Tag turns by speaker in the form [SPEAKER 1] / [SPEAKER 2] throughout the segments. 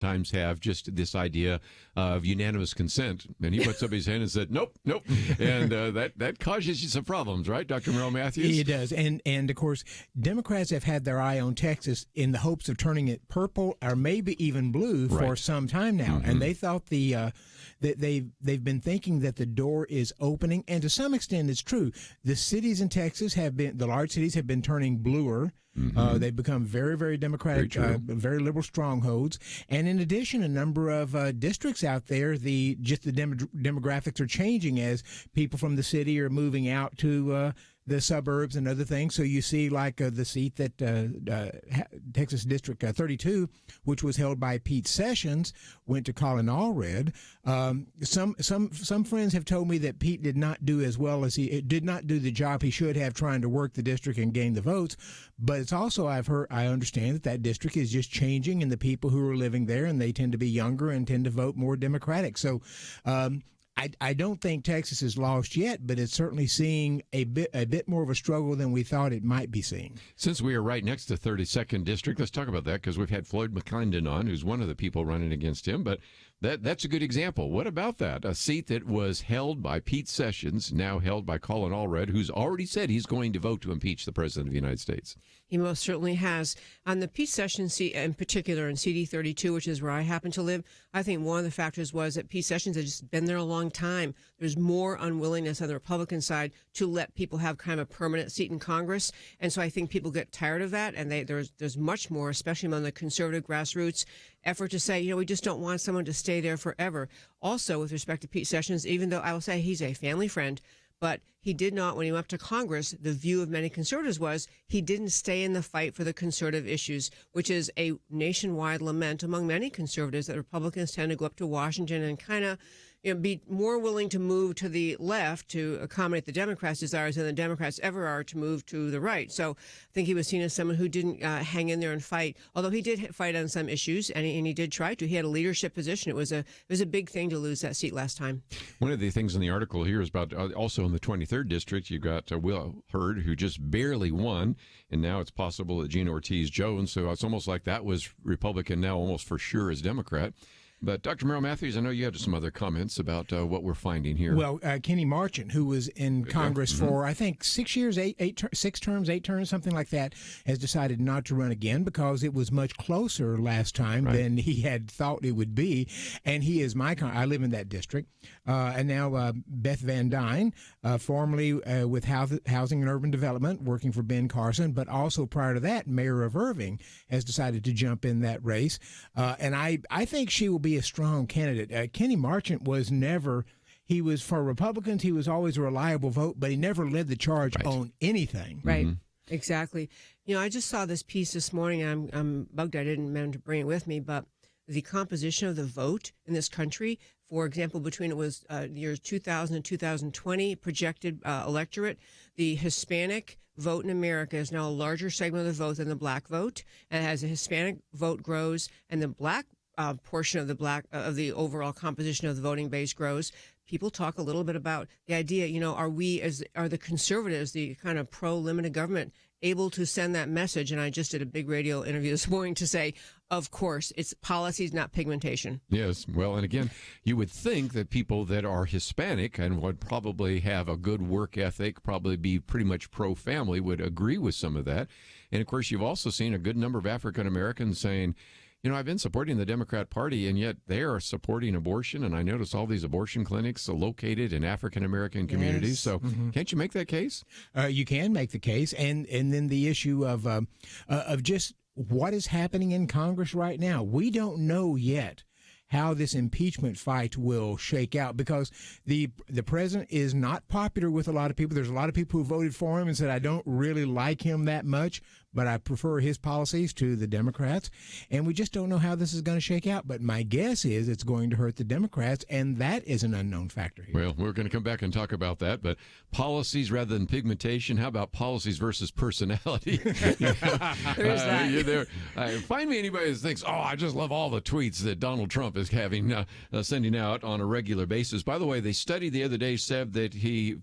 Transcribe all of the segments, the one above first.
[SPEAKER 1] times have just this idea of unanimous consent, and he puts up his hand and said, nope, and that causes you some problems, right, Dr. Merrill Matthews?
[SPEAKER 2] It does, and of course, Democrats have had their eye on Texas in the hopes of turning it purple or maybe even blue for some time now, and they thought that they've been thinking that the door is opening, and to some extent, it's true. The cities in Texas the large cities have been turning bluer. They've become very, very Democratic, very liberal strongholds. And in addition, a number of districts out there, the demographics are changing as people from the city are moving out to the suburbs and other things. So you see like the seat that Texas District 32, which was held by Pete Sessions, went to Colin Allred. Some friends have told me that Pete did not do as well as he did not do the job he should have trying to work the district and gain the votes. But it's also, I understand that district is just changing, and the people who are living there, and they tend to be younger and tend to vote more Democratic. So I don't think Texas is lost yet, but it's certainly seeing a bit more of a struggle than we thought it might be seeing.
[SPEAKER 1] Since we are right next to 32nd District, let's talk about that, because we've had Floyd McClendon on, who's one of the people running against him, but that's a good example. What about that? A seat that was held by Pete Sessions, now held by Colin Allred, who's already said he's going to vote to impeach the President of the United States.
[SPEAKER 3] He most certainly has. On the Pete Sessions seat in particular, in CD 32, which is where I happen to live, I think one of the factors was that Pete Sessions had just been there a long time. There's more unwillingness on the Republican side to let people have kind of a permanent seat in Congress. And so I think people get tired of that. And there's much more, especially among the conservative grassroots, effort to say, we just don't want someone to stay there forever. Also, with respect to Pete Sessions, even though I will say he's a family friend, but he did not, when he went up to Congress, the view of many conservatives was he didn't stay in the fight for the conservative issues, which is a nationwide lament among many conservatives that Republicans tend to go up to Washington and kind of be more willing to move to the left to accommodate the Democrats' desires than the Democrats ever are to move to the right. So I think he was seen as someone who didn't hang in there and fight, although he did fight on some issues, and he did try to. He had a leadership position. It was a big thing to lose that seat last time.
[SPEAKER 1] One of the things in the article here is about also in the 23rd District, you've got Will Hurd, who just barely won, and now it's possible that Gina Ortiz-Jones, so it's almost like that was Republican, now almost for sure is Democrat. But Dr. Merrill Matthews, I know you had some other comments about what we're finding here.
[SPEAKER 2] Well, Kenny Marchant, who was in Congress for, I think, 6 years, 6 terms, something like that, has decided not to run again because it was much closer last time than he had thought it would be. And he is I live in that district. And now Beth Van Dyne, formerly with Housing and Urban Development, working for Ben Carson, but also prior to that, Mayor of Irving, has decided to jump in that race. And I think she will be a strong candidate. Kenny Marchant was never, for Republicans, he was always a reliable vote, but he never led the charge on anything.
[SPEAKER 3] Right. Exactly. I just saw this piece this morning. I'm bugged I didn't mean to bring it with me, but the composition of the vote in this country, for example, between the years 2000 and 2020, projected electorate, the Hispanic vote in America is now a larger segment of the vote than the black vote. And as the Hispanic vote grows and the black portion of the overall composition of the voting base grows, people talk a little bit about the idea, are the conservatives, the kind of pro-limited government, able to send that message? And I just did a big radio interview this morning to say, of course, it's policies, not pigmentation.
[SPEAKER 1] Yes. Well, and again, you would think that people that are Hispanic and would probably have a good work ethic, probably be pretty much pro-family, would agree with some of that. And of course, you've also seen a good number of African Americans saying, I've been supporting the Democrat Party, and yet they are supporting abortion, and I notice all these abortion clinics are located in African-American communities. So can't you make that case?
[SPEAKER 2] You can make the case, and then the issue of just what is happening in Congress right now. We don't know yet how this impeachment fight will shake out because the president is not popular with a lot of people. There's a lot of people who voted for him and said, I don't really like him that much, but I prefer his policies to the Democrats. And we just don't know how this is going to shake out. But my guess is it's going to hurt the Democrats, and that is an unknown factor here.
[SPEAKER 1] Well, we're going to come back and talk about that. But policies rather than pigmentation, how about policies versus personality?
[SPEAKER 3] There's that.
[SPEAKER 1] Find me anybody that thinks, I just love all the tweets that Donald Trump is sending out on a regular basis. By the way, they studied the other day, said that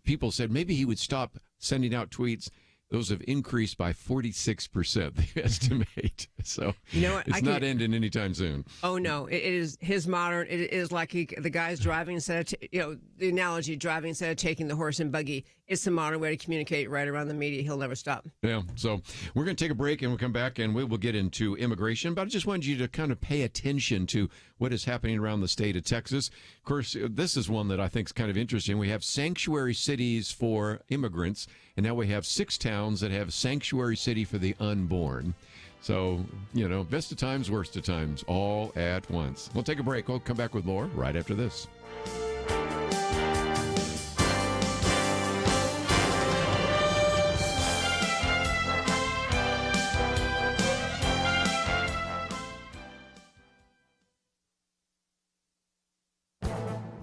[SPEAKER 1] people said maybe he would stop sending out tweets Those have increased by 46%, they estimate. So
[SPEAKER 3] you know what?
[SPEAKER 1] It's not ending anytime soon.
[SPEAKER 3] Oh, no. It is his modern. It is like the guy's driving instead of, the analogy, driving instead of taking the horse and buggy. It's the modern way to communicate right around the media. He'll never stop.
[SPEAKER 1] Yeah. So we're going to take a break and we'll come back and we will get into immigration. But I just wanted you to kind of pay attention to what is happening around the state of Texas. Of course, this is one that I think is kind of interesting. We have sanctuary cities for immigrants, and now we have 6 towns that have sanctuary city for the unborn. So, best of times, worst of times, all at once. We'll take a break. We'll come back with more right after this.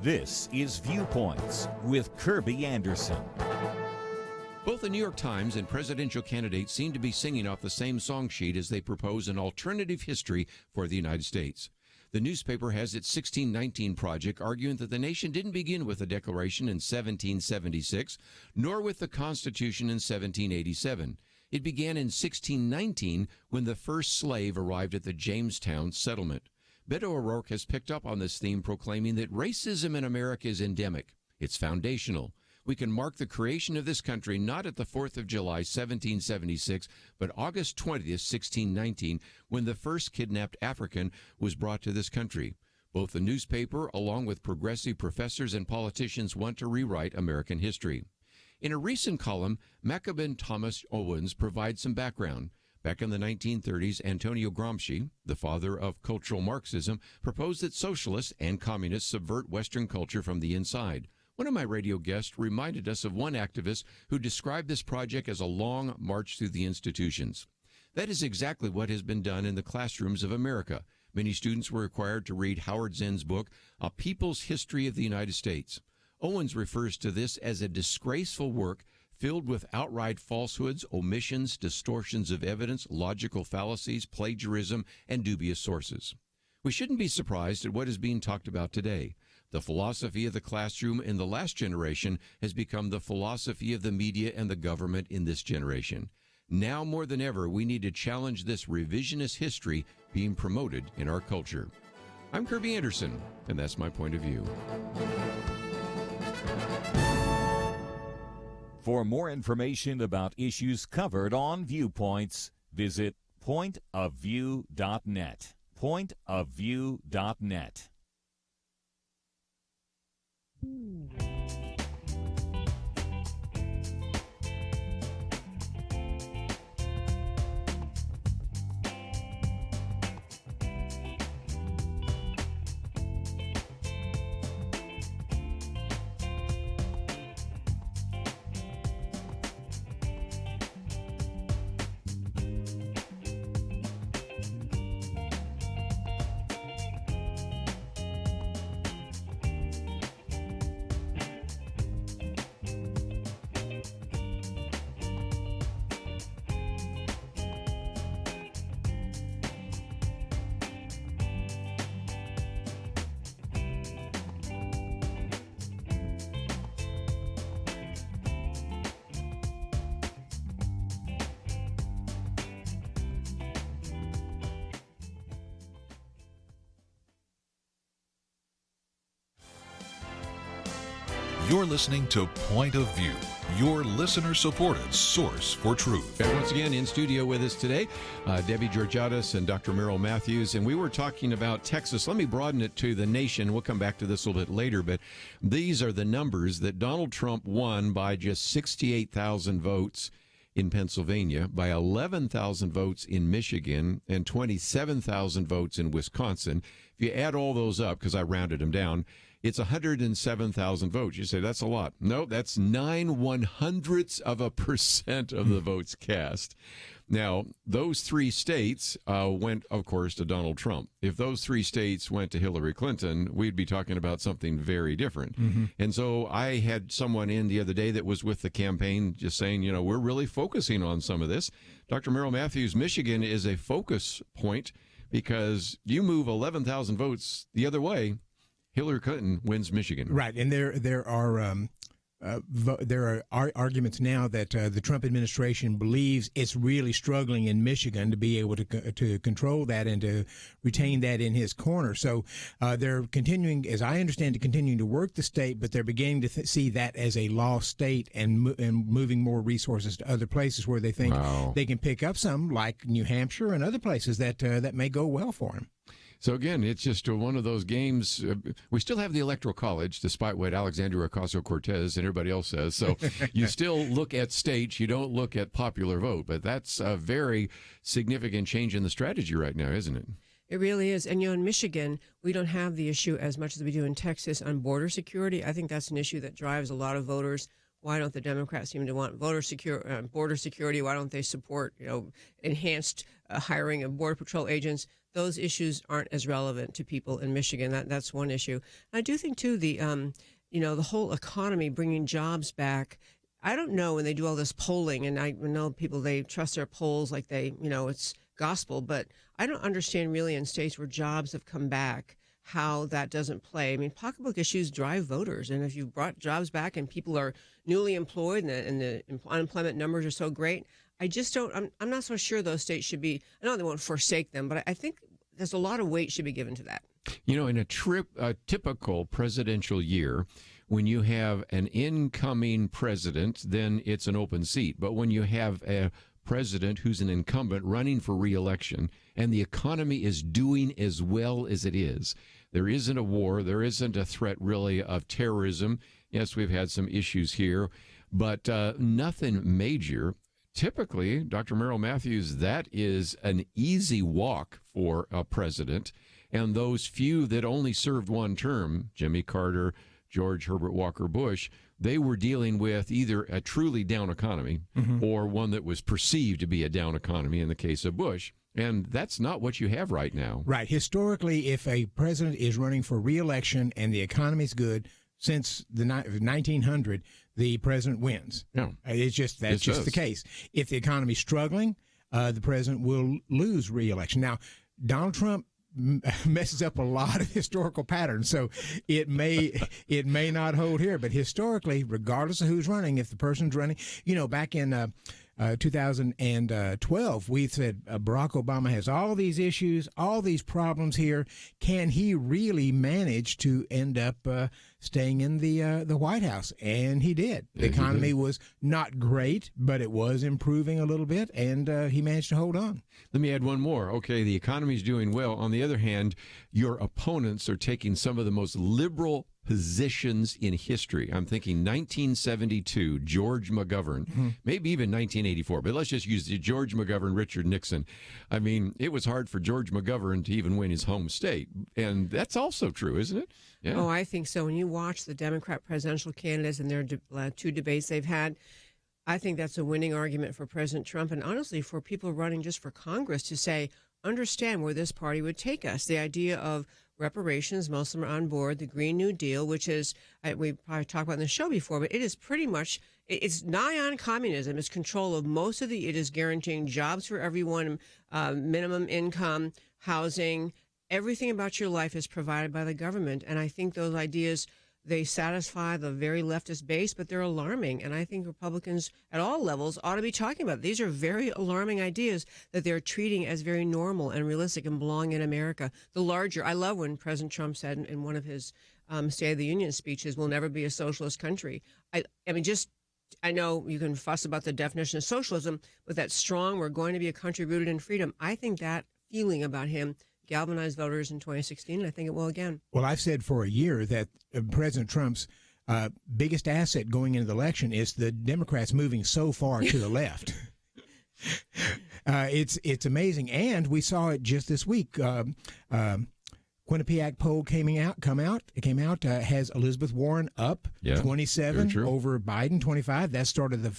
[SPEAKER 4] This is Viewpoints with Kerby Anderson.
[SPEAKER 1] Both the New York Times and presidential candidates seem to be singing off the same song sheet as they propose an alternative history for the United States. The newspaper has its 1619 project arguing that the nation didn't begin with the Declaration in 1776, nor with the Constitution in 1787. It began in 1619 when the first slave arrived at the Jamestown settlement. Beto O'Rourke has picked up on this theme, proclaiming that racism in America is endemic. It's foundational. We can mark the creation of this country not at the 4th of July, 1776, but August 20th, 1619, when the first kidnapped African was brought to this country. Both the newspaper, along with progressive professors and politicians, want to rewrite American history. In a recent column, Maccaben Thomas Owens provides some background. Back in the 1930s, Antonio Gramsci, the father of cultural Marxism, proposed that socialists and communists subvert Western culture from the inside. One of my radio guests reminded us of one activist who described this project as a long march through the institutions. That is exactly what has been done in the classrooms of America. Many students were required to read Howard Zinn's book, A People's History of the United States. Owens refers to this as a disgraceful work filled with outright falsehoods, omissions, distortions of evidence, logical fallacies, plagiarism, and dubious sources. We shouldn't be surprised at what is being talked about today. The philosophy of the classroom in the last generation has become the philosophy of the media and the government in this generation. Now more than ever, we need to challenge this revisionist history being promoted in our culture. I'm Kerby Anderson, and that's my point of view.
[SPEAKER 4] For more information about issues covered on Viewpoints, visit pointofview.net. Pointofview.net.
[SPEAKER 5] You're listening to Point of View, your listener-supported source for truth.
[SPEAKER 1] And once again, in studio with us today, Debbie Georgatos and Dr. Merrill Matthews, and we were talking about Texas. Let me broaden it to the nation. We'll come back to this a little bit later, but these are the numbers that Donald Trump won by just 68,000 votes in Pennsylvania, by 11,000 votes in Michigan, and 27,000 votes in Wisconsin. If you add all those up, because I rounded them down, it's 107,000 votes. You say, that's a lot. No, that's 0.09% of the votes cast. Now, those 3 states went, of course, to Donald Trump. If those 3 states went to Hillary Clinton, we'd be talking about something very different. Mm-hmm. And so I had someone in the other day that was with the campaign just saying, we're really focusing on some of this. Dr. Merrill Matthews, Michigan is a focus point because you move 11,000 votes the other way, Hillary Clinton wins Michigan.
[SPEAKER 2] Right, and there are there are arguments now that the Trump administration believes it's really struggling in Michigan to be able to control that and to retain that in his corner. So they're continuing, as I understand it, continuing to work the state, but they're beginning to see that as a lost state and moving more resources to other places where they think they can pick up some, like New Hampshire and other places that may go well for him.
[SPEAKER 1] So again, it's just one of those games. We still have the Electoral College, despite what Alexandria Ocasio-Cortez and everybody else says. So you still look at states, you don't look at popular vote. But that's a very significant change in the strategy right now, isn't it?
[SPEAKER 3] It really is. And, in Michigan, we don't have the issue as much as we do in Texas on border security. I think that's an issue that drives a lot of voters. Why don't the Democrats seem to want border security? Why don't they support, enhanced hiring of Border Patrol agents? Those issues aren't as relevant to people in Michigan. That's one issue. I do think, too, the whole economy, bringing jobs back. I don't know when they do all this polling, and I know people, they trust their polls like it's gospel, but I don't understand really in states where jobs have come back how that doesn't play. I mean, pocketbook issues drive voters, and if you've brought jobs back and people are newly employed and the unemployment numbers are so great, I just don't. I'm not so sure those states should be. I know they won't forsake them, but I think there's a lot of weight should be given to that.
[SPEAKER 1] In a typical presidential year, when you have an incoming president, then it's an open seat. But when you have a president who's an incumbent running for re-election and the economy is doing as well as it is, there isn't a war, there isn't a threat really of terrorism. Yes, we've had some issues here, but nothing major. Typically, Dr. Merrill Matthews, that is an easy walk for a president. And those few that only served one term, Jimmy Carter, George Herbert Walker Bush, they were dealing with either a truly down economy or one that was perceived to be a down economy in the case of Bush. And that's not what you have right now.
[SPEAKER 2] Right. Historically, if a president is running for re-election and the economy's good, since the 1900, the president wins.
[SPEAKER 1] Yeah.
[SPEAKER 2] That's just the case. If the economy's struggling, the president will lose re-election. Now, Donald Trump messes up a lot of historical patterns, so it may not hold here. But historically, regardless of who's running, if the person's running, back in 2012, we said Barack Obama has all these issues, all these problems here. Can he really manage to end up staying in the White House? And he did. The economy was not great, but it was improving a little bit, and he managed to hold on.
[SPEAKER 1] Let me add one more. Okay, the economy's doing well. On the other hand, your opponents are taking some of the most liberal positions in history. I'm thinking 1972, George McGovern, maybe even 1984, but let's just use George McGovern, Richard Nixon. I mean, it was hard for George McGovern to even win his home state. And that's also true, isn't it? Yeah.
[SPEAKER 3] Oh, I think so. When you watch the Democrat presidential candidates and their two debates they've had, I think that's a winning argument for President Trump and honestly for people running just for Congress to say, understand where this party would take us. The idea of reparations, most of them are on board. The Green New Deal, which is, we probably talked about in the show before, but it is pretty much, it's nigh on communism. It's control of most of it is guaranteeing jobs for everyone, minimum income, housing, everything about your life is provided by the government. And I think those ideas, they satisfy the very leftist base, but they're alarming. And I think Republicans at all levels ought to be talking about it. These are very alarming ideas that they're treating as very normal and realistic and belong in America. I love when President Trump said in one of his State of the Union speeches, we'll never be a socialist country. I know you can fuss about the definition of socialism, but that strong, we're going to be a country rooted in freedom. I think that feeling about him galvanized voters in 2016, and I think it will again.
[SPEAKER 2] Well, I've said for a year that President Trump's biggest asset going into the election is the Democrats moving so far to the left. It's amazing, and we saw it just this week. Quinnipiac poll came out, has Elizabeth Warren up 27 over Biden 25. That started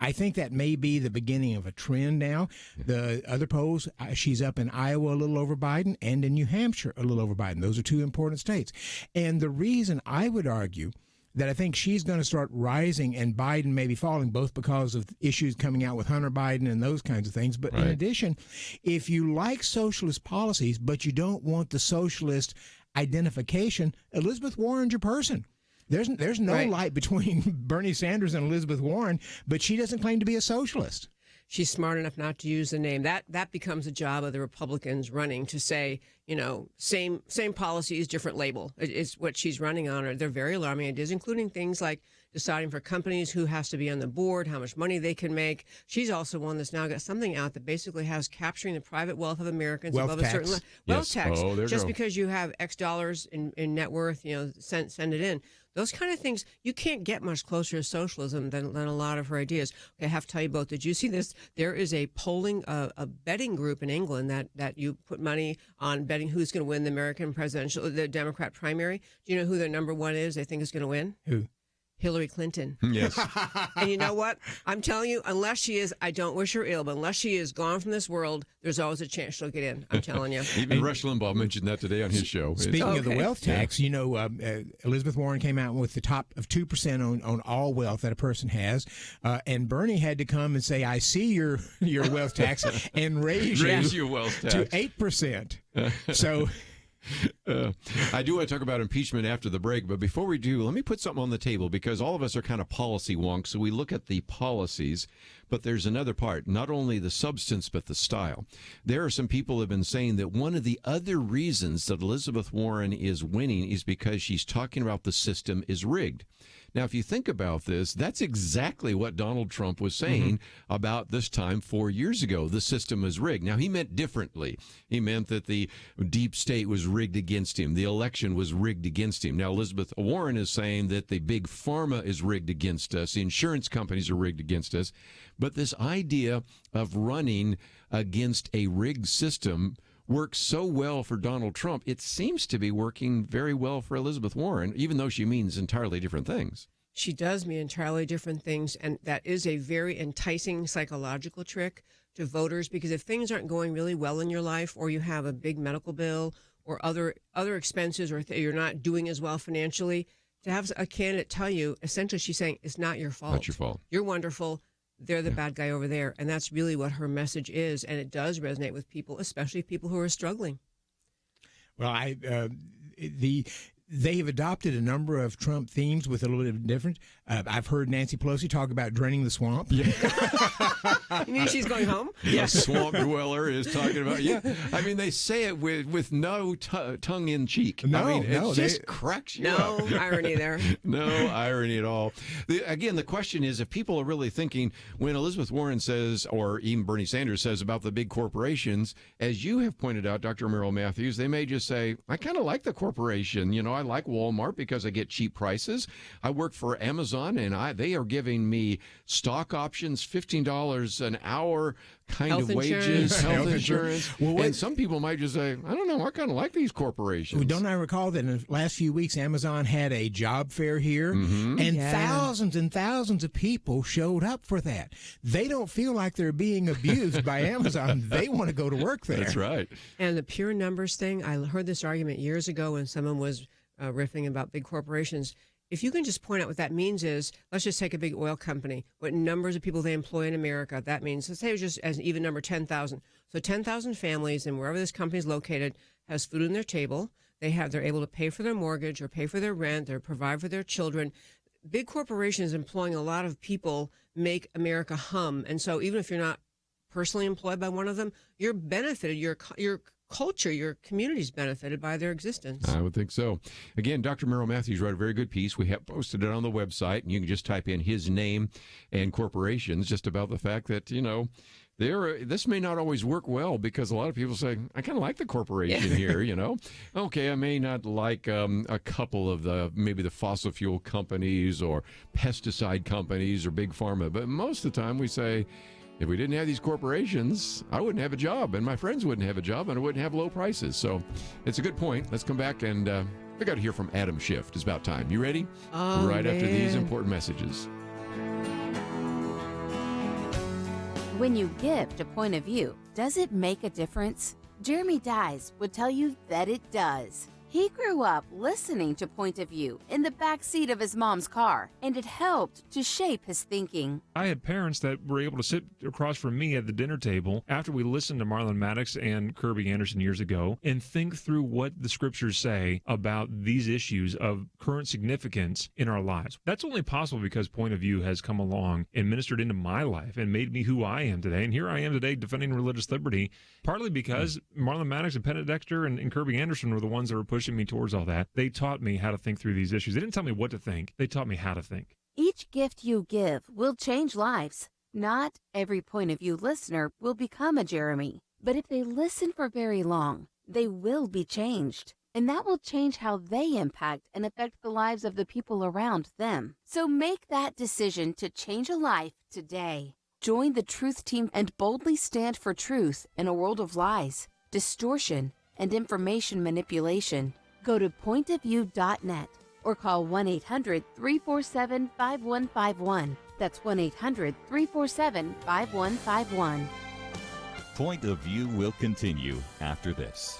[SPEAKER 2] I think that may be the beginning of a trend now. The other polls, she's up in Iowa a little over Biden and in New Hampshire a little over Biden. Those are two important states. And the reason I would argue that I think she's going to start rising and Biden may be falling, both because of issues coming out with Hunter Biden and those kinds of things. But in addition, if you like socialist policies, but you don't want the socialist identification, Elizabeth Warren's your person. There's no
[SPEAKER 3] Right.
[SPEAKER 2] light between Bernie Sanders and Elizabeth Warren, but she doesn't claim to be a socialist.
[SPEAKER 3] She's smart enough not to use the name. That becomes a job of the Republicans running to say, same policies, different label. It's what she's running on. They're very alarming ideas, including things like deciding for companies who has to be on the board, how much money they can make. She's also one that's now got something out that basically has capturing the private wealth of Americans
[SPEAKER 2] Wealth
[SPEAKER 3] above
[SPEAKER 2] tax.
[SPEAKER 3] a certain
[SPEAKER 1] Yes.
[SPEAKER 3] wealth tax.
[SPEAKER 1] Oh, there you
[SPEAKER 3] Just
[SPEAKER 1] go.
[SPEAKER 3] because you have X dollars in net worth, send it in. Those kind of things, you can't get much closer to socialism than a lot of her ideas. Okay, I have to tell you both. Did you see this? There is a polling, a betting group in England that you put money on betting who's going to win the Democrat primary. Do you know who their number one is? They think is going to win?
[SPEAKER 2] Who?
[SPEAKER 3] Hillary Clinton.
[SPEAKER 1] Yes.
[SPEAKER 3] And you know what? I'm telling you, unless she is, I don't wish her ill, but unless she is gone from this world, there's always a chance she'll get in. I'm telling you.
[SPEAKER 1] Even Rush Limbaugh mentioned that today on his show.
[SPEAKER 2] Speaking of the
[SPEAKER 3] Okay.
[SPEAKER 2] wealth tax, Elizabeth Warren came out with the top of 2% on all wealth that a person has, and Bernie had to come and say, "I see your wealth tax," and raise
[SPEAKER 1] your wealth
[SPEAKER 2] to
[SPEAKER 1] tax.
[SPEAKER 2] 8%. So.
[SPEAKER 1] I do want to talk about impeachment after the break, but before we do, let me put something on the table because all of us are kind of policy wonks, so we look at the policies, but there's another part, not only the substance, but the style. There are some people who have been saying that one of the other reasons that Elizabeth Warren is winning is because she's talking about the system is rigged. Now, if you think about this, that's exactly what Donald Trump was saying about this time 4 years ago. The system is rigged. Now, he meant differently. He meant that the deep state was rigged against him. The election was rigged against him. Now, Elizabeth Warren is saying that the big pharma is rigged against us. The insurance companies are rigged against us. But this idea of running against a rigged system works so well for Donald Trump, it seems to be working very well for Elizabeth Warren, even though she means entirely different things.
[SPEAKER 3] She does mean entirely different things, and that is a very enticing psychological trick to voters, because if things aren't going really well in your life, or you have a big medical bill or other expenses, or you're not doing as well financially, to have a candidate tell you, essentially she's saying, it's not your fault.
[SPEAKER 1] Not your fault.
[SPEAKER 3] You're wonderful. They're the bad guy over there. And that's really what her message is. And it does resonate with people, especially people who are struggling.
[SPEAKER 2] Well, they have adopted a number of Trump themes with a little bit of different. I've heard Nancy Pelosi talk about draining the swamp.
[SPEAKER 3] You mean she's going home?
[SPEAKER 1] A swamp dweller is talking about, I mean, they say it with no tongue in cheek.
[SPEAKER 2] No,
[SPEAKER 1] I mean,
[SPEAKER 2] no,
[SPEAKER 1] it just cracks you
[SPEAKER 3] No
[SPEAKER 1] up.
[SPEAKER 3] irony there.
[SPEAKER 1] No irony at all. Again, the question is, if people are really thinking when Elizabeth Warren says, or even Bernie Sanders says about the big corporations, as you have pointed out, Dr. Merrill Matthews, they may just say, I kind of like the corporation. I like Walmart because I get cheap prices. I work for Amazon, and they are giving me stock options, $15 an hour kind
[SPEAKER 3] Health
[SPEAKER 1] of wages,
[SPEAKER 3] insurance.
[SPEAKER 1] health
[SPEAKER 2] Health
[SPEAKER 1] insurance.
[SPEAKER 2] insurance. Well,
[SPEAKER 1] and some people might just say, I don't know, I kind of like these corporations.
[SPEAKER 2] Well, don't I recall that in the last few weeks, Amazon had a job fair here, and
[SPEAKER 3] Yeah.
[SPEAKER 2] thousands and thousands of people showed up for that. They don't feel like they're being abused by Amazon. They want to go to work there.
[SPEAKER 1] That's right.
[SPEAKER 3] And the pure numbers thing, I heard this argument years ago when someone was riffing about big corporations. If you can just point out what that means is, let's just take a big oil company, what numbers of people they employ in America. That means, let's say it was just as an even number, 10,000. So 10,000 families, and wherever this company is located, has food on their table. They're able to pay for their mortgage or pay for their rent. They provide for their children. Big corporations employing a lot of people make America hum. And so even if you're not personally employed by one of them, you're benefited. Your culture, your community's benefited by their existence.
[SPEAKER 1] I would think so. Again, Dr. Merrill Matthews wrote a very good piece. We have posted it on the website, and you can just type in his name and corporations, just about the fact that, this may not always work well, because a lot of people say, I kind of like the corporation here, Okay, I may not like a couple of maybe the fossil fuel companies or pesticide companies or big pharma, but most of the time we say, if we didn't have these corporations, I wouldn't have a job, and my friends wouldn't have a job, and I wouldn't have low prices. So it's a good point. Let's come back, and we got to hear from Adam Schiff. It's about time. You ready?
[SPEAKER 3] Oh,
[SPEAKER 1] right after these
[SPEAKER 3] man.
[SPEAKER 1] important messages.
[SPEAKER 6] When you gift a point of view, does it make a difference? Jeremy Dyes would tell you that it does. He grew up listening to Point of View in the back seat of his mom's car, and it helped to shape his thinking.
[SPEAKER 7] I had parents that were able to sit across from me at the dinner table after we listened to Marlon Maddox and Kerby Anderson years ago and think through what the scriptures say about these issues of current significance in our lives. That's only possible because Point of View has come along and ministered into my life and made me who I am today. And here I am today defending religious liberty, partly because Marlon Maddox and Penn Dexter and Kerby Anderson were the ones that were pushing me towards all that. They taught me how to think through these issues. They didn't tell me what to think. They taught me how to think.
[SPEAKER 6] Each gift you give will change lives. Not every Point of View listener will become a Jeremy, but if they listen for very long, they will be changed. And that will change how they impact and affect the lives of the people around them. So make that decision to change a life today. Join the Truth Team and boldly stand for truth in a world of lies, distortion, and information manipulation. Go to pointofview.net or call 1-800-347-5151. That's 1-800-347-5151.
[SPEAKER 4] Point of View will continue after this.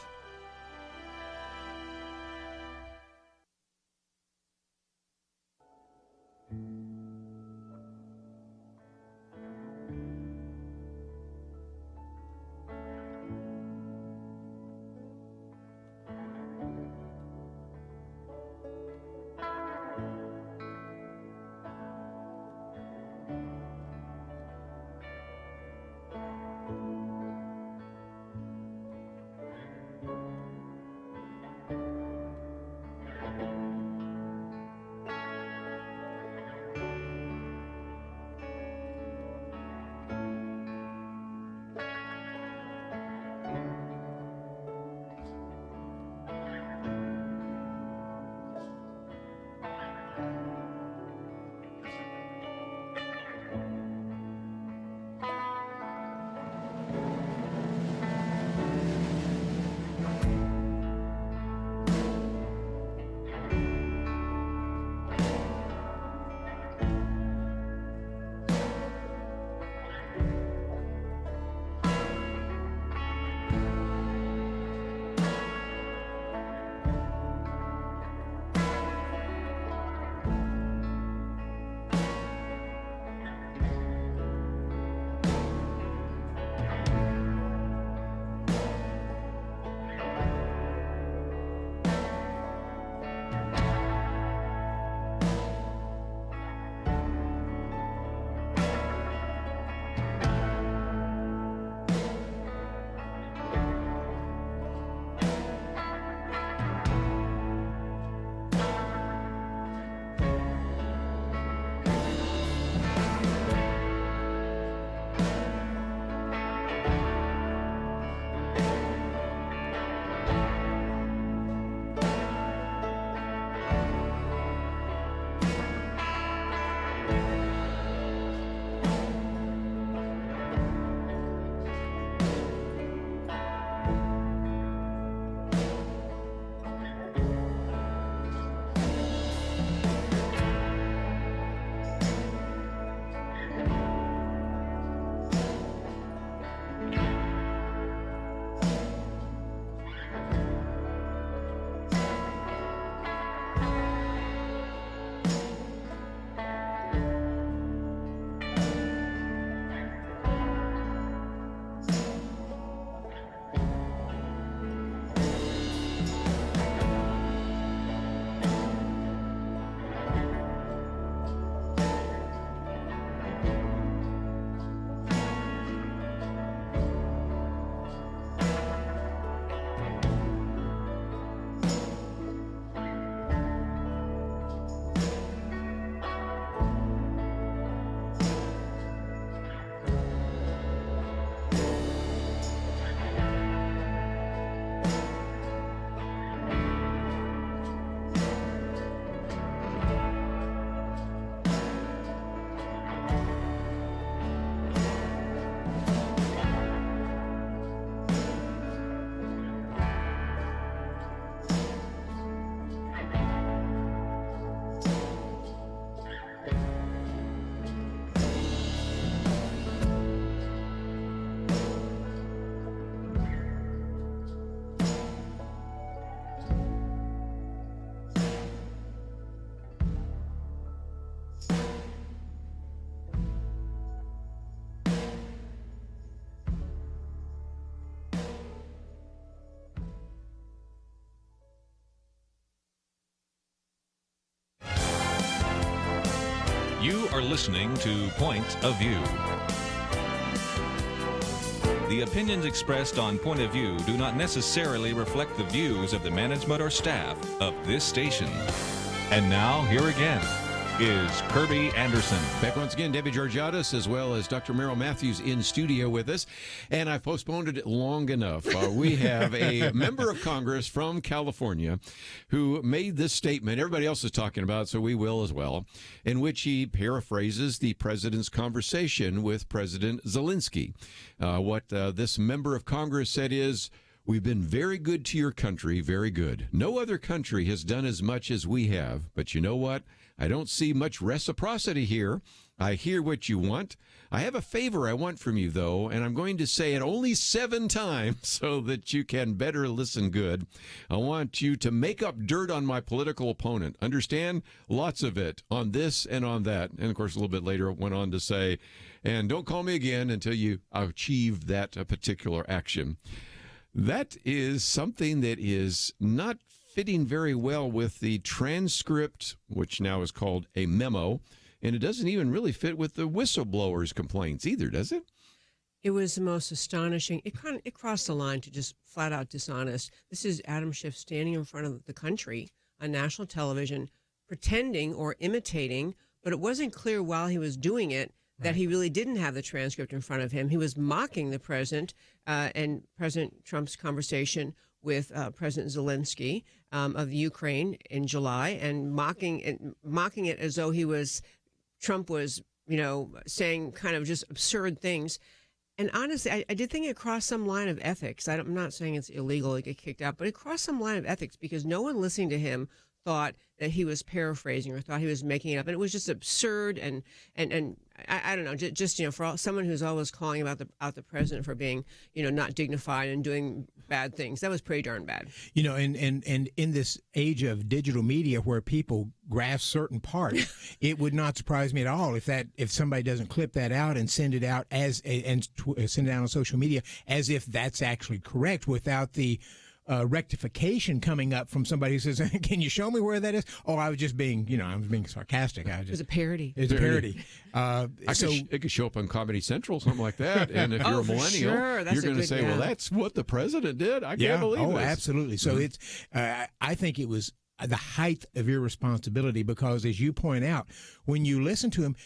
[SPEAKER 5] You are listening to Point of View.
[SPEAKER 4] The opinions expressed on Point of View do not necessarily reflect the views of the management or staff of this station. And now, here again is Kerby Anderson.
[SPEAKER 1] Back once again, Debbie Georgatos, as well as Dr. Merrill Matthews in studio with us. And I postponed it long enough. We have a member of Congress from California who made this statement. Everybody else is talking about it, so we will as well, in which he paraphrases the president's conversation with President Zelensky. What this member of Congress said is, "We've been very good to your country, very good. No other country has done as much as we have. But you know what? I don't see much reciprocity here. I hear what you want. I have a favor I want from you, though, and I'm going to say it only 7 times so that you can better listen good. I want you to make up dirt on my political opponent. Understand? Lots of it on this and on that." And, of course, a little bit later it went on to say, "And don't call me again until you achieve that particular action." That is something that is not fitting very well with the transcript, which now is called a memo, and it doesn't even really fit with the whistleblower's complaints either, does it?
[SPEAKER 3] It was the most astonishing. It crossed the line to just flat out dishonest. This is Adam Schiff standing in front of the country on national television, pretending or imitating, but it wasn't clear while he was doing it that he really didn't have the transcript in front of him. He was mocking the president and President Trump's conversation with President Zelensky of Ukraine in July, and mocking it as though Trump was, saying kind of just absurd things. And honestly, I did think it crossed some line of ethics. I'm not saying it's illegal to get kicked out, but it crossed some line of ethics because no one listening to him thought that he was paraphrasing or thought he was making it up, and it was just absurd. And I don't know, just for someone who's always calling out the president for being not dignified and doing bad things, that was pretty darn bad.
[SPEAKER 2] And in this age of digital media where people grasp certain parts, it would not surprise me at all if somebody doesn't clip that out and send it out send it out on social media as if that's actually correct without the rectification coming up from somebody who says, "Can you show me where that is?" "Oh, I was just being, I was being sarcastic.
[SPEAKER 3] It was a parody.
[SPEAKER 2] It's a parody.
[SPEAKER 1] It could show up on Comedy Central, something like that. And if you're a millennial, you're going to say, "Well, that's what the president did. I can't believe it."
[SPEAKER 2] Oh, absolutely. So it's, I think it was the height of irresponsibility because, as you point out, when you listen to him,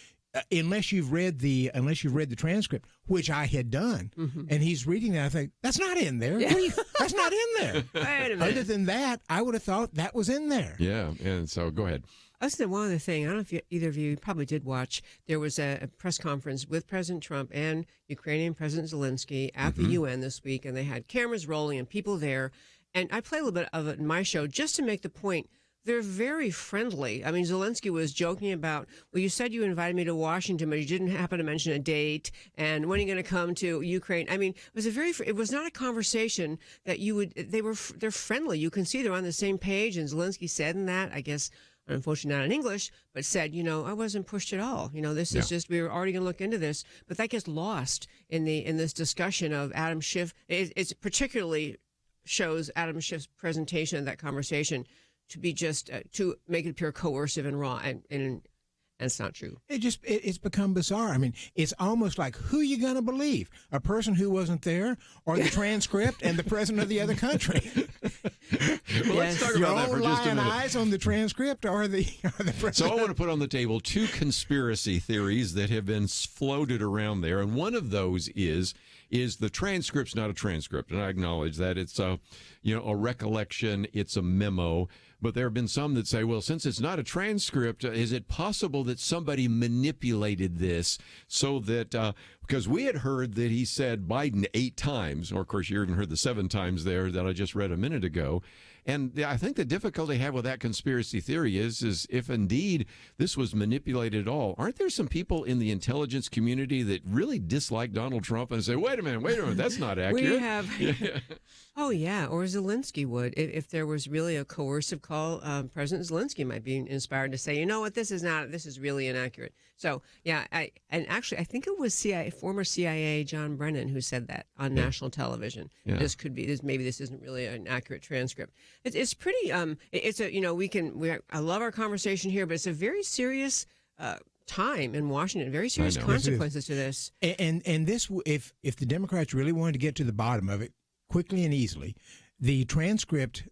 [SPEAKER 2] unless you've read the transcript, which I had done, and he's reading that, I think that's not in there.
[SPEAKER 3] Yeah.
[SPEAKER 2] That's not in there.
[SPEAKER 3] Wait a minute.
[SPEAKER 2] Other than that, I would have thought that was in there.
[SPEAKER 1] Yeah, and so go ahead.
[SPEAKER 3] I was thinking one other thing. I don't know if either of you probably did watch. There was a press conference with President Trump and Ukrainian President Zelensky at the UN this week, and they had cameras rolling and people there. And I play a little bit of it in my show just to make the point. They're very friendly. I mean, Zelensky was joking about, "Well, you said you invited me to Washington, but you didn't happen to mention a date. And when are you going to come to Ukraine?" I mean, it was not a conversation that they're friendly. You can see they're on the same page. And Zelensky said in that, I guess, unfortunately not in English, but said, "I wasn't pushed at all. This is just, we were already going to look into this." But that gets lost in this discussion of Adam Schiff. It's particularly shows Adam Schiff's presentation of that conversation to be just to make it appear coercive and raw, and it's not true.
[SPEAKER 2] It's become bizarre. I mean, it's almost like, who you gonna believe? A person who wasn't there, or the transcript and the president of the other country?
[SPEAKER 1] Well, let's talk about that for just a minute.
[SPEAKER 2] Eyes on the transcript or the president.
[SPEAKER 1] So I want to put on the table 2 conspiracy theories that have been floated around there, and one of those is the transcript's not a transcript, and I acknowledge that it's a recollection, it's a memo. But there have been some that say, well, since it's not a transcript, is it possible that somebody manipulated this so that, because we had heard that he said Biden 8 times, or of course you even heard the 7 times there that I just read a minute ago. And I think the difficulty I have with that conspiracy theory is if indeed this was manipulated at all, aren't there some people in the intelligence community that really dislike Donald Trump and say, wait a minute, that's not accurate?
[SPEAKER 3] We have, oh yeah, or Zelensky would. If there was really a coercive call, President Zelensky might be inspired to say, you know what, this is really inaccurate. So yeah, I think it was former CIA John Brennan who said that on national television.
[SPEAKER 1] Yeah.
[SPEAKER 3] This could be maybe this isn't really an accurate transcript. It's pretty. It's a I love our conversation here, but it's a very serious time in Washington, very serious
[SPEAKER 1] I know.
[SPEAKER 3] consequences to this.
[SPEAKER 2] And this, if the Democrats really wanted to get to the bottom of it quickly and easily, the transcript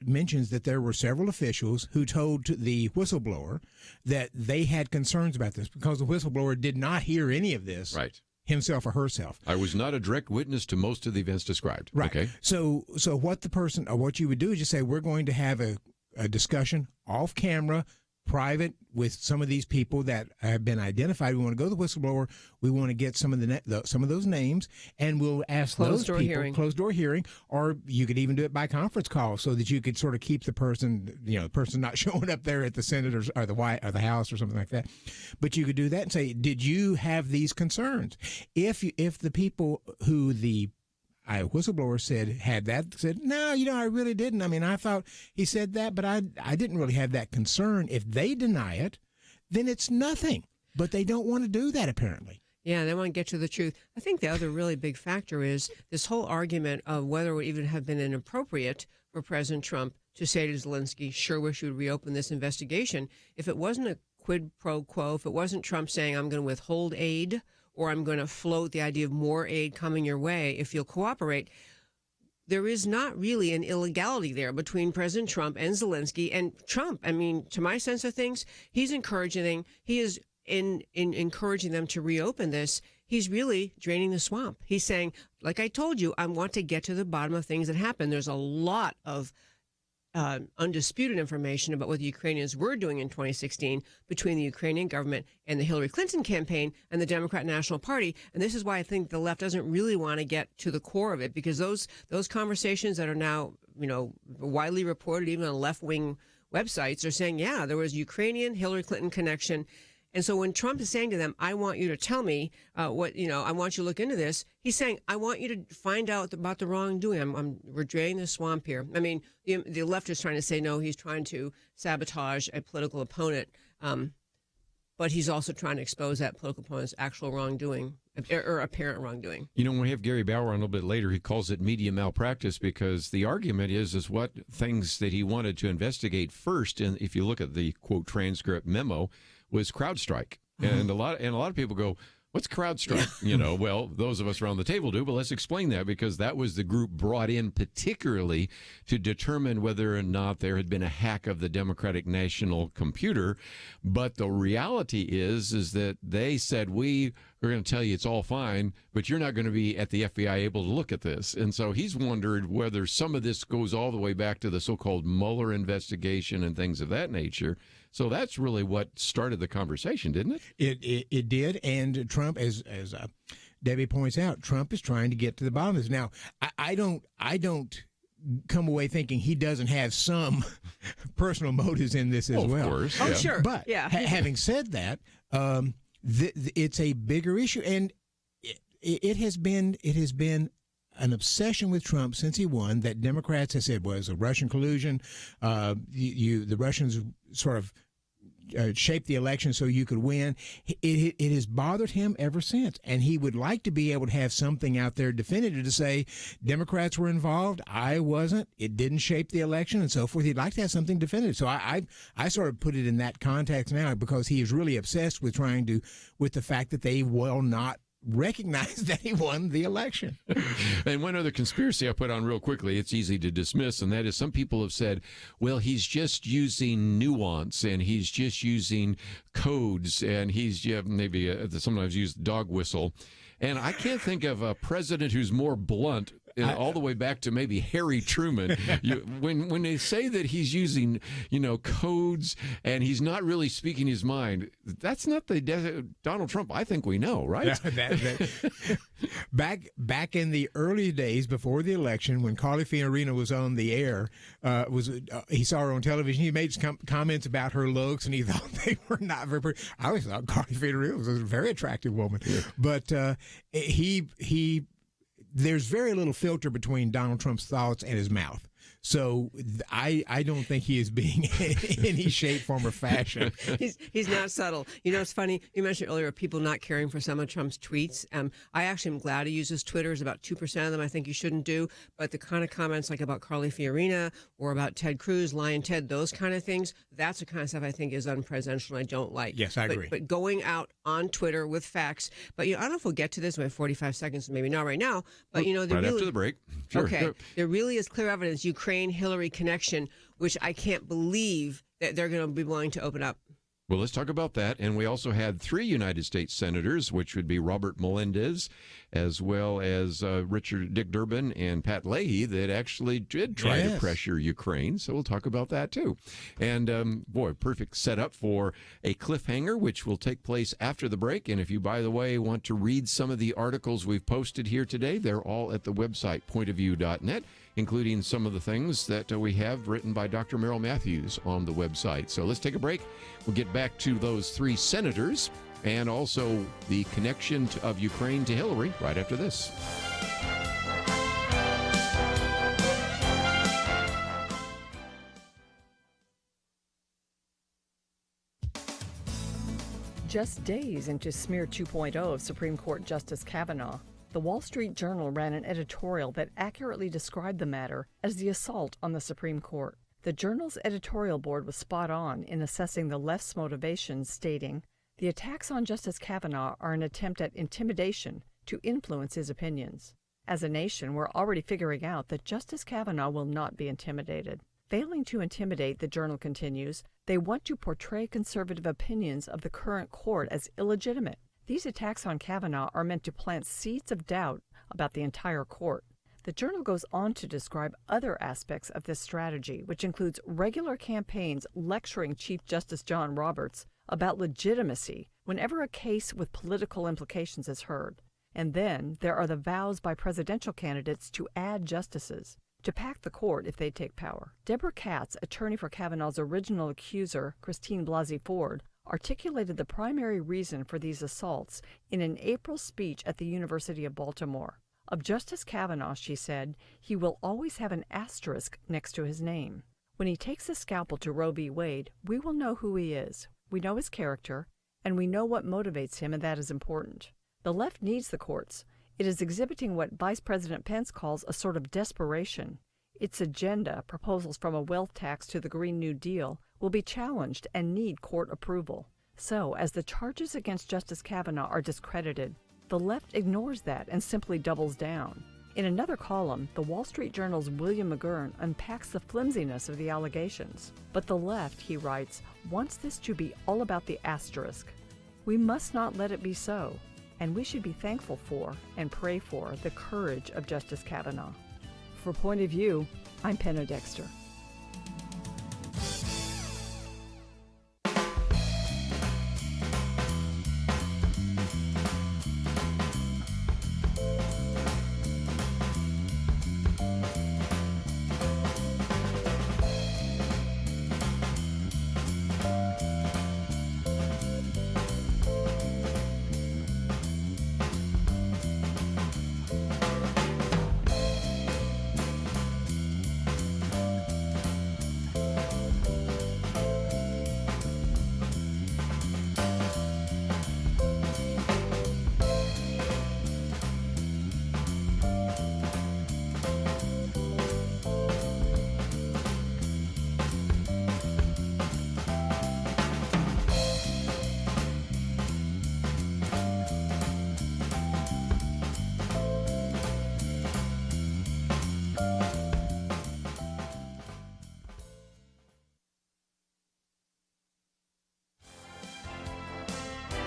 [SPEAKER 2] mentions that there were several officials who told the whistleblower that they had concerns about this because the whistleblower did not hear any of this.
[SPEAKER 1] Right.
[SPEAKER 2] Himself or herself.
[SPEAKER 1] I was not a direct witness to most of the events described.
[SPEAKER 2] Right.
[SPEAKER 1] Okay.
[SPEAKER 2] So what the person or what you would do is just say, we're going to have a discussion off camera, private, with some of these people that have been identified. We want to go to the whistleblower. We want to get some of some of those names, and we'll ask those people. Closed door hearing, or you could even do it by conference call, so that you could sort of keep the person, the person not showing up there at the Senate or the White or the House or something like that. But you could do that and say, did you have these concerns? If the people who the whistleblower said, no, I really didn't. I mean, I thought he said that, but I didn't really have that concern. If they deny it, then it's nothing. But they don't want to do that, apparently.
[SPEAKER 3] Yeah, they want to get to the truth. I think the other really big factor is this whole argument of whether it would even have been inappropriate for President Trump to say to Zelensky, sure wish you would reopen this investigation. If it wasn't a quid pro quo, if it wasn't Trump saying, I'm going to withhold aid, or I'm going to float the idea of more aid coming your way if you'll cooperate, there is not really an illegality there between President Trump and Zelensky. And Trump, I mean, to my sense of things, he is in encouraging them to reopen this. He's really draining the swamp. He's saying, like I told you, I want to get to the bottom of things that happen. There's a lot of undisputed information about what the Ukrainians were doing in 2016 between the Ukrainian government and the Hillary Clinton campaign and the Democrat National Party. And this is why I think the left doesn't really want to get to the core of it, because those conversations that are now, widely reported, even on left-wing websites, are saying, yeah, there was Ukrainian Hillary Clinton connection. And so when Trump is saying to them, I want you to tell me I want you to look into this, he's saying, I want you to find out about the wrongdoing. We're draining the swamp here. I mean, the left is trying to say, no, he's trying to sabotage a political opponent. But he's also trying to expose that political opponent's actual wrongdoing or apparent wrongdoing.
[SPEAKER 1] When we have Gary Bauer on a little bit later, he calls it media malpractice, because the argument is what things that he wanted to investigate first, and if you look at the, quote, transcript memo, was CrowdStrike. And a lot of people go, what's CrowdStrike? Well, those of us around the table do, but let's explain that, because that was the group brought in particularly to determine whether or not there had been a hack of the Democratic National Computer. But the reality is that they said, we are going to tell you it's all fine, but you're not going to be at the FBI able to look at this. And so he's wondered whether some of this goes all the way back to the so-called Mueller investigation and things of that nature. So that's really what started the conversation, didn't it?
[SPEAKER 2] It did, and Trump, as Debbie points out, Trump is trying to get to the bottom of this. Now, I don't come away thinking he doesn't have some personal motives in this as well.
[SPEAKER 1] Of course,
[SPEAKER 3] Oh, sure.
[SPEAKER 2] But having said that, it's a bigger issue, and it has been an obsession with Trump since he won, that Democrats have said was a Russian collusion. The Russians sort of shaped the election so you could win. It has bothered him ever since, and he would like to be able to have something out there definitive to say Democrats were involved, I wasn't, it didn't shape the election, and so forth. He'd like to have something definitive. So I sort of put it in that context now, because he is really obsessed with with the fact that they will not recognize that he won the election.
[SPEAKER 1] And one other conspiracy I put on real quickly, it's easy to dismiss, and that is some people have said, well, he's just using nuance, and he's just using codes, and he's maybe sometimes used dog whistle. And I can't think of a president who's more blunt, all the way back to maybe Harry Truman. When they say that he's using, codes and he's not really speaking his mind, that's not the Donald Trump I think we know, right?
[SPEAKER 2] Back in the early days before the election, when Carly Fiorina was on the air, he saw her on television. He made some comments about her looks, and he thought they were not very pretty. I always thought Carly Fiorina was a very attractive woman, but there's very little filter between Donald Trump's thoughts and his mouth. So I don't think he is being in any shape, form, or fashion.
[SPEAKER 3] He's not subtle. You know, it's funny. You mentioned earlier people not caring for some of Trump's tweets. I actually am glad he uses Twitter. Is about 2% of them I think you shouldn't do. But the kind of comments like about Carly Fiorina or about Ted Cruz, Lion Ted, those kind of things, that's the kind of stuff I think is unpresidential and I don't like.
[SPEAKER 2] Yes, I agree.
[SPEAKER 3] But going out on Twitter with facts. But I don't know if we'll get to this. We have 45 seconds, maybe not right now. But
[SPEAKER 1] right after the break. Sure.
[SPEAKER 3] Okay.
[SPEAKER 1] Sure.
[SPEAKER 3] There really is clear evidence Ukraine-Hillary connection, which I can't believe that they're going to be willing to open up.
[SPEAKER 1] Well, let's talk about that. And we also had 3 United States senators, which would be Robert Melendez, as well as Dick Durbin and Pat Leahy, that actually did try to pressure Ukraine. So we'll talk about that, too. And, boy, perfect setup for a cliffhanger, which will take place after the break. And if you, by the way, want to read some of the articles we've posted here today, they're all at the website, pointofview.net, including some of the things that we have written by Dr. Merrill Matthews on the website. So let's take a break. We'll get back to those 3 senators and also the connection of Ukraine to Hillary right after this.
[SPEAKER 8] Just days into smear 2.0 of Supreme Court Justice Kavanaugh, the Wall Street Journal ran an editorial that accurately described the matter as the assault on the Supreme Court. The Journal's editorial board was spot on in assessing the left's motivations, stating, "The attacks on Justice Kavanaugh are an attempt at intimidation to influence his opinions. As a nation, we're already figuring out that Justice Kavanaugh will not be intimidated. Failing to intimidate," the Journal continues, "they want to portray conservative opinions of the current court as illegitimate. These attacks on Kavanaugh are meant to plant seeds of doubt about the entire court." The Journal goes on to describe other aspects of this strategy, which includes regular campaigns lecturing Chief Justice John Roberts about legitimacy whenever a case with political implications is heard. And then there are the vows by presidential candidates to add justices, to pack the court if they take power. Deborah Katz, attorney for Kavanaugh's original accuser, Christine Blasey Ford, articulated the primary reason for these assaults in an April speech at the University of Baltimore. Of Justice Kavanaugh, she said, "He will always have an asterisk next to his name. When he takes a scalpel to Roe v. Wade, we will know who he is. We know his character, and we know what motivates him, and that is important. The left needs the courts. It is exhibiting what Vice President Pence calls a sort of desperation. Its agenda, proposals from a wealth tax to the Green New Deal, will be challenged and need court approval. So, as the charges against Justice Kavanaugh are discredited, the left ignores that and simply doubles down." In another column, the Wall Street Journal's William McGurn unpacks the flimsiness of the allegations. But the left, he writes, wants this to be all about the asterisk. We must not let it be so, and we should be thankful for and pray for the courage of Justice Kavanaugh. For Point of View, I'm Penna Dexter.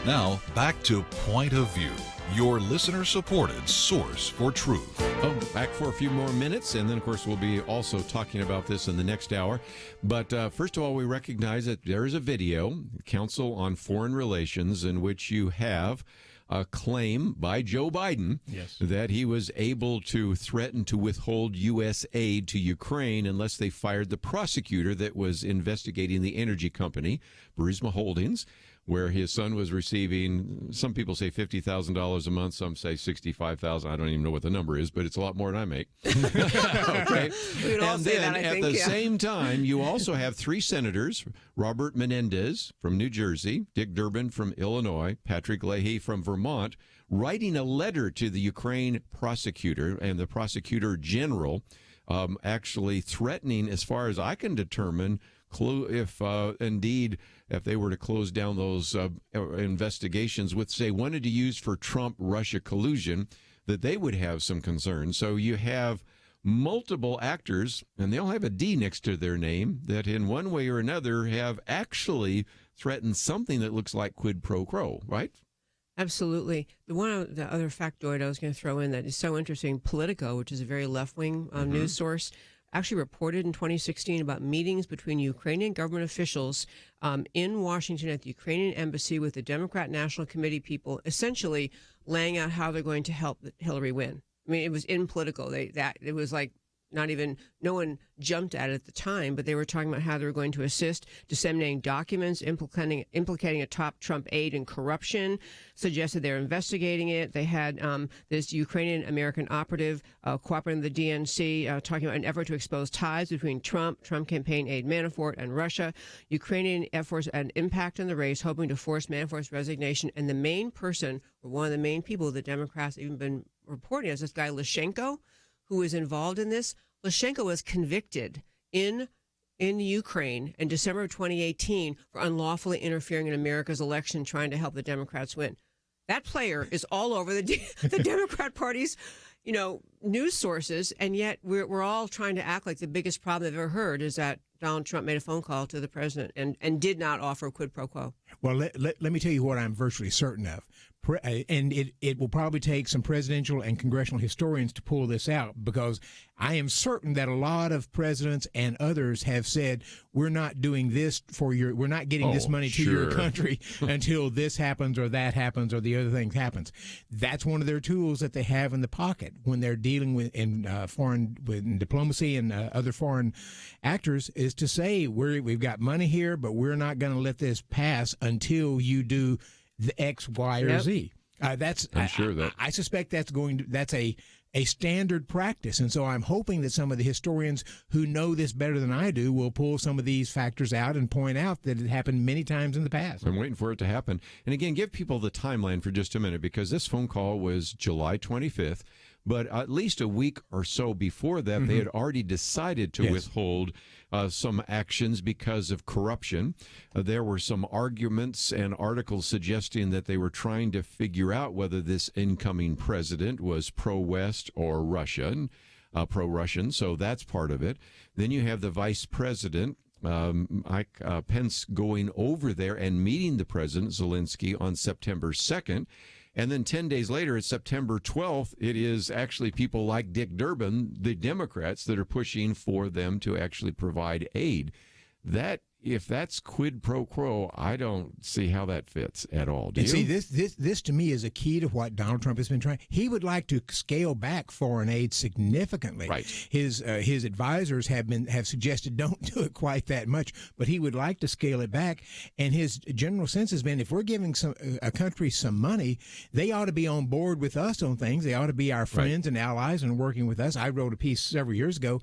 [SPEAKER 5] Now, back to Point of View, your listener-supported source for truth.
[SPEAKER 1] Oh, back for a few more minutes, and then, of course, we'll be also talking about this in the next hour. But first of all, we recognize that there is a video, Council on Foreign Relations, in which you have a claim by Joe Biden that he was able to threaten to withhold U.S. aid to Ukraine unless they fired the prosecutor that was investigating the energy company, Burisma Holdings. where his son was receiving, some people say $50,000 a month, some say $65,000. I don't even know what the number is, but it's a lot more than I make. Okay.
[SPEAKER 3] We would all
[SPEAKER 1] And
[SPEAKER 3] say
[SPEAKER 1] then
[SPEAKER 3] that, I
[SPEAKER 1] at
[SPEAKER 3] think,
[SPEAKER 1] the
[SPEAKER 3] yeah.
[SPEAKER 1] same time, you also have three senators, Robert Menendez from New Jersey, Dick Durbin from Illinois, Patrick Leahy from Vermont, writing a letter to the Ukraine prosecutor and the prosecutor general, actually threatening, as far as I can determine, if indeed, if they were to close down those investigations, which they wanted to use for Trump-Russia collusion, that they would have some concerns. So you have multiple actors, and they all have a D next to their name, that in one way or another have actually threatened something that looks like quid pro quo, right?
[SPEAKER 3] Absolutely. The other factoid I was going to throw in that is so interesting, Politico, which is a very left-wing news source, actually reported in 2016 about meetings between Ukrainian government officials in Washington at the Ukrainian embassy with the Democrat National Committee people, essentially laying out how they're going to help Hillary win. I mean, it was in Politico. It was like no one jumped at it at the time, but they were talking about how they were going to assist disseminating documents implicating a top Trump aide in corruption, suggested they're investigating it. They had this Ukrainian American operative cooperating with the DNC, talking about an effort to expose ties between Trump campaign aide Manafort, and Russia. Ukrainian efforts had an impact on the race, hoping to force Manafort's resignation. And the main person, or one of the main people the Democrats have even been reporting, is this guy Lyshenko, who is involved in this. Lyshenko was convicted in Ukraine in December of 2018 for unlawfully interfering in America's election, trying to help the Democrats win. That player is all over the Democrat Party's, news sources, and yet we're all trying to act like the biggest problem I've ever heard is that Donald Trump made a phone call to the president and did not offer a quid pro quo.
[SPEAKER 2] Well, let me tell you what I'm virtually certain of. And it will probably take some presidential and congressional historians to pull this out, because I am certain that a lot of presidents and others have said, we're not doing this we're not getting this money to your country until this happens or that happens or the other thing happens. That's one of their tools that they have in the pocket when they're dealing with in diplomacy and other foreign actors, is to say, we've got money here, but we're not going to let this pass until you do the X, Y, or Z. I'm sure that I suspect that's a standard practice, and so I'm hoping that some of the historians who know this better than I do will pull some of these factors out and point out that it happened many times in the past.
[SPEAKER 1] I'm waiting for it to happen. And again, give people the timeline for just a minute, because this phone call was July 25th. But at least a week or so before that, they had already decided to withhold some actions because of corruption. There were some arguments and articles suggesting that they were trying to figure out whether this incoming president was pro-West or pro-Russian. So that's part of it. Then you have the vice president, Mike Pence, going over there and meeting the president, Zelensky, on September 2nd. And then 10 days later, it's September 12th, it is actually people like Dick Durbin, the Democrats, that are pushing for them to actually provide aid. If that's quid pro quo, I don't see how that fits at all. Do you?
[SPEAKER 2] See, this to me is a key to what Donald Trump has been trying. He would like to scale back foreign aid significantly.
[SPEAKER 1] Right.
[SPEAKER 2] His advisors have suggested don't do it quite that much, but he would like to scale it back. And his general sense has been, if we're giving a country some money, they ought to be on board with us on things. They ought to be our friends and allies and working with us. I wrote a piece several years ago,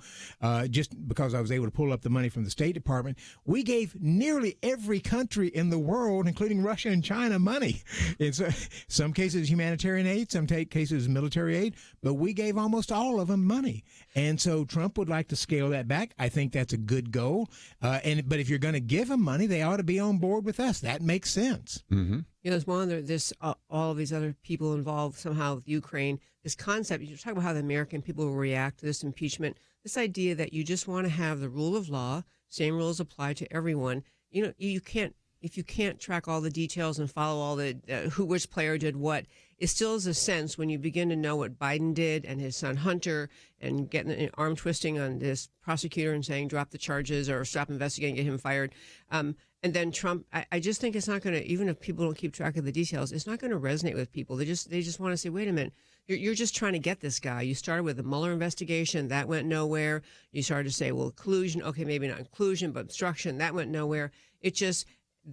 [SPEAKER 2] just because I was able to pull up the money from the State Department. We gave nearly every country in the world, including Russia and China, money. In some cases humanitarian aid, some cases military aid, but we gave almost all of them money. And so Trump would like to scale that back. I think that's a good goal. But if you're going to give them money, they ought to be on board with us. That makes sense.
[SPEAKER 3] Mm-hmm. There's all of these other people involved somehow with Ukraine. This concept, you're talking about how the American people will react to this impeachment. This idea that you just want to have the rule of law, same rules apply to everyone. You can't, if you can't track all the details and follow all the which player did what. It still is a sense when you begin to know what Biden did and his son Hunter, and getting an arm twisting on this prosecutor and saying drop the charges or stop investigating, get him fired. And then Trump, I just think it's not going to, even if people don't keep track of the details, it's not going to resonate with people. They just want to say, wait a minute, you're just trying to get this guy. You started with the Mueller investigation, that went nowhere. You started to say, well, collusion, okay, maybe not collusion, but obstruction, that went nowhere.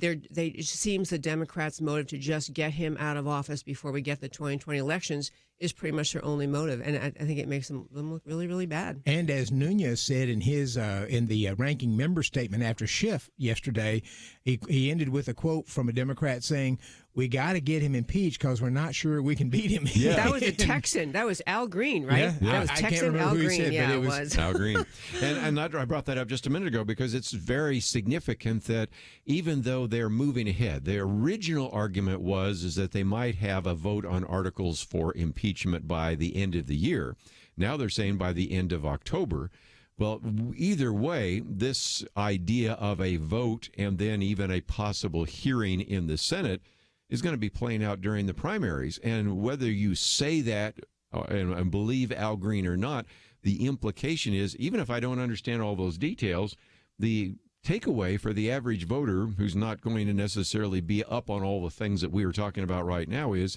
[SPEAKER 3] it seems the Democrats' motive to just get him out of office before we get the 2020 elections is pretty much their only motive, and I think it makes them look really, really bad.
[SPEAKER 2] And as Nunez said in his in the ranking member statement after Schiff yesterday, he ended with a quote from a Democrat saying, "We got to get him impeached because we're not sure we can beat him."
[SPEAKER 1] Yeah.
[SPEAKER 3] That was a Texan. That was Al Green, right?
[SPEAKER 2] Yeah.
[SPEAKER 3] That was
[SPEAKER 2] I can't
[SPEAKER 3] Texan
[SPEAKER 2] remember
[SPEAKER 3] Al
[SPEAKER 2] who he
[SPEAKER 3] Green.
[SPEAKER 2] said,
[SPEAKER 3] yeah,
[SPEAKER 2] but
[SPEAKER 3] it
[SPEAKER 2] it
[SPEAKER 3] was.
[SPEAKER 2] was
[SPEAKER 1] Al Green. And I brought that up just a minute ago because it's very significant that even though they're moving ahead, their original argument is that they might have a vote on articles for impeachment by the end of the year. Now they're saying by the end of October. Well, either way, this idea of a vote and then even a possible hearing in the Senate is going to be playing out during the primaries. And whether you say that and believe Al Green or not, the implication is, even if I don't understand all those details, the takeaway for the average voter who's not going to necessarily be up on all the things that we are talking about right now is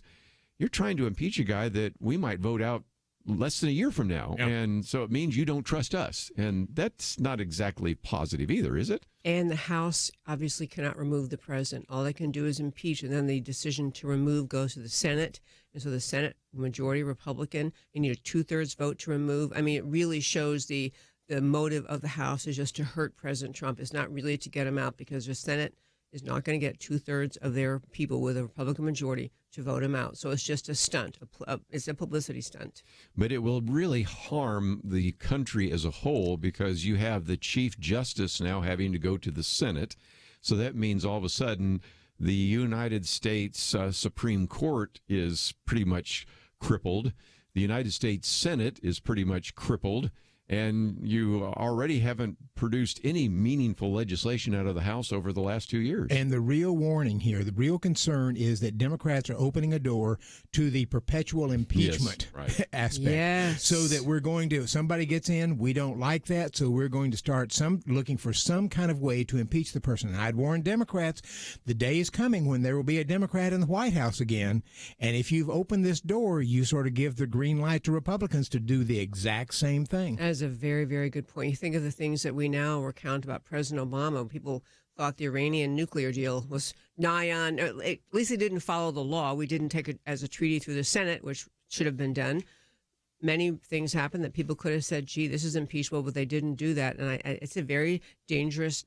[SPEAKER 1] you're trying to impeach a guy that we might vote out less than a year from now.
[SPEAKER 7] Yep.
[SPEAKER 1] And so it means you don't trust us. And that's not exactly positive either, is it?
[SPEAKER 3] And the House obviously cannot remove the president. All they can do is impeach, and then the decision to remove goes to the Senate. And so the Senate, majority Republican, you need a 2/3 vote to remove. I mean, it really shows the motive of the House is just to hurt President Trump. It's not really to get him out, because the Senate is not going to get 2/3 of their people with a Republican majority to vote him out. So it's just a stunt. It's a publicity stunt.
[SPEAKER 1] But it will really harm the country as a whole because you have the Chief Justice now having to go to the Senate. So that means all of a sudden the United States Supreme Court is pretty much crippled. The United States Senate is pretty much crippled. And you already haven't produced any meaningful legislation out of the House over the last 2 years.
[SPEAKER 2] And the real warning here, the real concern is that Democrats are opening a door to the perpetual impeachment aspect.
[SPEAKER 3] Yes.
[SPEAKER 2] So that we're going to, somebody gets in, we don't like that, so we're going to start looking for some kind of way to impeach the person. And I'd warn Democrats, the day is coming when there will be a Democrat in the White House again. And if you've opened this door, you sort of give the green light to Republicans to do the exact same thing.
[SPEAKER 3] That is a very, very good point. You think of the things that we now recount about President Obama. People thought the Iranian nuclear deal was nigh on, at least they didn't follow the law. We didn't take it as a treaty through the Senate, which should have been done. Many things happened that people could have said, gee, this is impeachable, but they didn't do that. And it's a very dangerous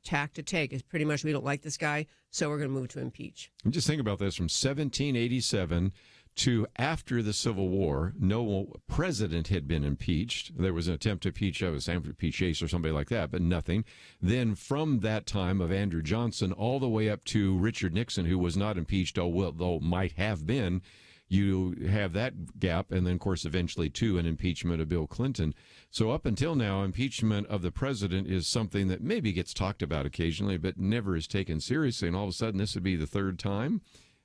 [SPEAKER 3] tack to take. It's pretty much, we don't like this guy, so we're going to move to impeach.
[SPEAKER 1] And just think about this, from 1787 to after the Civil War, no president had been impeached. There was an attempt to impeach Sanford P. Chase or somebody like that, but nothing. Then from that time of Andrew Johnson all the way up to Richard Nixon, who was not impeached, though might have been, you have that gap, and then, of course, eventually, too, an impeachment of Bill Clinton. So up until now, impeachment of the president is something that maybe gets talked about occasionally, but never is taken seriously. And all of a sudden, this would be the third time.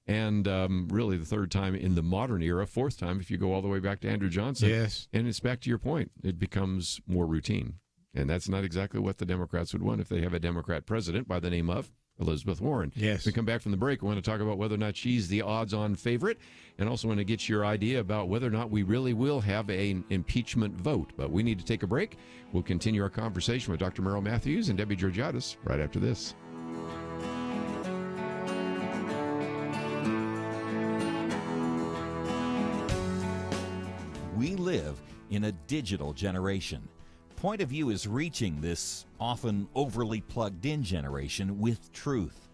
[SPEAKER 1] And really the third time in the modern era, fourth time if you go all the way back to Andrew Johnson.
[SPEAKER 2] Yes.
[SPEAKER 1] And it's back to your point. It becomes more routine. And that's not exactly what the Democrats would want if they have a Democrat president by the name of Elizabeth Warren.
[SPEAKER 2] Yes.
[SPEAKER 1] We come back from the break. We want to talk about whether or not she's the odds-on favorite, and also want to get your idea about whether or not we really will have an impeachment vote. But we need to take a break. We'll continue our conversation with Dr. Merrill Matthews and Debbie Georgatos right after this.
[SPEAKER 9] We live in a digital generation. Point of View is reaching this often overly plugged-in generation with truth.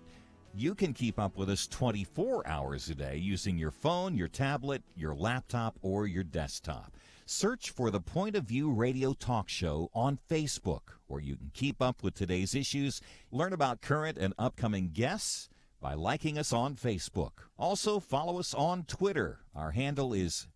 [SPEAKER 9] You can keep up with us 24 hours a day using your phone, your tablet, your laptop, or your desktop. Search for the Point of View radio talk show on Facebook, where you can keep up with today's issues, learn about current and upcoming guests by liking us on Facebook. Also, follow us on Twitter. Our handle is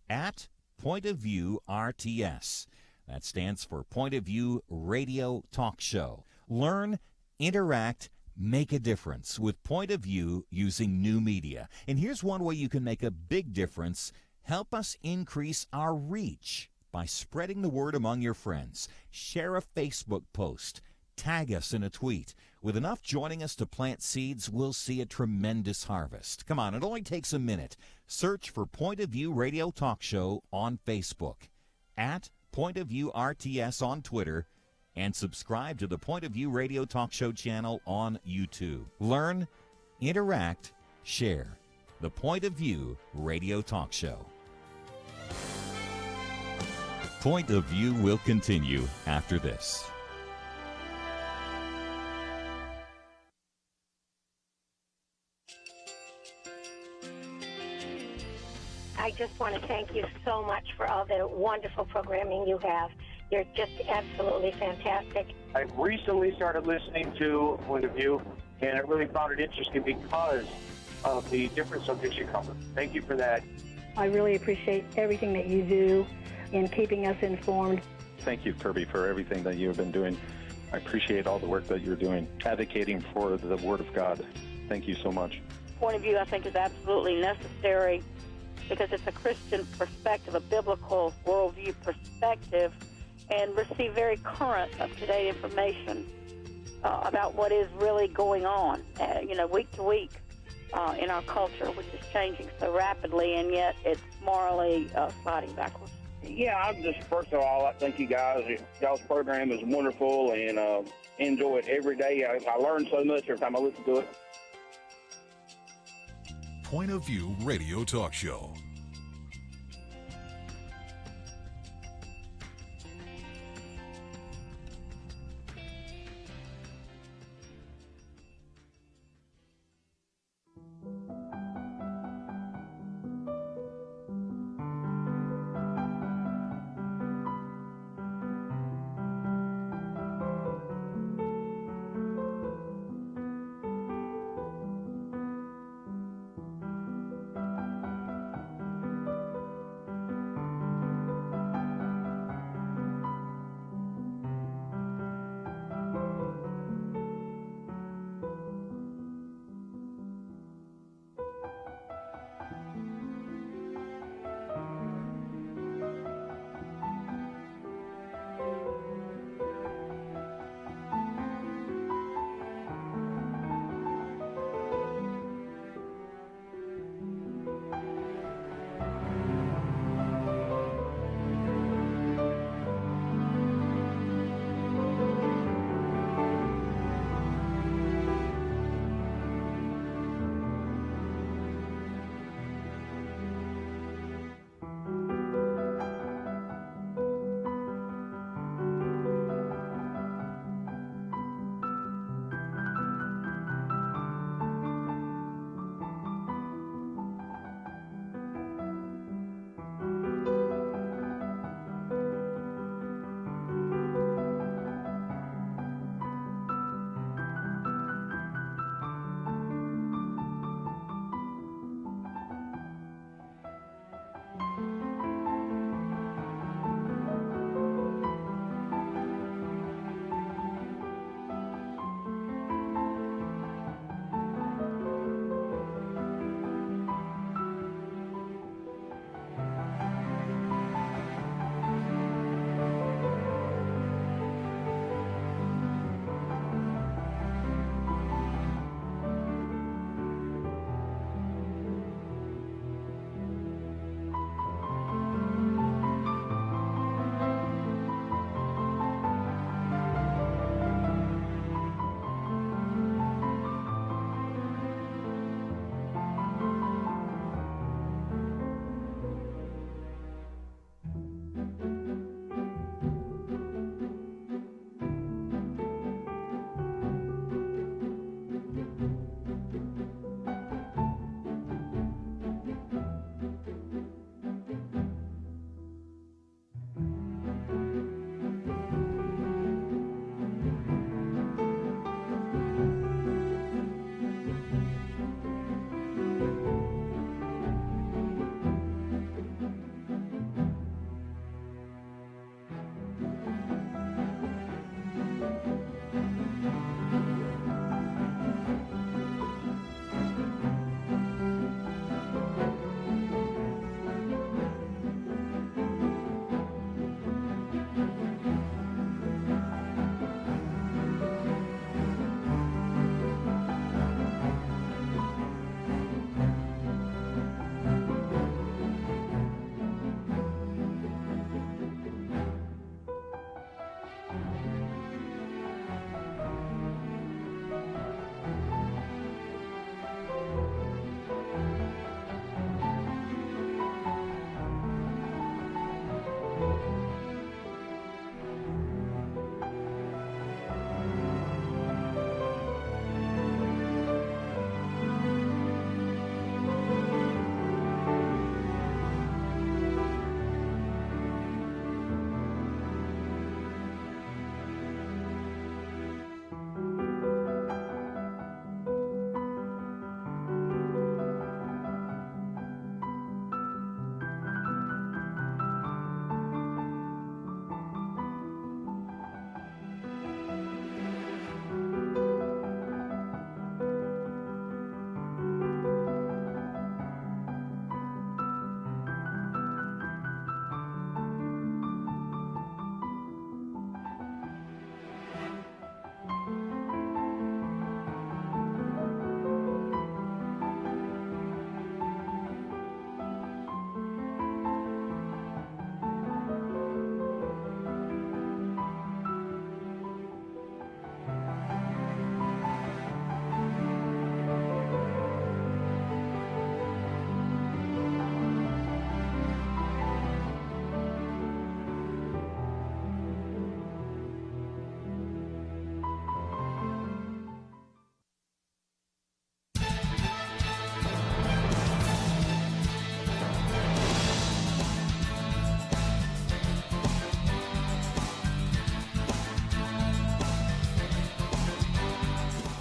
[SPEAKER 9] @Point of View RTS. That stands for Point of View Radio Talk Show. Learn, interact, make a difference with Point of View using new media. And here's one way you can make a big difference. Help us increase our reach by spreading the word among your friends. Share a Facebook post. Tag us in a tweet. With enough joining us to plant seeds, we'll see a tremendous harvest. Come on, it only takes a minute. Search for Point of View Radio Talk Show on Facebook, @Point of View RTS on Twitter, and subscribe to the Point of View Radio Talk Show channel on YouTube. Learn, interact, share. The Point of View Radio Talk Show. Point of View will continue after this.
[SPEAKER 10] I just want to thank you so much for all the wonderful programming you have. You're just absolutely fantastic.
[SPEAKER 11] I recently started listening to Point of View, and I really found it interesting because of the different subjects you cover. Thank you for that.
[SPEAKER 10] I really appreciate everything that you do in keeping us informed.
[SPEAKER 12] Thank you, Kerby, for everything that you have been doing. I appreciate all the work that you're doing, advocating for the Word of God. Thank you so much.
[SPEAKER 10] Point of View, I think, is absolutely necessary because it's a Christian perspective, a biblical worldview perspective, and receive very current, up-to-date information about what is really going on, week to week in our culture, which is changing so rapidly, and yet it's morally sliding backwards.
[SPEAKER 11] Yeah, I'm just, first of all, I thank you guys. Y'all's program is wonderful, and enjoy it every day. I learn so much every time I listen to it.
[SPEAKER 5] Point of View Radio Talk Show.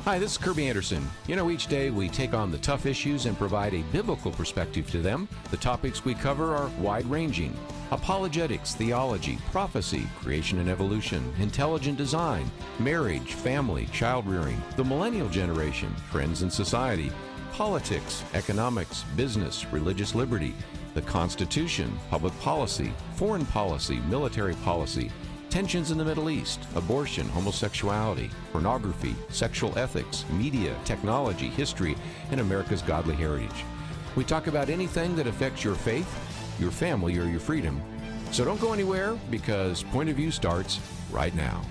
[SPEAKER 1] Hi, this is Kerby Anderson. You know, each day we take on the tough issues and provide a biblical perspective to them. The topics we cover are wide-ranging: apologetics, theology, prophecy, creation and evolution, intelligent design, marriage, family, child-rearing, the millennial generation, trends in society, politics, economics, business, religious liberty, the Constitution, public policy, foreign policy, military policy, tensions in the Middle East, abortion, homosexuality, pornography, sexual ethics, media, technology, history, and America's godly heritage. We talk about anything that affects your faith, your family, or your freedom. So don't go anywhere, because Point of View starts right now.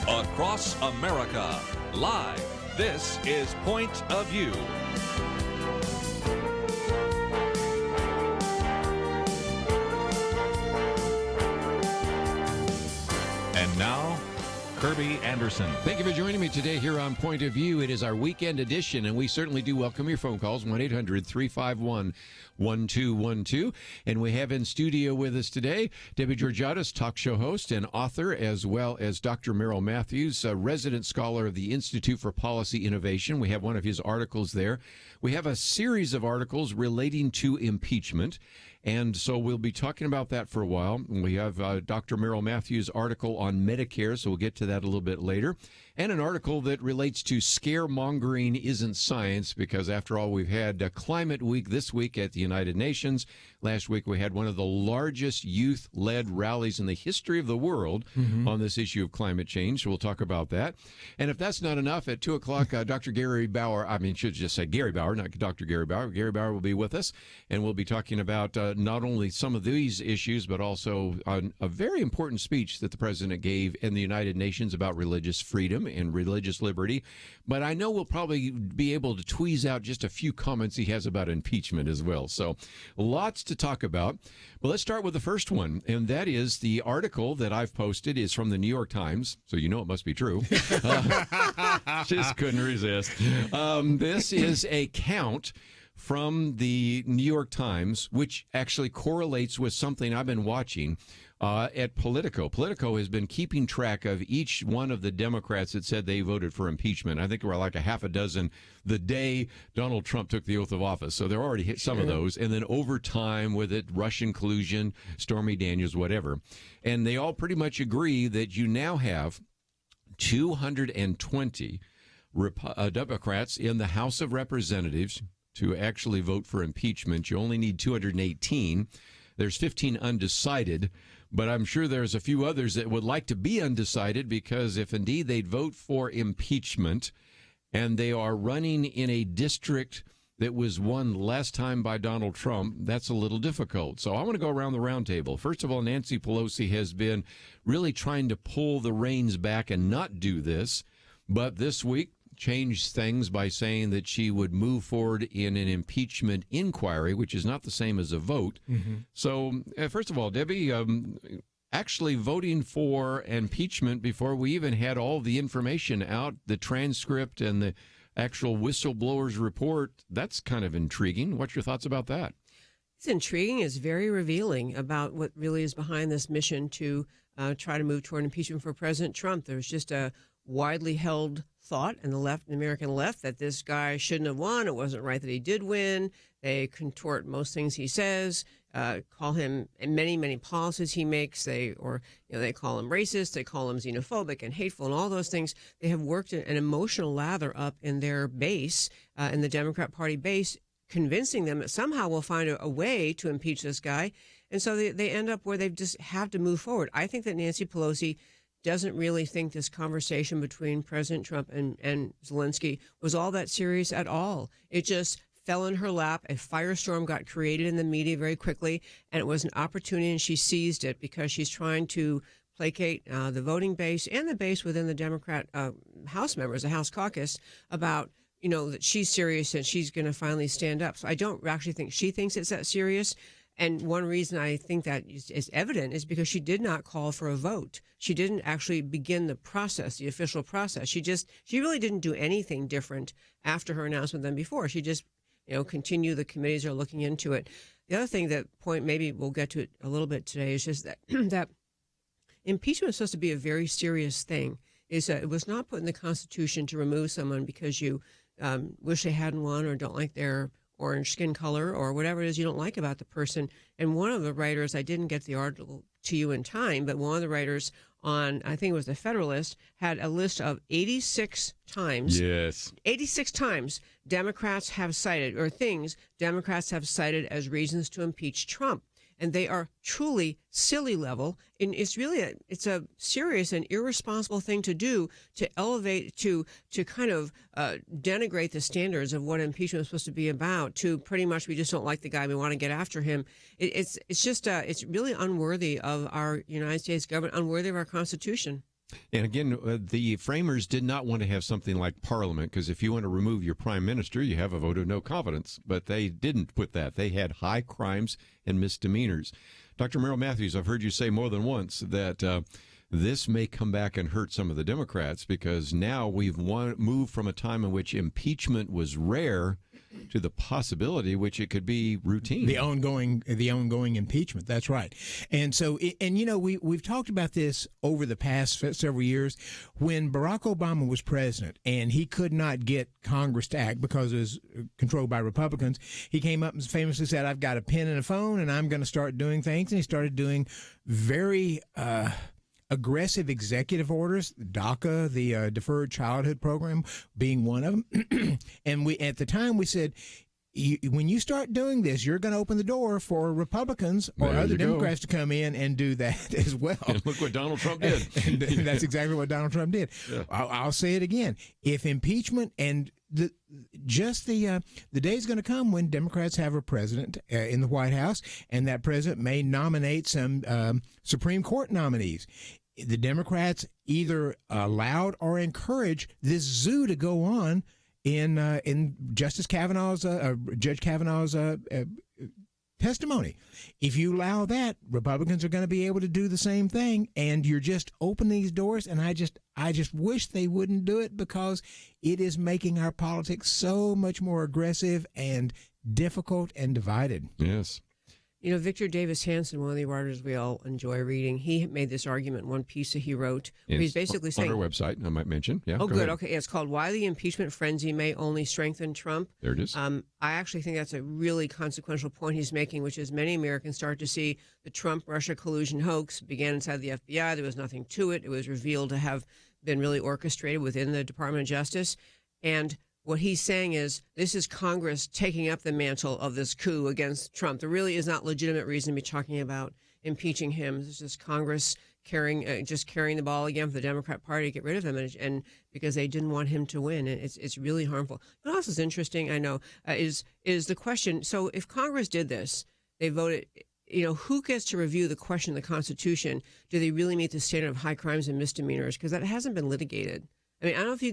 [SPEAKER 4] Across America, live. This is Point of View. And now, Kerby Anderson.
[SPEAKER 1] Thank you for joining me today here on Point of View. It is our weekend edition, and we certainly do welcome your phone calls, 1-800-351-1212. And we have in studio with us today Debbie Georgatos, talk show host and author, as well as Dr. Merrill Matthews, a resident scholar of the Institute for Policy Innovation. We have one of his articles there. We have a series of articles relating to impeachment, and so we'll be talking about that for a while. We have Dr. Merrill Matthews' article on Medicare, so we'll get to that a little bit later, and an article that relates to scaremongering isn't science, because after all, we've had Climate Week this week at the United Nations. Last week we had one of the largest youth-led rallies in the history of the world on this issue of climate change, so we'll talk about that. And if that's not enough, at 2 o'clock, Dr. Gary Bauer, should just say Gary Bauer, not Dr. Gary Bauer. Gary Bauer will be with us, and we'll be talking about not only some of these issues, but also a very important speech that the president gave in the United Nations about religious freedom and religious liberty. But I know we'll probably be able to tweeze out just a few comments he has about impeachment as well. So lots to talk about. But let's start with the first one, and that is the article that I've posted is from the New York Times, so you know it must be true. Just couldn't resist. This is a count from the New York Times, which actually correlates with something I've been watching at Politico. Politico has been keeping track of each one of the Democrats that said they voted for impeachment. I think there were like a half a dozen the day Donald Trump took the oath of office. So they're already hit some of those. And then over time with it, Russian collusion, Stormy Daniels, whatever. And they all pretty much agree that you now have 220 Democrats in the House of Representatives to actually vote for impeachment. You only need 218. There's 15 undecided, but I'm sure there's a few others that would like to be undecided, because if indeed they'd vote for impeachment and they are running in a district that was won last time by Donald Trump, that's a little difficult. So I want to go around the round table. First of all, Nancy Pelosi has been really trying to pull the reins back and not do this, but this week changed things by saying that she would move forward in an impeachment inquiry, which is not the same as a vote. So, first of all, Debbie, actually voting for impeachment before we even had all the information out, the transcript and the actual whistleblower's report, that's kind of intriguing. What's your thoughts about that?
[SPEAKER 3] It's intriguing. It's very revealing about what really is behind this mission to try to move toward impeachment for President Trump. There's just a widely held thought in the left, the American left, that this guy shouldn't have won. It wasn't right that he did win. They contort most things he says, call him many, many policies he makes. They call him racist. They call him xenophobic and hateful and all those things. They have worked an emotional lather up in their base, in the Democrat Party base, convincing them that somehow we'll find a way to impeach this guy. And so they end up where they just have to move forward. I think that Nancy Pelosi doesn't really think this conversation between President Trump and Zelensky was all that serious at all. It just fell in her lap. A firestorm got created in the media very quickly, and it was an opportunity, and she seized it because she's trying to placate the voting base and the base within the Democrat House members, the House caucus, about that she's serious and she's going to finally stand up. So I don't actually think she thinks it's that serious. And one reason I think that is evident is because she did not call for a vote. She didn't actually begin the process, the official process. She really didn't do anything different after her announcement than before. She just, continue. The committees are looking into it. The other thing maybe we'll get to it a little bit today is just that that impeachment is supposed to be a very serious thing. It was not put in the Constitution to remove someone because you wish they hadn't won or don't like their orange skin color or whatever it is you don't like about the person. And one of the writers, I didn't get the article to you in time, but one of the writers on, I think it was the Federalist, had a list of 86 times.
[SPEAKER 1] Yes.
[SPEAKER 3] 86 times Democrats have cited, or things Democrats have cited as reasons to impeach Trump. And they are truly silly level. And it's really it's a serious and irresponsible thing to do, to elevate, to kind of denigrate the standards of what impeachment is supposed to be about, to pretty much we just don't like the guy, we want to get after him. It's just it's really unworthy of our United States government, unworthy of our Constitution.
[SPEAKER 1] And again, the framers did not want to have something like Parliament, because if you want to remove your prime minister, you have a vote of no confidence. But they didn't put that. They had high crimes and misdemeanors. Dr. Merrill Matthews, I've heard you say more than once that this may come back and hurt some of the Democrats, because now we've moved from a time in which impeachment was rare to the possibility which it could be routine.
[SPEAKER 2] The ongoing impeachment. That's right. And so, we've talked about this over the past several years. When Barack Obama was president and he could not get Congress to act because it was controlled by Republicans, he came up and famously said, "I've got a pen and a phone and I'm going to start doing things." And he started doing very aggressive executive orders, DACA, the Deferred Childhood Program, being one of them. And at the time we said, when you start doing this, you're going to open the door for Republicans or other Democrats to come in and do that as well.
[SPEAKER 1] And look what Donald Trump did.
[SPEAKER 2] And that's exactly what Donald Trump did. Yeah. I'll say it again. If impeachment and the day's going to come when Democrats have a president in the White House, and that president may nominate some Supreme Court nominees. The Democrats either allowed or encouraged this zoo to go on in Justice Kavanaugh's Judge Kavanaugh's testimony. If you allow that, Republicans are going to be able to do the same thing, and you're just opening these doors. And I just wish they wouldn't do it, because it is making our politics so much more aggressive and difficult and divided.
[SPEAKER 1] Yes.
[SPEAKER 3] Victor Davis Hanson, one of the writers we all enjoy reading, he made this argument in one piece that he wrote. Where he's basically saying,
[SPEAKER 1] on our website, I might mention. Yeah.
[SPEAKER 3] Oh, good.
[SPEAKER 1] Ahead.
[SPEAKER 3] Okay. It's called "Why the Impeachment Frenzy May Only Strengthen Trump."
[SPEAKER 1] There it is.
[SPEAKER 3] I actually think that's a really consequential point he's making, which is many Americans start to see the Trump-Russia collusion hoax began inside the FBI. There was nothing to it. It was revealed to have been really orchestrated within the Department of Justice. And what he's saying is this is Congress taking up the mantle of this coup against Trump. There really is not legitimate reason to be talking about impeaching him. This is just Congress carrying the ball again for the Democrat Party to get rid of him, and because they didn't want him to win. And it's really harmful. What else is interesting, I know, is the question. So if Congress did this, they voted. Who gets to review the question of the Constitution? Do they really meet the standard of high crimes and misdemeanors? Because that hasn't been litigated. I mean, I don't know if you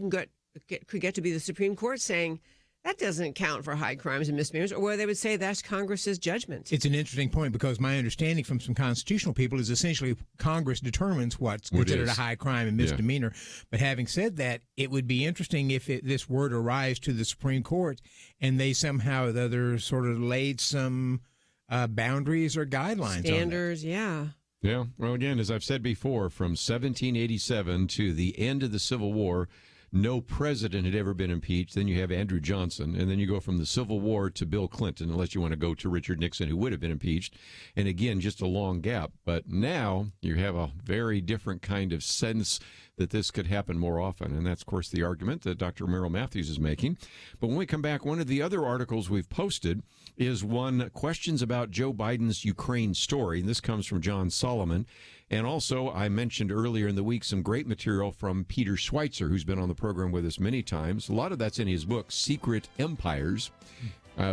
[SPEAKER 3] could get to be the Supreme Court saying that doesn't count for high crimes and misdemeanors, or where they would say that's Congress's judgment.
[SPEAKER 2] It's an interesting point, because my understanding from some constitutional people is essentially Congress determines what's considered a high crime and misdemeanor. Yeah. But having said that, it would be interesting if this were to rise to the Supreme Court and they somehow or the other sort of laid some boundaries or guidelines
[SPEAKER 3] standards,
[SPEAKER 2] on that.
[SPEAKER 3] Yeah.
[SPEAKER 1] Yeah. Well, again, as I've said before, from 1787 to the end of the Civil War, no president had ever been impeached. Then you have Andrew Johnson, and then you go from the Civil War to Bill Clinton, unless you want to go to Richard Nixon, who would have been impeached. And again, just a long gap. But now you have a very different kind of sense that this could happen more often. And that's, of course, the argument that Dr. Merrill Matthews is making. But when we come back, one of the other articles we've posted is one, questions about Joe Biden's Ukraine story. And this comes from John Solomon. And also, I mentioned earlier in the week some great material from Peter Schweitzer, who's been on the program with us many times. A lot of that's in his book, Secret Empires.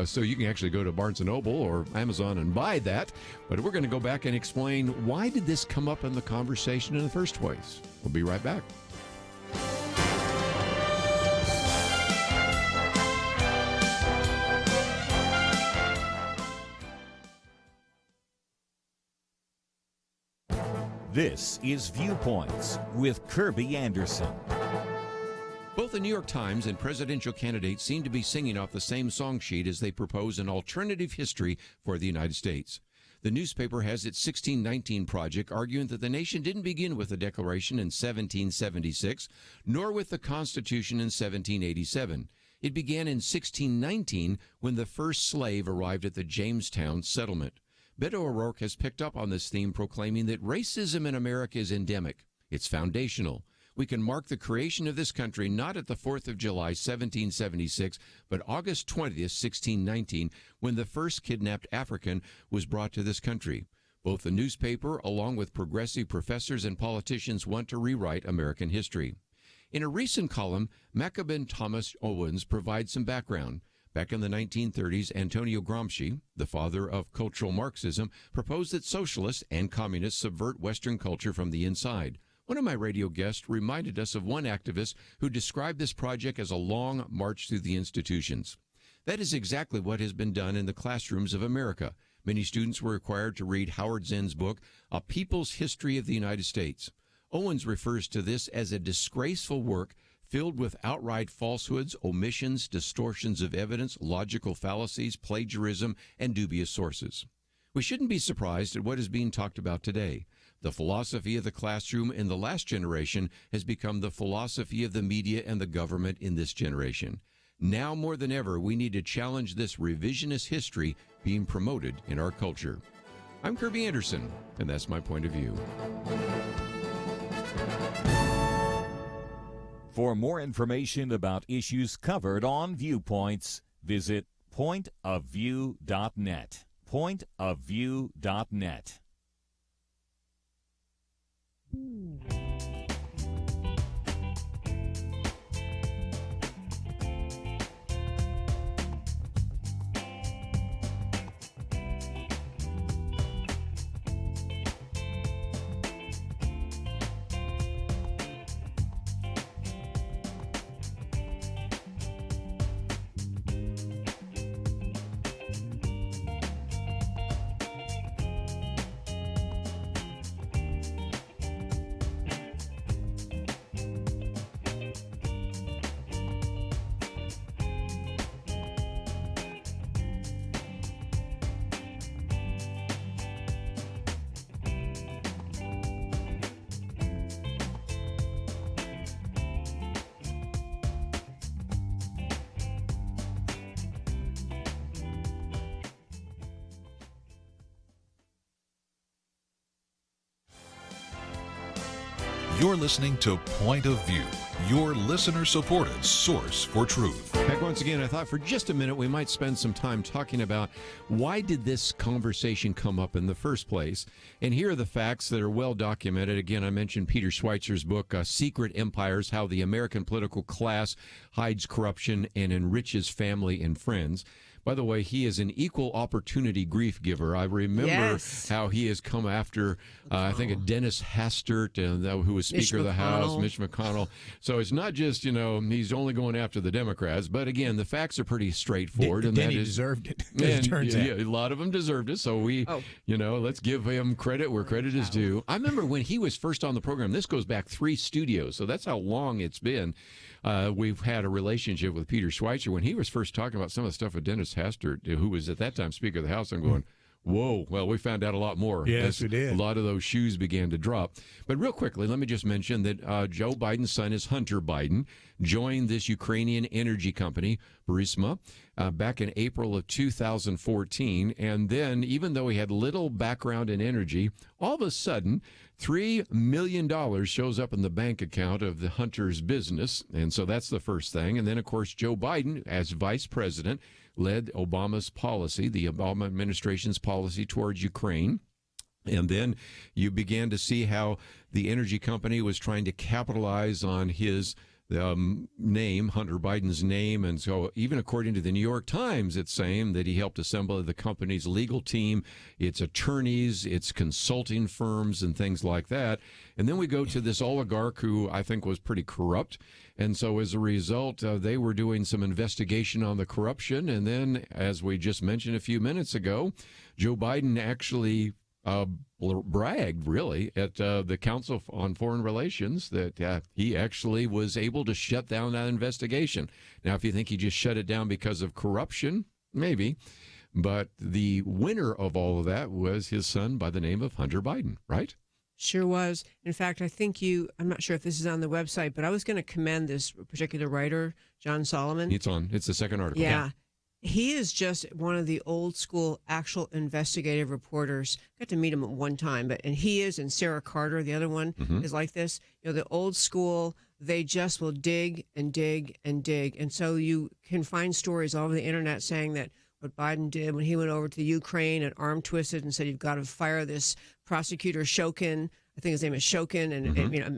[SPEAKER 1] So you can actually go to Barnes & Noble or Amazon and buy that. But we're going to go back and explain, why did this come up in the conversation in the first place? We'll be right back.
[SPEAKER 9] This is Viewpoints with Kerby Anderson.
[SPEAKER 1] Both the New York Times and presidential candidates seem to be singing off the same song sheet as they propose an alternative history for the United States. The newspaper has its 1619 project arguing that the nation didn't begin with the Declaration in 1776, nor with the Constitution in 1787. It began in 1619 when the first slave arrived at the Jamestown settlement. Beto O'Rourke has picked up on this theme, proclaiming that racism in America is endemic. It's foundational. We can mark the creation of this country not at the 4th of July, 1776, but August 20th, 1619, when the first kidnapped African was brought to this country. Both the newspaper, along with progressive professors and politicians, want to rewrite American history. In a recent column, Maccaben Thomas Owens provides some background. Back in the 1930s, Antonio Gramsci, the father of cultural Marxism, proposed that socialists and communists subvert Western culture from the inside. One of my radio guests reminded us of one activist who described this project as a long march through the institutions. That is exactly what has been done in the classrooms of America. Many students were required to read Howard Zinn's book, A People's History of the United States. Owens refers to this as a disgraceful work filled with outright falsehoods, omissions, distortions of evidence, logical fallacies, plagiarism, and dubious sources. We shouldn't be surprised at what is being talked about today. The philosophy of the classroom in the last generation has become the philosophy of the media and the government in this generation. Now more than ever, we need to challenge this revisionist history being promoted in our culture. I'm Kerby Anderson, and that's my point of view.
[SPEAKER 9] For more information about issues covered on Viewpoints, visit pointofview.net. Pointofview.net.
[SPEAKER 5] You're listening to Point of View, your listener-supported source for truth.
[SPEAKER 1] Back once again, I thought for just a minute we might spend some time talking about why did this conversation come up in the first place. And here are the facts that are well documented. Again, I mentioned Peter Schweitzer's book, Secret Empires, How the American Political Class Hides Corruption and Enriches Family and Friends. By the way, he is an equal opportunity grief giver. I remember how he has come after, I think, a Dennis Hastert, who was Speaker of the House, Mitch McConnell. So it's not just, he's only going after the Democrats. But again, the facts are pretty straightforward.
[SPEAKER 2] And he deserved it, as it turns out.
[SPEAKER 1] Yeah, a lot of them deserved it. So let's give him credit where credit is due. I remember when he was first on the program, this goes back 3 studios. So that's how long it's been. We've had a relationship with Peter Schweitzer. When he was first talking about some of the stuff with Dennis Hastert, who was at that time Speaker of the House, I'm going, whoa, well, we found out a lot more.
[SPEAKER 2] Yes, we did.
[SPEAKER 1] A lot of those shoes began to drop. But real quickly, let me just mention that Joe Biden's son is Hunter Biden, joined this Ukrainian energy company, Burisma, back in April of 2014. And then, even though he had little background in energy, all of a sudden, $3 million shows up in the bank account of the Hunter's business. And so that's the first thing. And then, of course, Joe Biden, as vice president, led Obama's policy, the Obama administration's policy towards Ukraine. And then you began to see how the energy company was trying to capitalize on his name, Hunter Biden's name. And so even according to the New York Times, it's saying that he helped assemble the company's legal team, its attorneys, its consulting firms, and things like that. And then we go to this oligarch who I think was pretty corrupt. And so as a result, they were doing some investigation on the corruption. And then, as we just mentioned a few minutes ago, Joe Biden actually bragged, really, at the Council on Foreign Relations that he actually was able to shut down that investigation. Now, if you think he just shut it down because of corruption, maybe. But the winner of all of that was his son by the name of Hunter Biden, right?
[SPEAKER 3] Sure was. In fact, I think I'm not sure if this is on the website, but I was going to commend this particular writer, John Solomon.
[SPEAKER 1] It's the second article.
[SPEAKER 3] Yeah. He is just one of the old school actual investigative reporters. Got to meet him at one time, and Sarah Carter, the other one, is like this. The old school, they just will dig and dig and dig. And so you can find stories all over the internet saying that what Biden did when he went over to Ukraine and arm twisted and said, you've got to fire this prosecutor Shokin. I think his name is Shokin,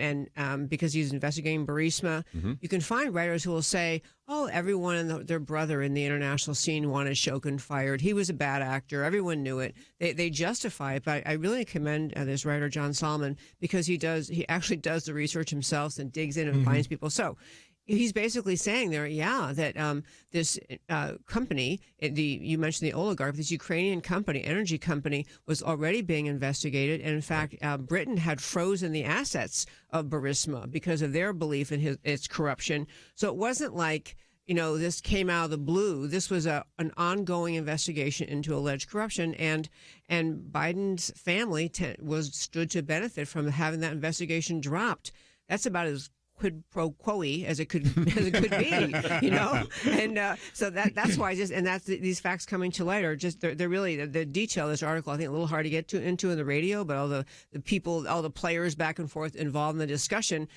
[SPEAKER 3] and because he's investigating Burisma. You can find writers who will say, "Oh, everyone and their brother in the international scene wanted Shokin fired. He was a bad actor. Everyone knew it." They justify it, but I really commend this writer John Solomon because he actually does the research himself and digs in and finds people. So he's basically saying there, that this company, you mentioned the oligarch, this Ukrainian company, energy company, was already being investigated. And in fact, Britain had frozen the assets of Burisma because of their belief in its corruption. So it wasn't like, this came out of the blue. This was an ongoing investigation into alleged corruption, and Biden's family stood to benefit from having that investigation dropped. That's about as quid pro quo as it could be, and so that's why these facts coming to light are just they're really the detail of this article. I think a little hard to get into in the radio, but all the people, all the players back and forth involved in the discussion.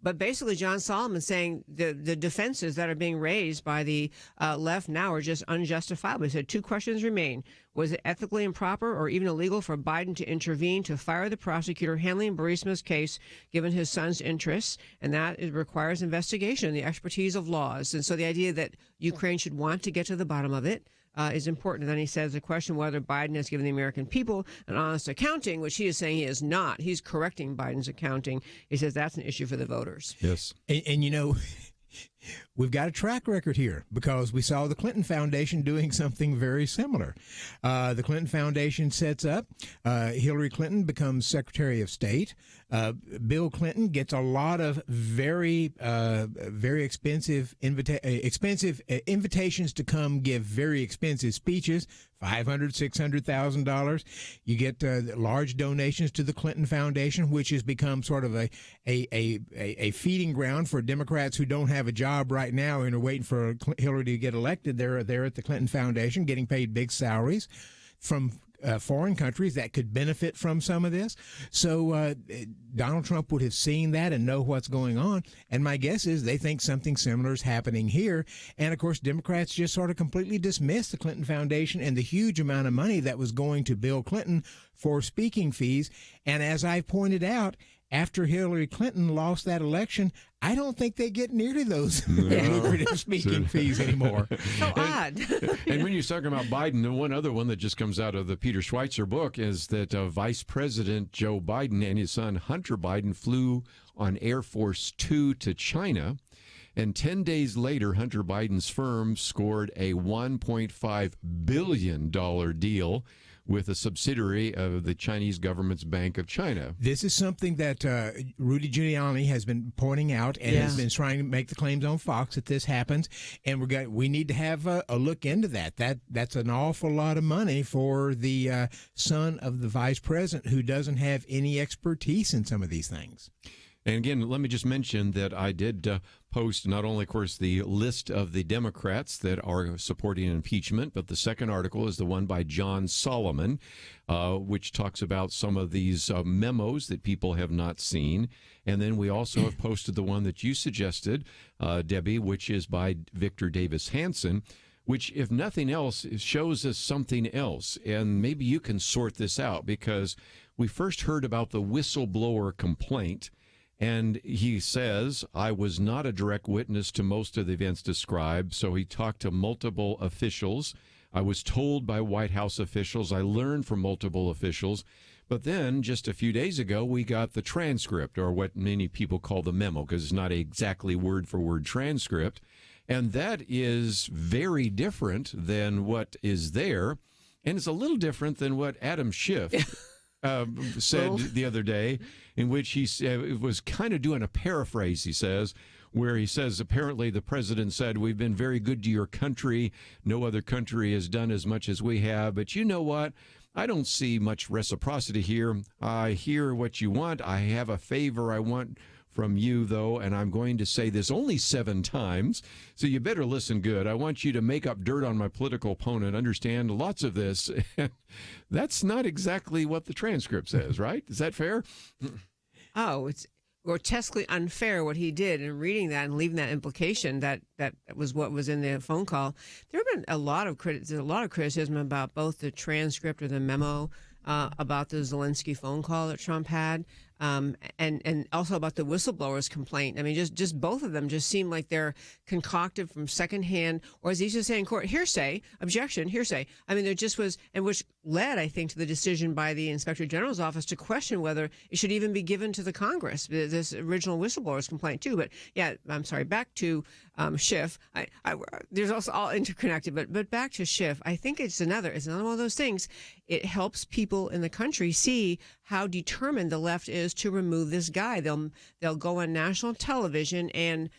[SPEAKER 3] But basically, John Solomon saying the defenses that are being raised by the left now are just unjustifiable. He said 2 questions remain. Was it ethically improper or even illegal for Biden to intervene to fire the prosecutor handling Burisma's case, given his son's interests? And that requires investigation and the expertise of laws. And so the idea that Ukraine should want to get to the bottom of it is important. And then he says the question whether Biden has given the American people an honest accounting, which he is saying he is not. He's correcting Biden's accounting. He says that's an issue for the voters.
[SPEAKER 1] Yes.
[SPEAKER 2] And we've got a track record here because we saw the Clinton Foundation doing something very similar. The Clinton Foundation sets up. Hillary Clinton becomes Secretary of State. Bill Clinton gets a lot of very expensive invitations to come give very expensive speeches. $500,000, $600,000. You get large donations to the Clinton Foundation, which has become sort of a feeding ground for Democrats who don't have a job right now and are waiting for Hillary to get elected. They're there at the Clinton Foundation getting paid big salaries from foreign countries that could benefit from some of this. So Donald Trump would have seen that and know what's going on. And my guess is they think something similar is happening here. And, of course, Democrats just sort of completely dismissed the Clinton Foundation and the huge amount of money that was going to Bill Clinton for speaking fees. And as I pointed out, after Hillary Clinton lost that election, I don't think they get nearly those lucrative speaking fees anymore.
[SPEAKER 3] So odd.
[SPEAKER 1] And when you're talking about Biden, the one other one that just comes out of the Peter Schweitzer book is that Vice President Joe Biden and his son Hunter Biden flew on Air Force Two to China. And 10 days later, Hunter Biden's firm scored a $1.5 billion deal with a subsidiary of the Chinese government's Bank of China.
[SPEAKER 2] This is something that Rudy Giuliani has been pointing out and has been trying to make the claims on Fox that this happens, and we need to have a look into that. That's an awful lot of money for the son of the vice president who doesn't have any expertise in some of these things.
[SPEAKER 1] And again, let me just mention that I did post not only, of course, the list of the Democrats that are supporting impeachment, but the second article is the one by John Solomon, which talks about some of these memos that people have not seen. And then we also have posted the one that you suggested, Debbie, which is by Victor Davis Hanson, which, if nothing else, shows us something else. And maybe you can sort this out, because we first heard about the whistleblower complaint. And he says, I was not a direct witness to most of the events described, so he talked to multiple officials. I was told by White House officials. I learned from multiple officials. But then, just a few days ago, we got the transcript, or what many people call the memo, because it's not exactly word-for-word transcript. And that is very different than what is there. And it's a little different than what Adam Schiff said the other day, in which he was kind of doing a paraphrase, he says, where he says apparently the president said, we've been very good to your country. No other country has done as much as we have. But you know what? I don't see much reciprocity here. I hear what you want. I have a favor I want from you, though, and I'm going to say this only 7 times, so you better listen good. I want you to make up dirt on my political opponent, understand lots of this. That's not exactly what the transcript says, right? Is that fair?
[SPEAKER 3] Oh, it's grotesquely unfair what he did, and reading that and leaving that implication that was what was in the phone call. There have been a lot of criticism about both the transcript or the memo about the Zelensky phone call that Trump had, and also about the whistleblower's complaint. I mean, just both of them just seem like they're concocted from secondhand, or as he used to say in court, hearsay, objection, hearsay. I mean, there just was, and which led, I think, to the decision by the Inspector General's office to question whether it should even be given to the Congress, this original whistleblower's complaint too. But yeah, I'm sorry, back to Schiff. There's also all interconnected, but back to Schiff. I think it's another one of those things. It helps people in the country see how determined the left is to remove this guy. They'll go on national television and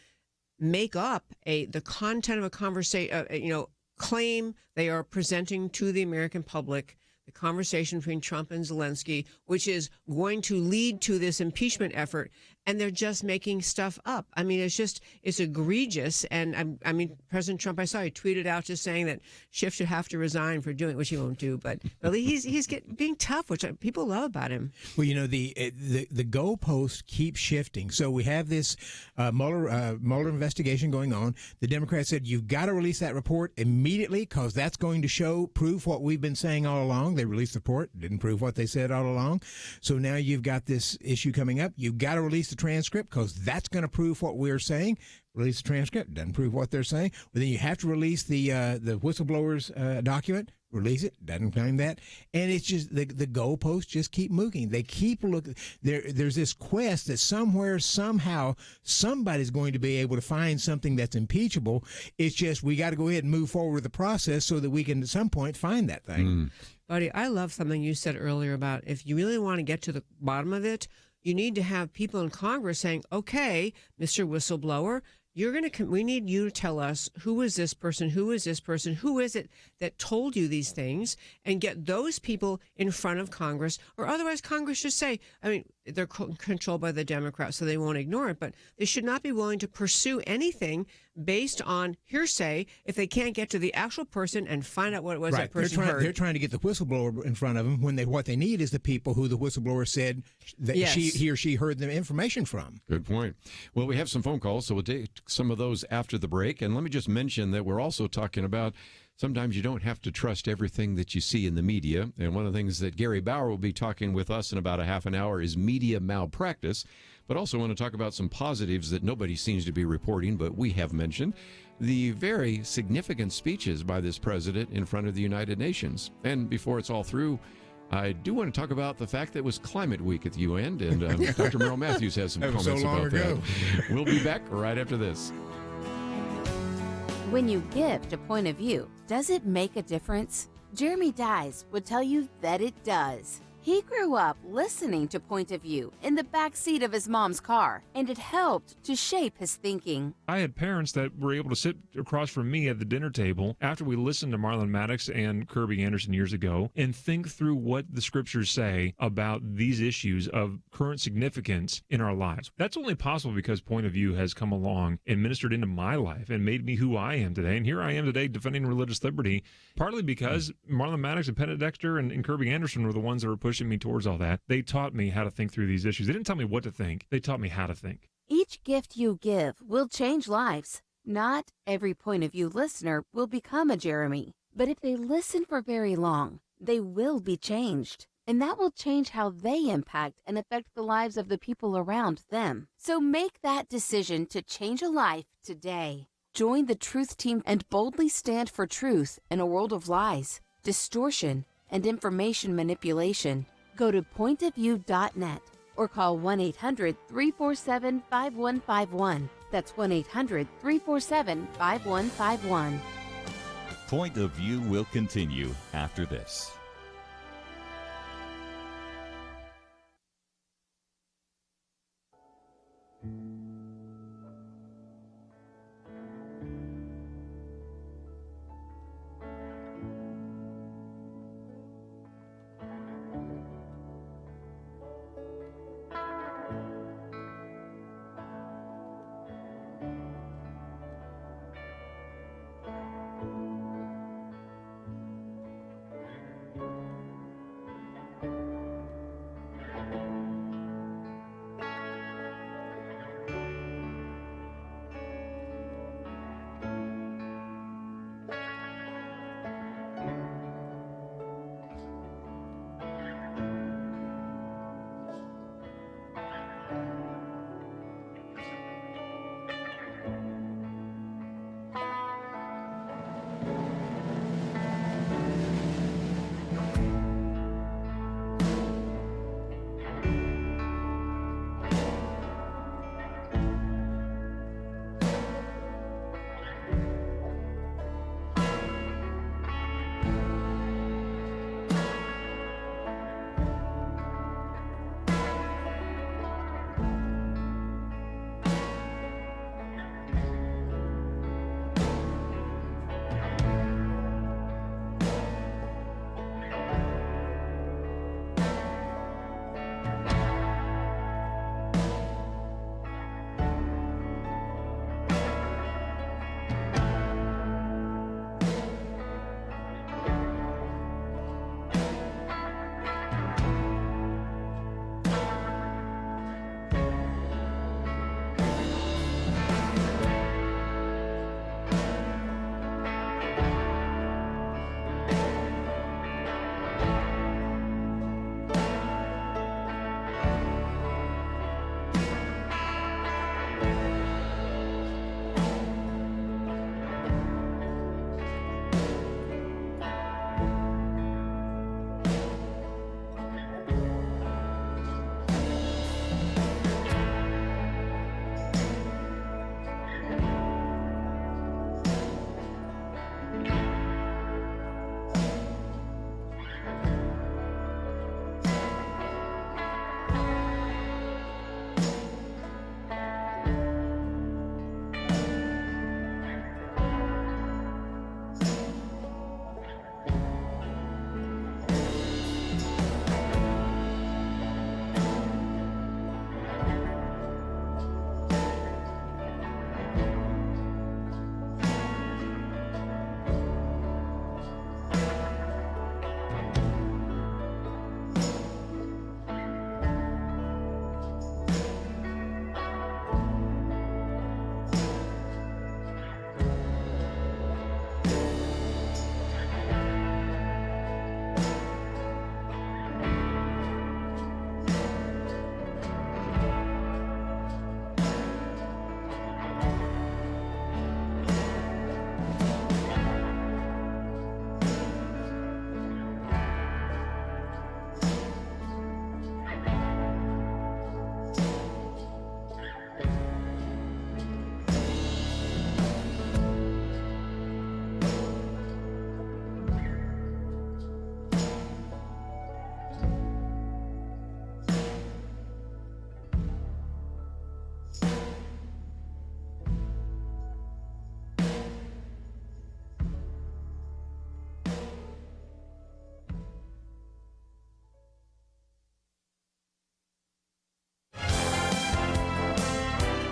[SPEAKER 3] make up the content of a conversation, claim they are presenting to the American public the conversation between Trump and Zelensky, which is going to lead to this impeachment effort, and they're just making stuff up. I mean, it's egregious. And I mean, President Trump, I saw he tweeted out just saying that Schiff should have to resign for doing, which he won't do, but he's being tough, which people love about him.
[SPEAKER 2] Well, the goalposts keep shifting. So we have this Mueller investigation going on. The Democrats said, you've got to release that report immediately because that's going to prove what we've been saying all along. They released the report, didn't prove what they said all along. So now you've got this issue coming up. You've got to release the transcript because that's going to prove what we're saying. Release the transcript, doesn't prove what they're saying. But then you have to release the whistleblower's document. Release it, doesn't claim that. And it's just the goalposts just keep moving. They keep looking. There's this quest that somewhere, somehow, somebody's going to be able to find something that's impeachable. It's just we got to go ahead and move forward with the process so that we can at some point find that thing.
[SPEAKER 3] Buddy, I love something you said earlier about if you really want to get to the bottom of it, you need to have people in Congress saying, okay, Mr. Whistleblower, we need you to tell us who is this person, who is it that told you these things, and get those people in front of Congress, or otherwise Congress should say, I mean, they're controlled by the Democrats, so they won't ignore it, but they should not be willing to pursue anything based on hearsay if they can't get to the actual person and find out what it was that person heard.
[SPEAKER 2] They're trying to get the whistleblower in front of them when what they need is the people who the whistleblower said that he or she heard the information from.
[SPEAKER 1] Good point. Well, we have some phone calls, so we'll take some of those after the break. And let me just mention that we're also talking about sometimes you don't have to trust everything that you see in the media. And one of the things that Gary Bauer will be talking with us in about a half an hour is media malpractice. But also want to talk about some positives that nobody seems to be reporting, but we have mentioned. The very significant speeches by this president in front of the United Nations. And before it's all through, I do want to talk about the fact that it was Climate Week at the UN, and Dr. Merrill Matthews has some comments about that. We'll be back right after this.
[SPEAKER 6] When you gift a point of view, does it make a difference? Jeremy Dies would tell you that it does. He grew up listening to Point of View in the back seat of his mom's car, and it helped to shape his thinking.
[SPEAKER 7] I had parents that were able to sit across from me at the dinner table after we listened to Marlon Maddox and Kerby Anderson years ago and think through what the scriptures say about these issues of current significance in our lives. That's only possible because Point of View has come along and ministered into my life and made me who I am today. And here I am today defending religious liberty, partly because Marlon Maddox and Penn Dexter and Kerby Anderson were the ones that were pushing me towards all that. They taught me how to think through these issues. They didn't tell me what to think. They taught me how to think.
[SPEAKER 6] Each gift you give will change lives. Not every Point of View listener will become a Jeremy, but if they listen for very long, they will be changed. And that will change how they impact and affect the lives of the people around them. So make that decision to change a life today. Join the Truth Team and boldly stand for truth in a world of lies, distortion, and information manipulation. Go to pointofview.net or call 1-800-347-5151. That's 1-800-347-5151.
[SPEAKER 9] Point of View will continue after this.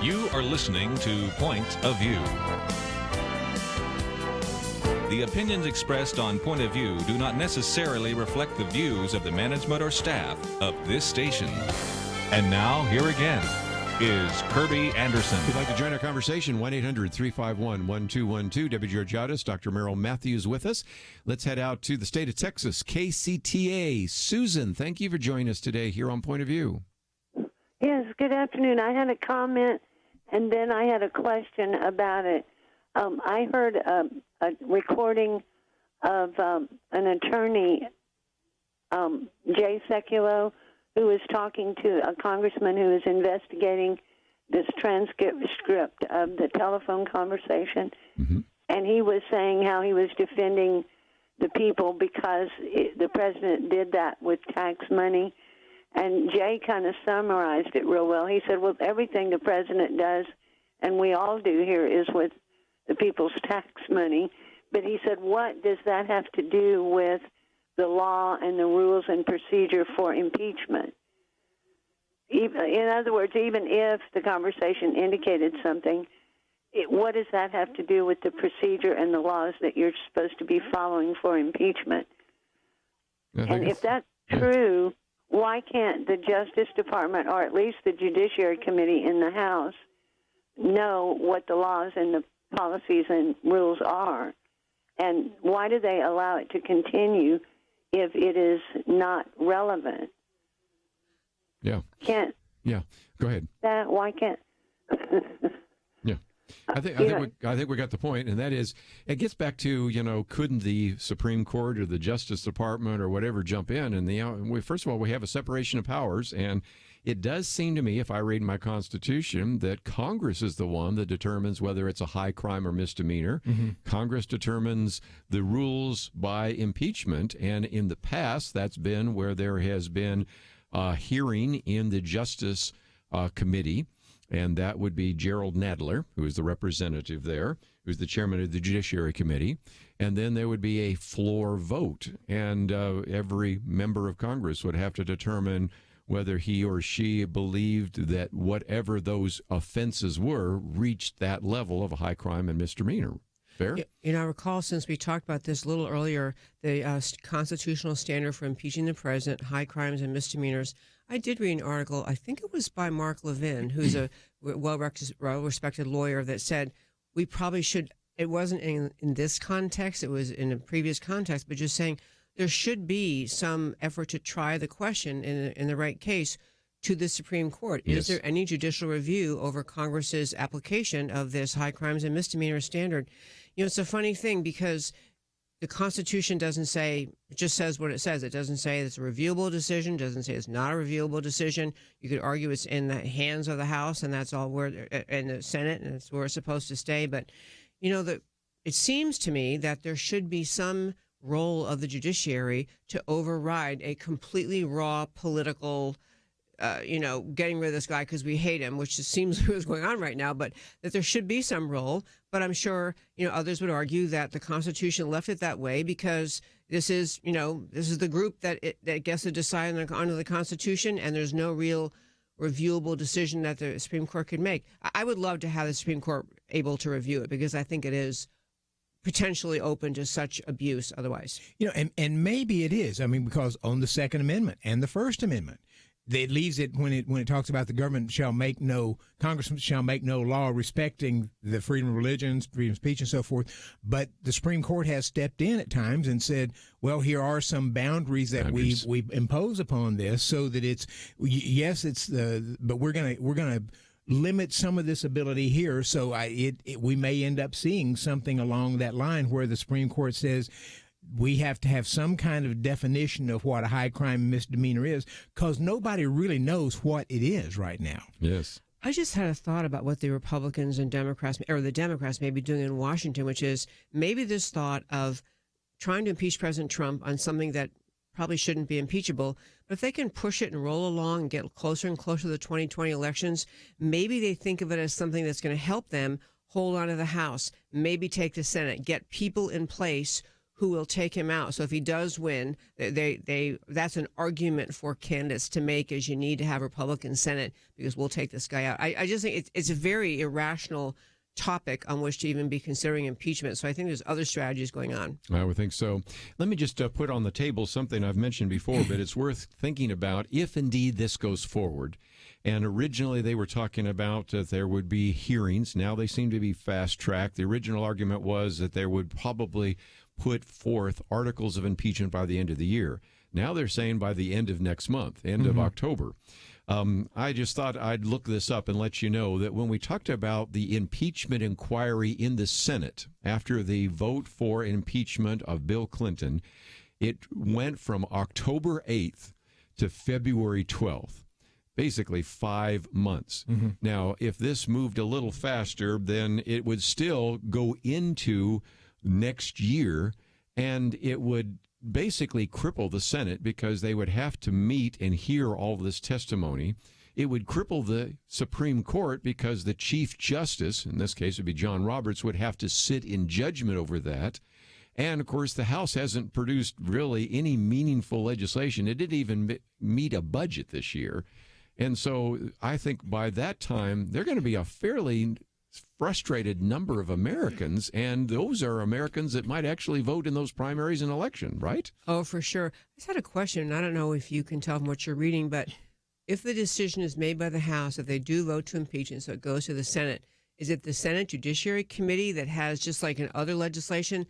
[SPEAKER 4] You are listening to Point of View. The opinions expressed on Point of View do not necessarily reflect the views of the management or staff of this station. And now, here again is Kerby Anderson.
[SPEAKER 1] If you'd like to join our conversation, 1-800-351-1212. Debbie Georgatos, Dr. Merrill Matthews with us. Let's head out to the state of Texas, KCTA. Susan, thank you for joining us today here on Point of View.
[SPEAKER 13] Yes, good afternoon. I had a comment, and then I had a question about it. I heard a recording of an attorney, Jay Sekulow, who was talking to a congressman who was investigating this transcript of the telephone conversation. Mm-hmm. And he was saying how he was defending the people because the president did that with tax money. And Jay kind of summarized it real well. He said, well, everything the president does, and we all do here, is with the people's tax money. But he said, what does that have to do with the law and the rules and procedure for impeachment? In other words, even if the conversation indicated something, what does that have to do with the procedure and the laws that you're supposed to be following for impeachment? And if that's true, why can't the Justice Department, or at least the Judiciary Committee in the House, know what the laws and the policies and rules are? And why do they allow it to continue if it is not relevant?
[SPEAKER 1] Yeah.
[SPEAKER 13] Can't.
[SPEAKER 1] Yeah. Go ahead.
[SPEAKER 13] Why can't?
[SPEAKER 1] Yeah. I think we got the point, and that is, it gets back to, couldn't the Supreme Court or the Justice Department or whatever jump in? And first of all, we have a separation of powers, and it does seem to me, if I read my Constitution, that Congress is the one that determines whether it's a high crime or misdemeanor. Mm-hmm. Congress determines the rules by impeachment, and in the past, that's been where there has been a hearing in the Justice Committee, and that would be Gerald Nadler, who is the representative there, who's the chairman of the Judiciary Committee, and then there would be a floor vote, and every member of Congress would have to determine whether he or she believed that whatever those offenses were reached that level of a high crime and misdemeanor. Fair?
[SPEAKER 3] I recall, since we talked about this a little earlier, the constitutional standard for impeaching the president, high crimes and misdemeanors. I did read an article, I think it was by Mark Levin, who's a well-respected lawyer, that said we probably should, it wasn't in this context, it was in a previous context, but just saying there should be some effort to try the question in the right case to the Supreme Court. Yes. Is there any judicial review over Congress's application of this high crimes and misdemeanor standard? It's a funny thing because the Constitution doesn't say, it just says what it says. It doesn't say it's a reviewable decision, doesn't say it's not a reviewable decision. You could argue it's in the hands of the House, and that's all in the Senate, and it's where it's supposed to stay. But, it seems to me that there should be some role of the judiciary to override a completely raw political, getting rid of this guy because we hate him, which just seems what's going on right now, but that there should be some role. But I'm sure, others would argue that the Constitution left it that way because this is the group that gets to decide under the Constitution, and there's no real reviewable decision that the Supreme Court could make. I would love to have the Supreme Court able to review it because I think it is potentially open to such abuse otherwise.
[SPEAKER 2] And maybe it is. I mean, because on the Second Amendment and the First Amendment, it leaves it when it talks about the Congress shall make no law respecting the freedom of religions, freedom of speech, and so forth. But the Supreme Court has stepped in at times and said, well, here are some boundaries that we impose upon this, so that but we're gonna limit some of this ability here. So we may end up seeing something along that line where the Supreme Court says we have to have some kind of definition of what a high crime misdemeanor is, because nobody really knows what it is right now.
[SPEAKER 1] Yes.
[SPEAKER 3] I just had a thought about what the Republicans and Democrats, or the Democrats, may be doing in Washington, which is maybe this thought of trying to impeach President Trump on something that probably shouldn't be impeachable. But if they can push it and roll along and get closer and closer to the 2020 elections, maybe they think of it as something that's going to help them hold on to the House, maybe take the Senate, get people in place who will take him out. So if he does win, that's an argument for candidates to make, is you need to have Republican Senate because we'll take this guy out. I just think it's a very irrational topic on which to even be considering impeachment. So I think there's other strategies going on.
[SPEAKER 1] I would think so. Let me just put on the table something I've mentioned before, but it's worth thinking about if indeed this goes forward. And originally they were talking about that there would be hearings. Now they seem to be fast-tracked. The original argument was that there would probably put forth articles of impeachment by the end of the year. Now they're saying by the end of next month, end of October. I just thought I'd look this up and let you know that when we talked about the impeachment inquiry in the Senate after the vote for impeachment of Bill Clinton, it went from October 8th to February 12th, basically 5 months. Now, if this moved a little faster, then it would still go into next year, and it would basically cripple the Senate because they would have to meet and hear all this testimony. It would cripple the Supreme Court because the Chief Justice, in this case it would be John Roberts, would have to sit in judgment over that. And, of course, the House hasn't produced really any meaningful legislation. It didn't even meet a budget this year. And so I think by that time, they're going to be a fairly frustrated number of Americans, and those are Americans that might actually vote in those primaries and election, right?
[SPEAKER 3] Oh, for sure. I just had a question. I don't know if you can tell from what you're reading, but if the decision is made by the House, if they do vote to impeach him, so it goes to the Senate, is it the Senate Judiciary Committee that has, just like in other legislation,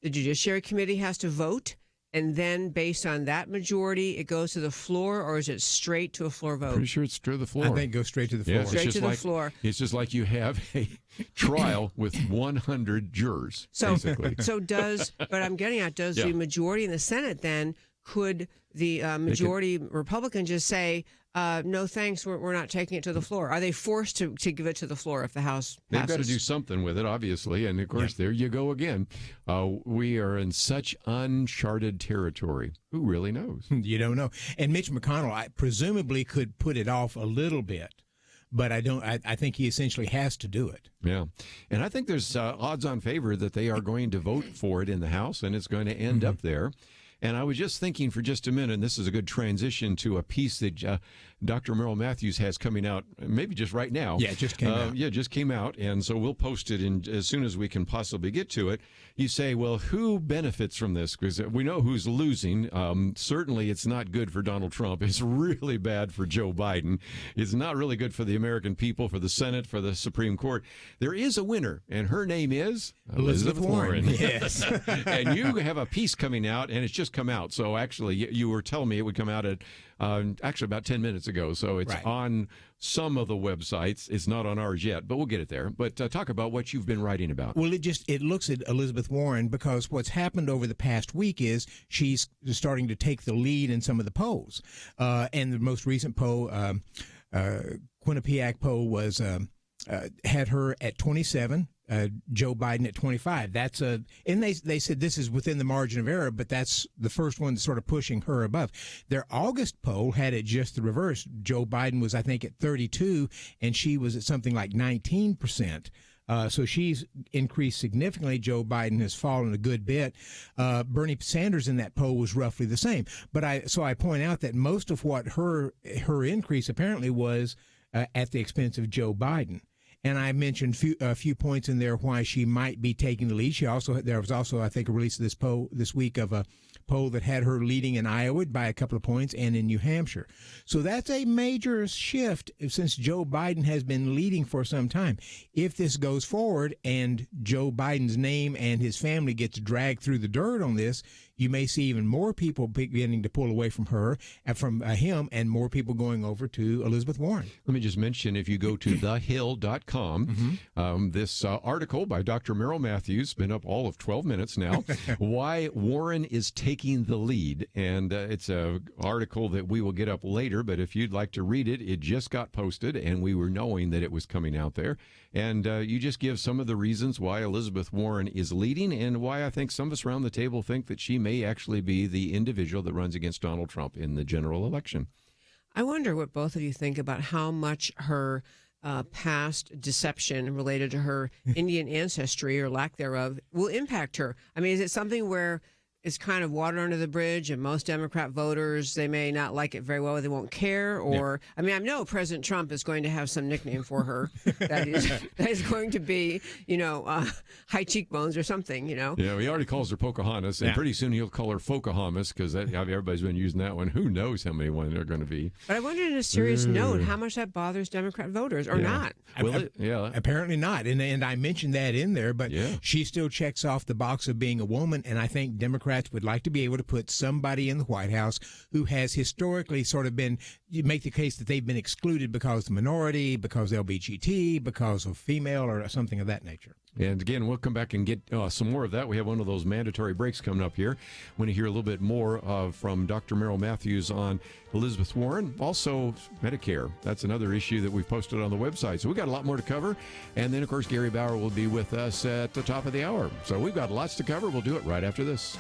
[SPEAKER 3] the Judiciary Committee has to vote? And then based on that majority, it goes to the floor, or is it straight to a floor vote?
[SPEAKER 1] Pretty sure it's to the floor.
[SPEAKER 2] I think it goes straight to the floor.
[SPEAKER 1] Yeah,
[SPEAKER 3] straight to the floor.
[SPEAKER 1] It's just like you have a trial with 100 jurors, basically.
[SPEAKER 3] So but I'm getting at, does the majority in the Senate then, could the majority Republican just say, no thanks, we're not taking it to the floor? Are they forced to give it to the floor if the House passes?
[SPEAKER 1] They've got to do something with it, obviously. And, of course, there you go again. We are in such uncharted territory. Who really knows?
[SPEAKER 2] You don't know. And Mitch McConnell presumably could put it off a little bit, but I think he essentially has to do it.
[SPEAKER 1] Yeah. And I think there's odds on favor that they are going to vote for it in the House, and it's going to end up there. And I was just thinking for just a minute, and this is a good transition to a piece that Dr. Merrill Matthews has coming out, maybe just right now.
[SPEAKER 2] Yeah, it just came out.
[SPEAKER 1] Yeah, just came out, and so we'll post it as soon as we can possibly get to it. You say, well, who benefits from this? Because we know who's losing. Certainly it's not good for Donald Trump. It's really bad for Joe Biden. It's not really good for the American people, for the Senate, for the Supreme Court. There is a winner, and her name is
[SPEAKER 2] Elizabeth Warren.
[SPEAKER 1] Yes. And you have a piece coming out, and it's just come out. So actually, you were telling me it would come out at actually about 10 minutes ago. So it's on some of the websites. It's not on ours yet, but we'll get it there. But talk about what you've been writing about.
[SPEAKER 2] Well, it looks at Elizabeth Warren because what's happened over the past week is she's starting to take the lead in some of the polls. And the most recent poll, Quinnipiac poll, was had her at 27. Joe Biden at 25. And they said this is within the margin of error, but that's the first one that's sort of pushing her above. Their August poll had it just the reverse. Joe Biden was, I think, at 32, and she was at something like 19%. So she's increased significantly. Joe Biden has fallen a good bit. Bernie Sanders in that poll was roughly the same. But I point out that most of what her increase apparently was at the expense of Joe Biden. And I mentioned a few points in there why she might be taking the lead. There was also, I think, a release of this poll this week of a poll that had her leading in Iowa by a couple of points and in New Hampshire. So that's a major shift since Joe Biden has been leading for some time. If this goes forward and Joe Biden's name and his family gets dragged through the dirt on this, you may see even more people beginning to pull away from her and from him, and more people going over to Elizabeth Warren.
[SPEAKER 1] Let me just mention, if you go to thehill.com, this article by Dr. Merrill Matthews, been up all of 12 minutes now, why Warren is taking the lead. And it's an article that we will get up later, but if you'd like to read it, it just got posted, and we were knowing that it was coming out there. And you just give some of the reasons why Elizabeth Warren is leading, and why I think some of us around the table think that she may actually be the individual that runs against Donald Trump in the general election.
[SPEAKER 3] I wonder what both of you think about how much her past deception related to her Indian ancestry or lack thereof will impact her. I mean, is it something where it's kind of water under the bridge and most Democrat voters, they may not like it very well, they won't care? Or, I mean, I know President Trump is going to have some nickname for her that is going to be, high cheekbones or something,
[SPEAKER 1] Yeah, he already calls her Pocahontas, and pretty soon he'll call her Focahamas because everybody's been using that one. Who knows how many ones there are going to be?
[SPEAKER 3] But I wonder, on a serious note, how much that bothers Democrat voters or not.
[SPEAKER 2] Apparently not. And I mentioned that in there, but she still checks off the box of being a woman, and I think Democrats would like to be able to put somebody in the White House who has historically sort of been, you make the case that they've been excluded because of minority, because LGBT, because of female, or something of that nature.
[SPEAKER 1] And again, we'll come back and get some more of that. We have one of those mandatory breaks coming up here. Want to hear a little bit more from Dr. Merrill Matthews on Elizabeth Warren, also Medicare. That's another issue that we've posted on the website. So we've got a lot more to cover. And then, of course, Gary Bauer will be with us at the top of the hour. So we've got lots to cover. We'll do it right after this.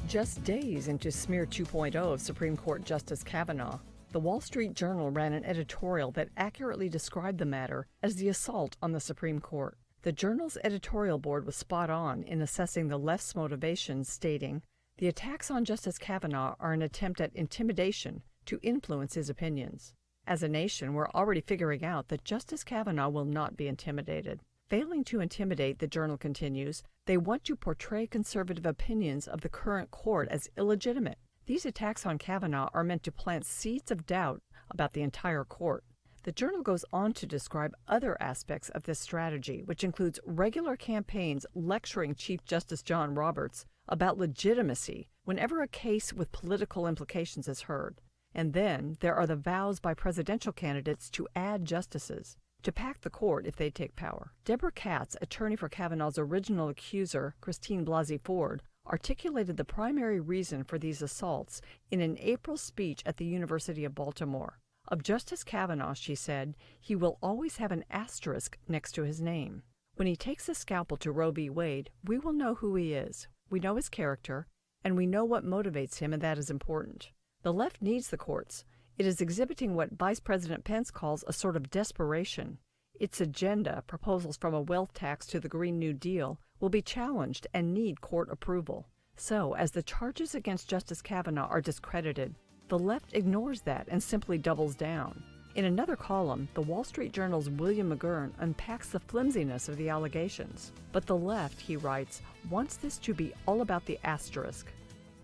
[SPEAKER 8] Just days into smear 2.0 of Supreme Court Justice Kavanaugh, the Wall Street Journal ran an editorial that accurately described the matter as the assault on the Supreme Court. The journal's editorial board was spot on in assessing the left's motivations, stating, "The attacks on Justice Kavanaugh are an attempt at intimidation to influence his opinions. As a nation, we're already figuring out that Justice Kavanaugh will not be intimidated. Failing to intimidate," the journal continues, "they want to portray conservative opinions of the current court as illegitimate. These attacks on Kavanaugh are meant to plant seeds of doubt about the entire court." The journal goes on to describe other aspects of this strategy, which includes regular campaigns lecturing Chief Justice John Roberts about legitimacy whenever a case with political implications is heard. And then there are the vows by presidential candidates to add justices, to pack the court if they take power. Deborah Katz, attorney for Kavanaugh's original accuser, Christine Blasey Ford, articulated the primary reason for these assaults in an April speech at the University of Baltimore. Of Justice Kavanaugh, she said, "He will always have an asterisk next to his name. When he takes the scalpel to Roe v. Wade, we will know who he is. We know his character, and we know what motivates him, and that is important. The left needs the courts. It is exhibiting what Vice President Pence calls a sort of desperation. Its agenda, proposals from a wealth tax to the Green New Deal, will be challenged and need court approval. So, as the charges against Justice Kavanaugh are discredited, the left ignores that and simply doubles down." In another column, the Wall Street Journal's William McGurn unpacks the flimsiness of the allegations. But the left, he writes, wants this to be all about the asterisk.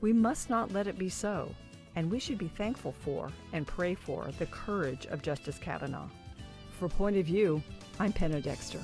[SPEAKER 8] We must not let it be so. And we should be thankful for and pray for the courage of Justice Kavanaugh. For Point of View, I'm Penna Dexter.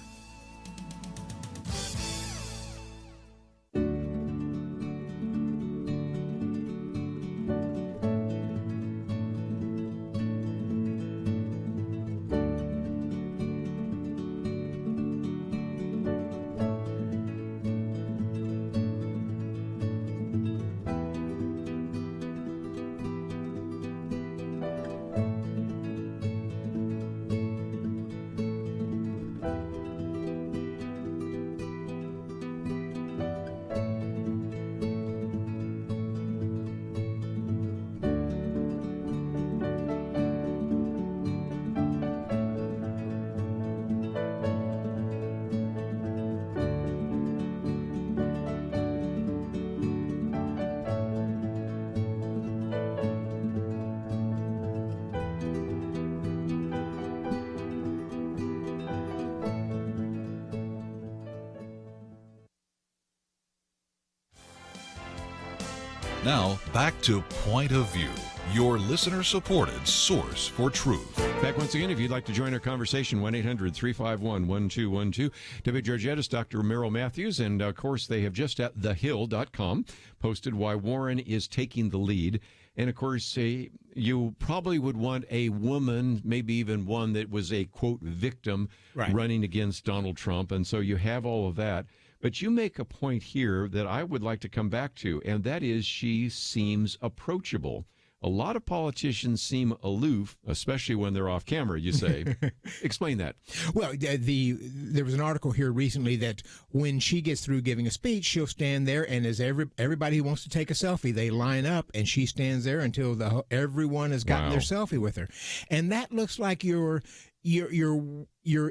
[SPEAKER 5] Now, back to Point of View, your listener-supported source for truth.
[SPEAKER 1] Back once again, if you'd like to join our conversation, 1-800-351-1212. David Georgatos, Dr. Merrill Matthews, and of course they have just at thehill.com posted why Warren is taking the lead. And of course, you probably would want a woman, maybe even one that was a, quote, victim running against Donald Trump. And so you have all of that. But you make a point here that I would like to come back to, and that is she seems approachable. a lot of politicians seem aloof, especially when they're off camera, you say. Explain that.
[SPEAKER 2] Well, there was an article here recently that when she gets through giving a speech, she'll stand there, and as everybody who wants to take a selfie, they line up, and she stands there until everyone has gotten their selfie with her. And that looks like you're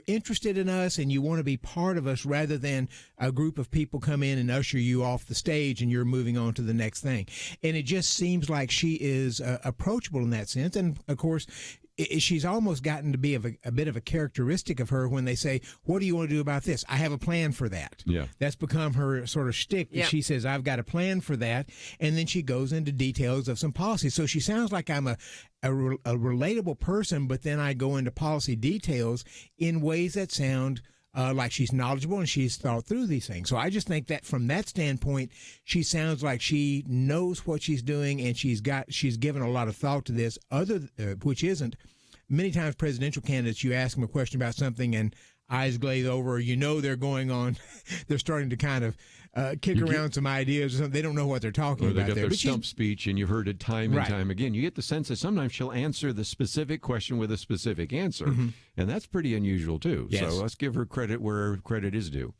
[SPEAKER 2] interested in us and you want to be part of us rather than a group of people come in and usher you off the stage and you're moving on to the next thing. And it just seems like she is approachable in that sense. And of course, she's almost gotten to be a bit of a characteristic of her when they say, what do you want to do about this? I have a plan for that.
[SPEAKER 1] Yeah.
[SPEAKER 2] That's become her sort of shtick.
[SPEAKER 3] Yeah.
[SPEAKER 2] She says, I've got a plan for that. And then she goes into details of some policies. So she sounds like I'm a relatable person, but then I go into policy details in ways that sound like she's knowledgeable and she's thought through these things. So I just think that from that standpoint, she sounds like she knows what she's doing and she's given a lot of thought to this, which isn't. Many times presidential candidates, you ask them a question about something and eyes glaze over, or they're going on, they're starting to kind of kick around some ideas or something. They don't know what they're talking
[SPEAKER 1] about. Or they got
[SPEAKER 2] there.
[SPEAKER 1] their stump speech, and you've heard it time and time again. You get the sense that sometimes she'll answer the specific question with a specific answer, and that's pretty unusual too.
[SPEAKER 2] Yes.
[SPEAKER 1] So let's give her credit where credit is due.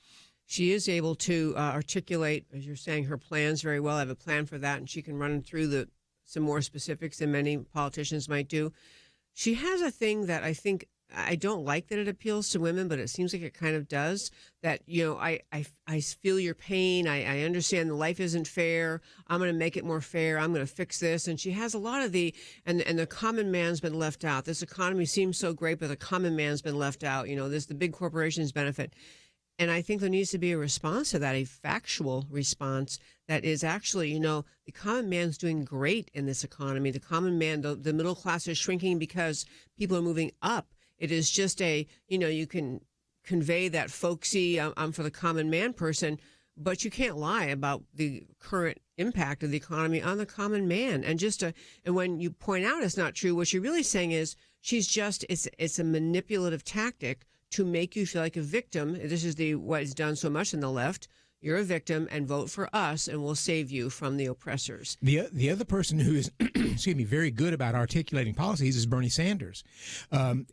[SPEAKER 3] She is able to articulate, as you're saying, her plans very well. I have a plan for that, and she can run through some more specifics than many politicians might do. She has a thing that I think, I don't like that it appeals to women, but it seems like it kind of does. That, I feel your pain. I understand the life isn't fair. I'm going to make it more fair. I'm going to fix this. And she has a lot of the common man's been left out. This economy seems so great, but the common man's been left out. The big corporations benefit. And I think there needs to be a response to that, a factual response that is actually, the common man's doing great in this economy. The common man, the middle class is shrinking because people are moving up. It is just you can convey that folksy, I'm for the common man person, but you can't lie about the current impact of the economy on the common man. And and when you point out it's not true, what you're really saying is it's a manipulative tactic to make you feel like a victim. This is what is done so much in the left. You're a victim and vote for us and we'll save you from the oppressors.
[SPEAKER 2] The other person who is, very good about articulating policies is Bernie Sanders.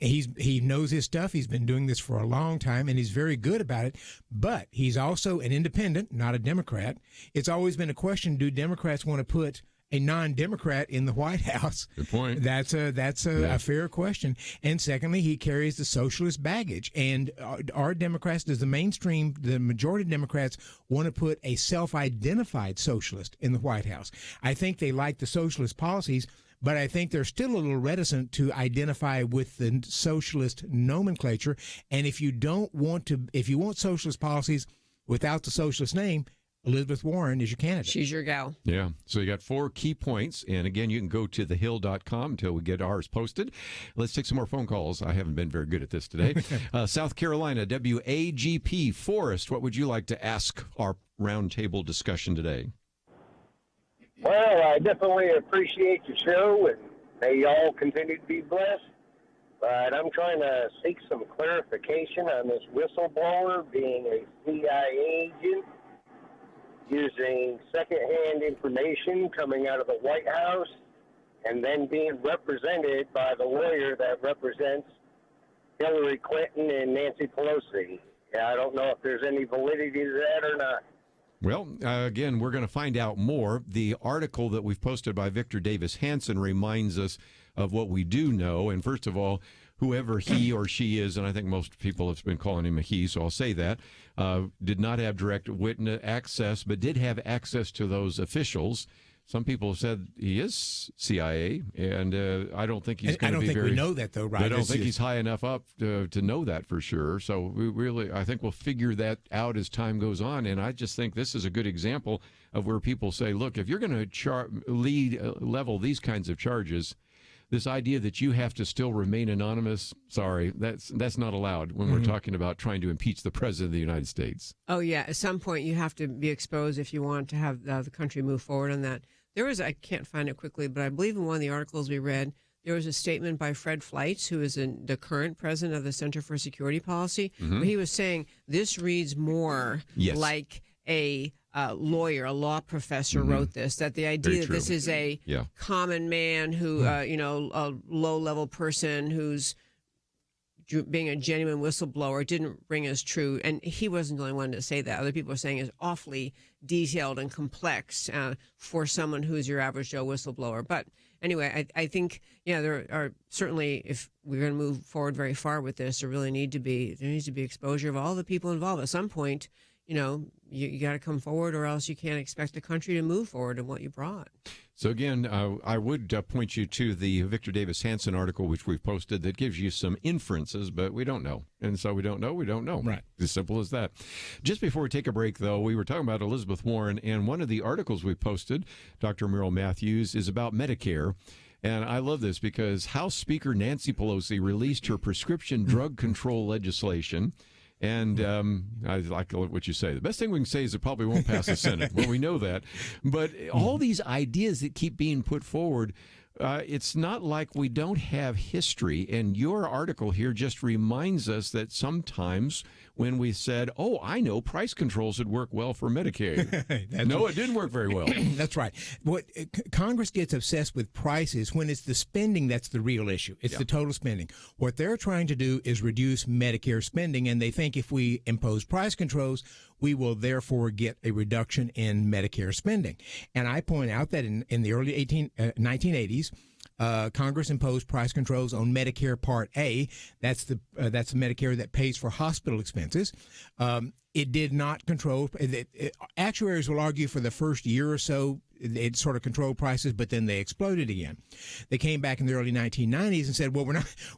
[SPEAKER 2] He knows his stuff. He's been doing this for a long time and he's very good about it. But he's also an independent, not a Democrat. It's always been a question, do Democrats want to put a non-Democrat in the White House?
[SPEAKER 1] Good point.
[SPEAKER 2] That's a fair question. And secondly, he carries the socialist baggage. And our Democrats, the majority of Democrats want to put a self-identified socialist in the White House. I think they like the socialist policies, but I think they're still a little reticent to identify with the socialist nomenclature. And if you want socialist policies without the socialist name, Elizabeth Warren is your candidate.
[SPEAKER 3] She's your gal.
[SPEAKER 1] Yeah. So you got 4 key points. And again, you can go to thehill.com until we get ours posted. Let's take some more phone calls. I haven't been very good at this today. South Carolina, WAGP. Forrest, what would you like to ask our roundtable discussion today?
[SPEAKER 14] Well, I definitely appreciate your show, and may y'all continue to be blessed. But I'm trying to seek some clarification on this whistleblower being a CIA agent, using secondhand information coming out of the White House and then being represented by the lawyer that represents Hillary Clinton and Nancy Pelosi. I don't know if there's any validity to that or not.
[SPEAKER 1] Well, again, we're going to find out more. The article that we've posted by Victor Davis Hanson reminds us of what we do know. And first of all, whoever he or she is, and I think most people have been calling him a he, so I'll say that, did not have direct witness access, but did have access to those officials. Some people have said he is CIA, and I don't think he's going to be very... I don't think we
[SPEAKER 2] know that, though, right?
[SPEAKER 1] I don't think he's high enough up to know that for sure. So I think we'll figure that out as time goes on, and I just think this is a good example of where people say, look, if you're going to level these kinds of charges, this idea that you have to still remain anonymous, sorry, that's not allowed when we're talking about trying to impeach the president of the United States.
[SPEAKER 3] Oh, yeah. At some point, you have to be exposed if you want to have the country move forward on that. I can't find it quickly, but I believe in one of the articles we read, there was a statement by Fred Fleitz, who is the current president of the Center for Security Policy, where he was saying this reads more like a lawyer, a law professor wrote this, that the idea that this is a common man who, a low-level person who's being a genuine whistleblower didn't ring as true. And he wasn't the only one to say that. Other people are saying it's awfully detailed and complex for someone who's your average Joe whistleblower. But anyway, I think, there are certainly, if we're going to move forward very far with this, there needs to be exposure of all the people involved. At some point, you got to come forward, or else you can't expect the country to move forward in what you brought.
[SPEAKER 1] So again, I would point you to the Victor Davis Hanson article, which we've posted, that gives you some inferences, but we don't know. And so we don't know. Right. As simple as that. Just before we take a break, though, we were talking about Elizabeth Warren, and one of the articles we posted, Dr. Merrill Matthews, is about Medicare. And I love this because House Speaker Nancy Pelosi released her prescription drug control legislation. And I like what you say. The best thing we can say is it probably won't pass the Senate. Well, we know that. But all these ideas that keep being put forward, it's not like we don't have history. And your article here just reminds us that sometimes when we said, I know price controls would work well for Medicaid. No, it didn't work very well.
[SPEAKER 2] That's right. What Congress gets obsessed with prices when it's the spending that's the real issue. It's the total spending. What they're trying to do is reduce Medicare spending, and they think if we impose price controls, we will therefore get a reduction in Medicare spending. And I point out that in the early 1980s, Congress imposed price controls on Medicare Part A. That's the Medicare that pays for hospital expenses. It did not control. Actuaries will argue for the first year or so it sort of controlled prices, but then they exploded again. They came back in the early 1990s and said, well,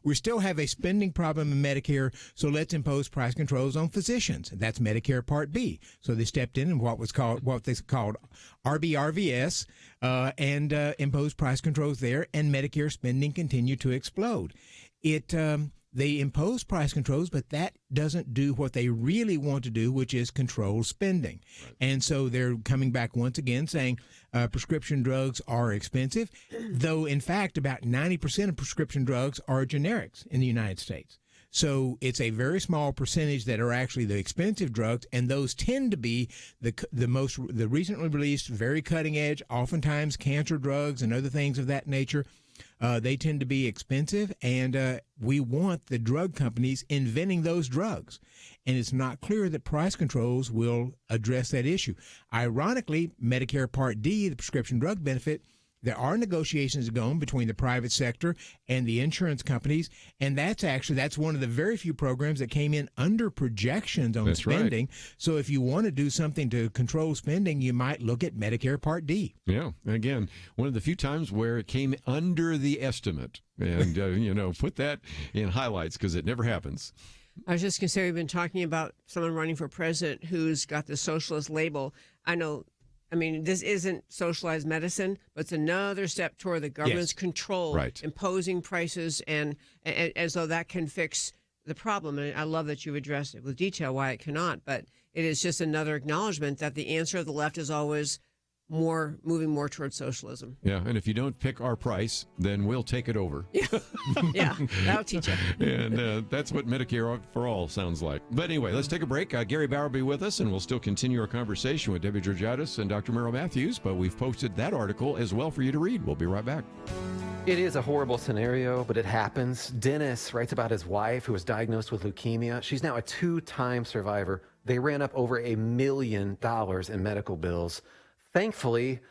[SPEAKER 2] we still have a spending problem in Medicare, so let's impose price controls on physicians. That's Medicare Part B. So they stepped in what they called RBRVS and imposed price controls there, and Medicare spending continued to explode. They impose price controls, but that doesn't do what they really want to do, which is control spending. Right. And so they're coming back once again saying prescription drugs are expensive, though, in fact, about 90% of prescription drugs are generics in the United States. So it's a very small percentage that are actually the expensive drugs, and those tend to be the recently released, very cutting edge, oftentimes cancer drugs and other things of that nature. They tend to be expensive, and we want the drug companies inventing those drugs. And it's not clear that price controls will address that issue. Ironically, Medicare Part D, the prescription drug benefit, there are negotiations going between the private sector and the insurance companies, and that's one of the very few programs that came in under projections on spending. Right. So if you want to do something to control spending, you might look at Medicare Part D.
[SPEAKER 1] Yeah, and again, one of the few times where it came under the estimate, and put that in highlights because it never happens.
[SPEAKER 3] I was just going to say, we've been talking about someone running for president who's got the socialist label. I mean, this isn't socialized medicine, but it's another step toward the government's control, imposing prices, and as though that can fix the problem. And I love that you addressed it with detail why it cannot, but it is just another acknowledgement that the answer of the left is always moving more towards socialism.
[SPEAKER 1] Yeah, and if you don't pick our price, then we'll take it over.
[SPEAKER 3] Yeah, that'll teach you.
[SPEAKER 1] And that's what Medicare for All sounds like. But anyway, let's take a break. Gary Bauer will be with us, and we'll still continue our conversation with Debbie Georgatos and Dr. Merrill Matthews, but we've posted that article as well for you to read. We'll be right back.
[SPEAKER 15] It is a horrible scenario, but it happens. Dennis writes about his wife who was diagnosed with leukemia. She's now a 2-time survivor. They ran up over $1 million in medical bills. Thankfully,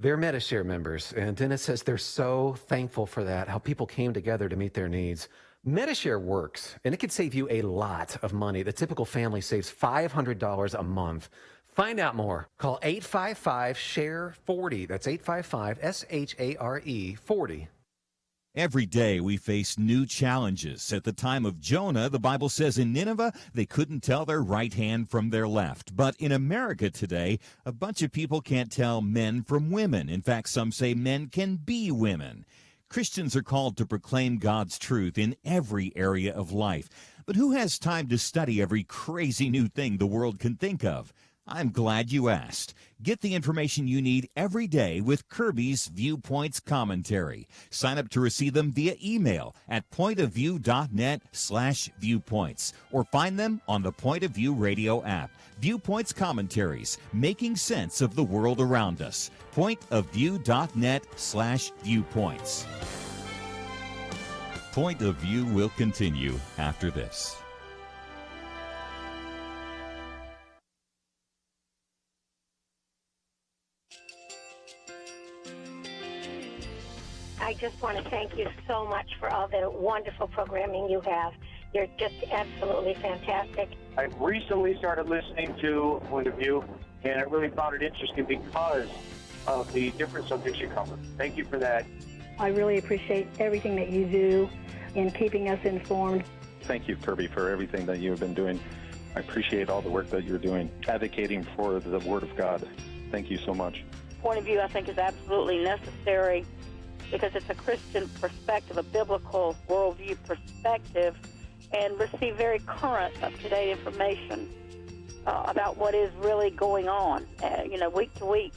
[SPEAKER 15] they're Medishare members, and Dennis says they're so thankful for that, how people came together to meet their needs. Medishare works, and it could save you a lot of money. The typical family saves $500 a month. Find out more. Call 855-SHARE-40. That's 855-SHARE-40.
[SPEAKER 9] Every day we face new challenges. At the time of Jonah, the Bible says in Nineveh, they couldn't tell their right hand from their left. But in America today, a bunch of people can't tell men from women. In fact, some say men can be women. Christians are called to proclaim God's truth in every area of life. But who has time to study every crazy new thing the world can think of? I'm glad you asked. Get the information you need every day with Kerby's Viewpoints commentary. Sign up to receive them via email at pointofview.net/viewpoints or find them on the Point of View radio app. Viewpoints commentaries, making sense of the world around us. pointofview.net/viewpoints. Point of View will continue after this.
[SPEAKER 16] I just want to thank you so much for all the wonderful programming you have. You're just absolutely fantastic.
[SPEAKER 17] I recently started listening to Point of View, and I really found it interesting because of the different subjects you cover. Thank you for that.
[SPEAKER 18] I really appreciate everything that you do in keeping us informed.
[SPEAKER 12] Thank you, Kerby, for everything that you have been doing. I appreciate all the work that you're doing, advocating for the Word of God. Thank you so much.
[SPEAKER 10] Point of View, I think, is absolutely necessary because it's a Christian perspective, a biblical worldview perspective, and receive very current, up-to-date information about what is really going on, week to week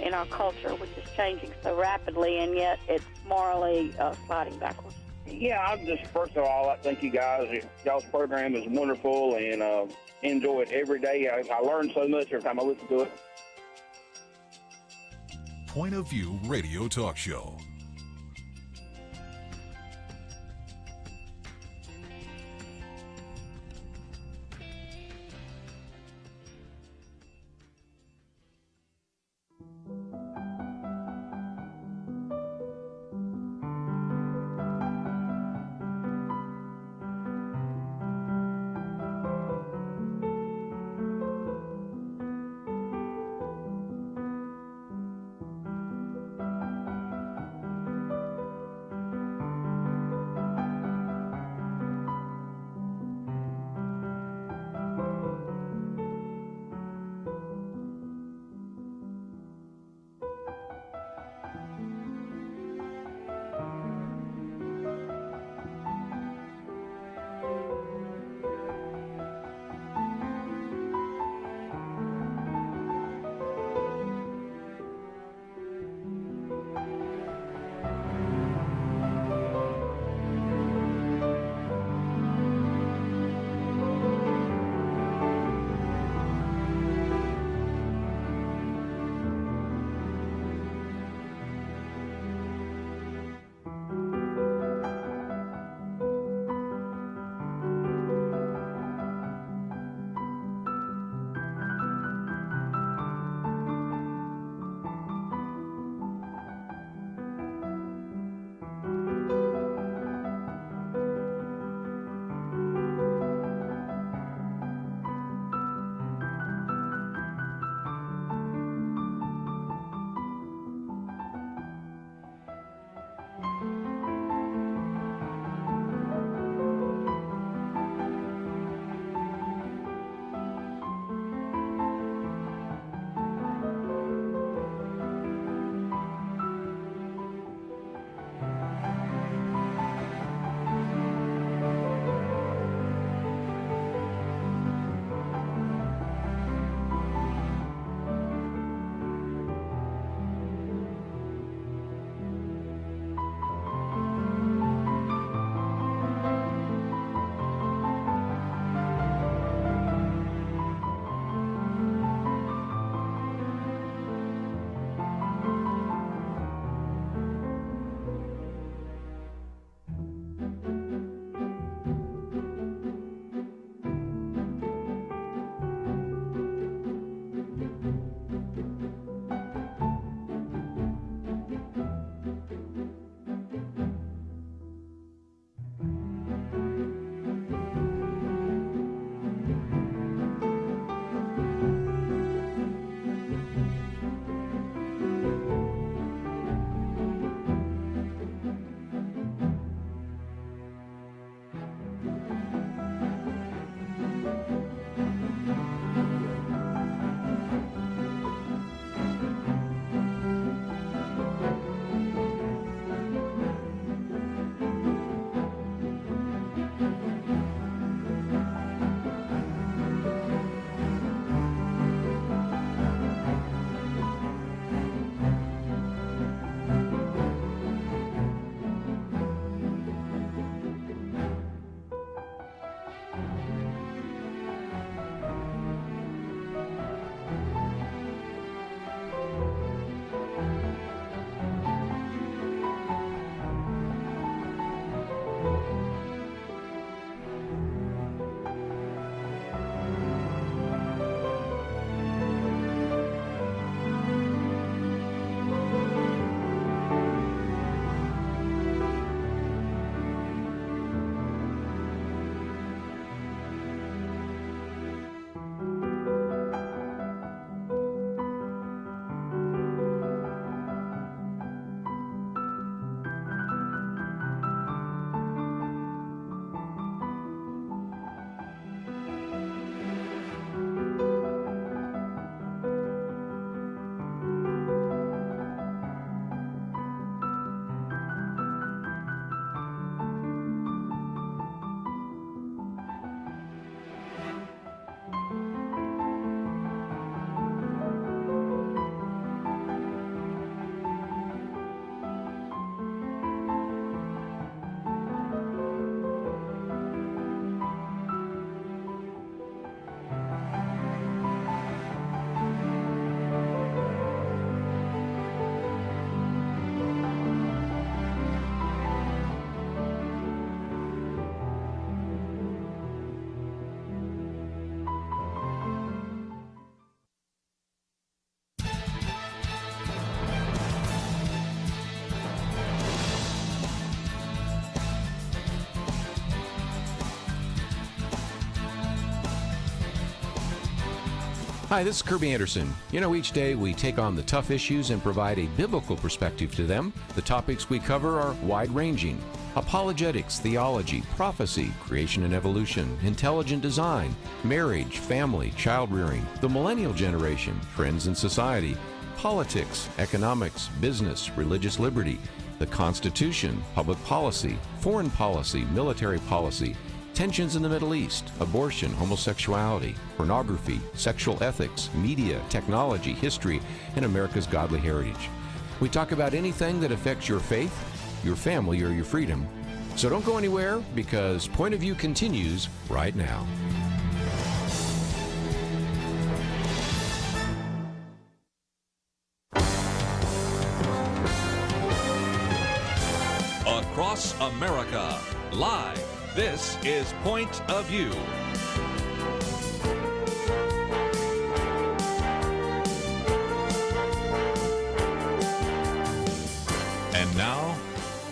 [SPEAKER 10] in our culture, which is changing so rapidly, and yet it's morally sliding backwards.
[SPEAKER 11] Yeah, I'm just, first of all, I thank you guys. Y'all's program is wonderful, and enjoy it every day. I learn so much every time I listen to it.
[SPEAKER 5] Point of View Radio Talk Show.
[SPEAKER 1] Hi, this is Kerby Anderson. You know, each day we take on the tough issues and provide a biblical perspective to them. The topics we cover are wide-ranging: apologetics, theology, prophecy, creation and evolution, intelligent design, marriage, family, child-rearing, the millennial generation, trends in society, politics, economics, business, religious liberty, the Constitution, public policy, foreign policy, military policy, tensions in the Middle East, abortion, homosexuality, pornography, sexual ethics, media, technology, history, and America's godly heritage. We talk about anything that affects your faith, your family, or your freedom. So don't go anywhere, because Point of View continues right now.
[SPEAKER 4] Across America, live. This is Point of View. And now,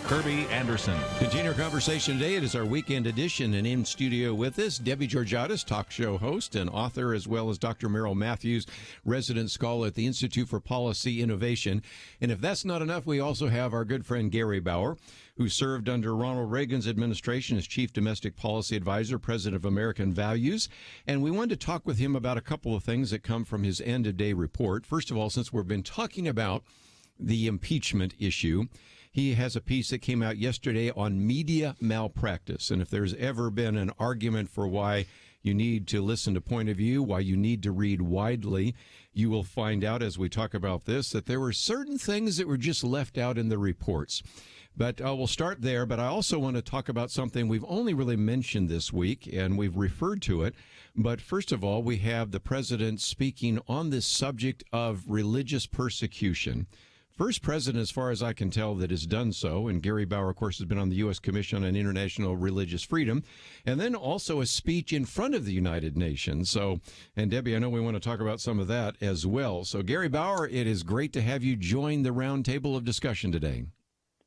[SPEAKER 4] Kerby Anderson.
[SPEAKER 1] Continue our conversation today. It is our weekend edition, and in studio with us, Debbie Georgatos, talk show host and author, as well as Dr. Merrill Matthews, resident scholar at the Institute for Policy Innovation. And if that's not enough, we also have our good friend Gary Bauer, who served under Ronald Reagan's administration as Chief Domestic Policy Advisor, President of American Values. And we wanted to talk with him about a couple of things that come from his end-of-day report. First of all, since we've been talking about the impeachment issue, he has a piece that came out yesterday on media malpractice. And if there's ever been an argument for why you need to listen to Point of View, why you need to read widely, you will find out as we talk about this that there were certain things that were just left out in the reports. But we'll start there. But I also want to talk about something we've only really mentioned this week, and we've referred to it. But first of all, we have the president speaking on this subject of religious persecution. First president, as far as I can tell, that has done so. And Gary Bauer, of course, has been on the U.S. Commission on International Religious Freedom. And then also a speech in front of the United Nations. So, and Debbie, I know we want to talk about some of that as well. So, Gary Bauer, it is great to have you join the roundtable of discussion today.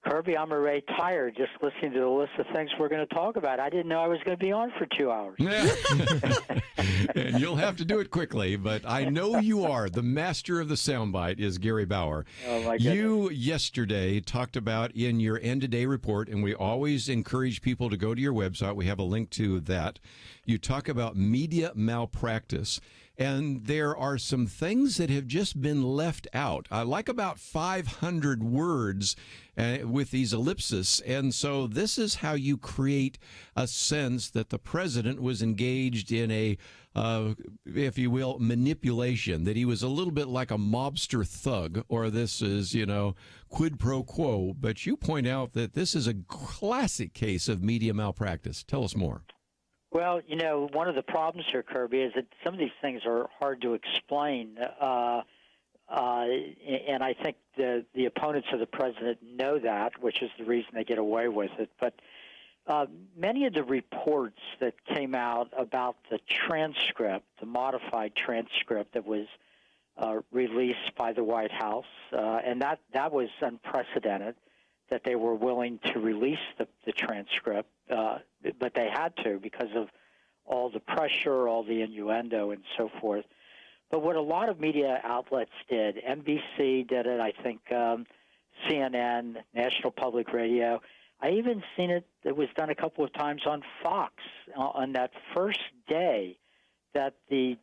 [SPEAKER 19] Kerby, I'm already tired just listening to the list of things we're going to talk about. I didn't know I was going to be on for 2 hours.
[SPEAKER 1] And you'll have to do it quickly, but I know you are. The master of the soundbite is Gary Bauer.
[SPEAKER 19] Oh, my goodness.
[SPEAKER 1] You yesterday talked about in your end-of-day report, and we always encourage people to go to your website. We have a link to that. You talk about media malpractice. And there are some things that have just been left out. I like about 500 words with these ellipses. And so this is how you create a sense that the president was engaged in a, if you will, manipulation, that he was a little bit like a mobster thug, or this is, quid pro quo. But you point out that this is a classic case of media malpractice. Tell us more.
[SPEAKER 19] Well, one of the problems here, Kerby, is that some of these things are hard to explain. And I think the opponents of the president know that, which is the reason they get away with it. But many of the reports that came out about the transcript, the modified transcript that was released by the White House, and that was unprecedented, that they were willing to release the transcript, but they had to because of all the pressure, all the innuendo, and so forth. But what a lot of media outlets did, NBC did it, I think CNN, National Public Radio, I even seen it was done a couple of times on Fox on that first day that the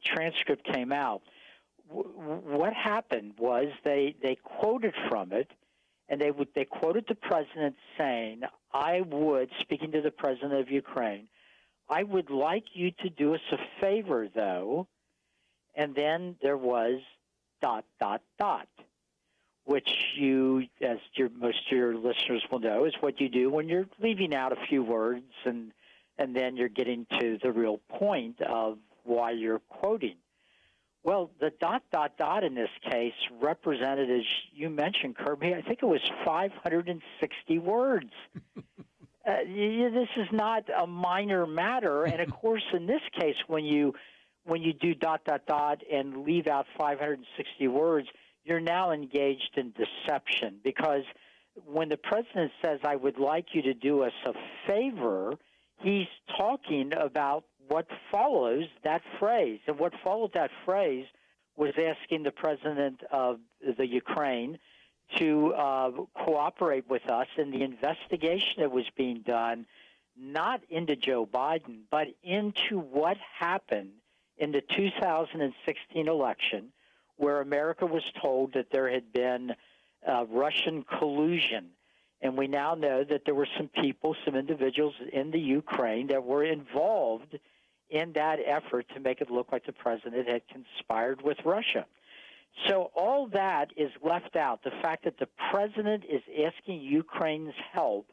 [SPEAKER 19] transcript came out. What happened was they quoted from it, and they quoted the president saying, speaking to the president of Ukraine, I would like you to do us a favor, though. And then there was ... which you, as most of your listeners will know, is what you do when you're leaving out a few words and then you're getting to the real point of why you're quoting. Well, the ... in this case represented, as you mentioned, Kerby, I think it was 560 words. This is not a minor matter. And, of course, in this case, when you do ... and leave out 560 words, you're now engaged in deception, because when the president says, I would like you to do us a favor, he's talking about what follows that phrase. And what followed that phrase was asking the president of the Ukraine to cooperate with us in the investigation that was being done, not into Joe Biden, but into what happened in the 2016 election, where America was told that there had been Russian collusion. And we now know that there were some people, some individuals in the Ukraine that were involved in that effort to make it look like the president had conspired with Russia. So all that is left out. The fact that the president is asking Ukraine's help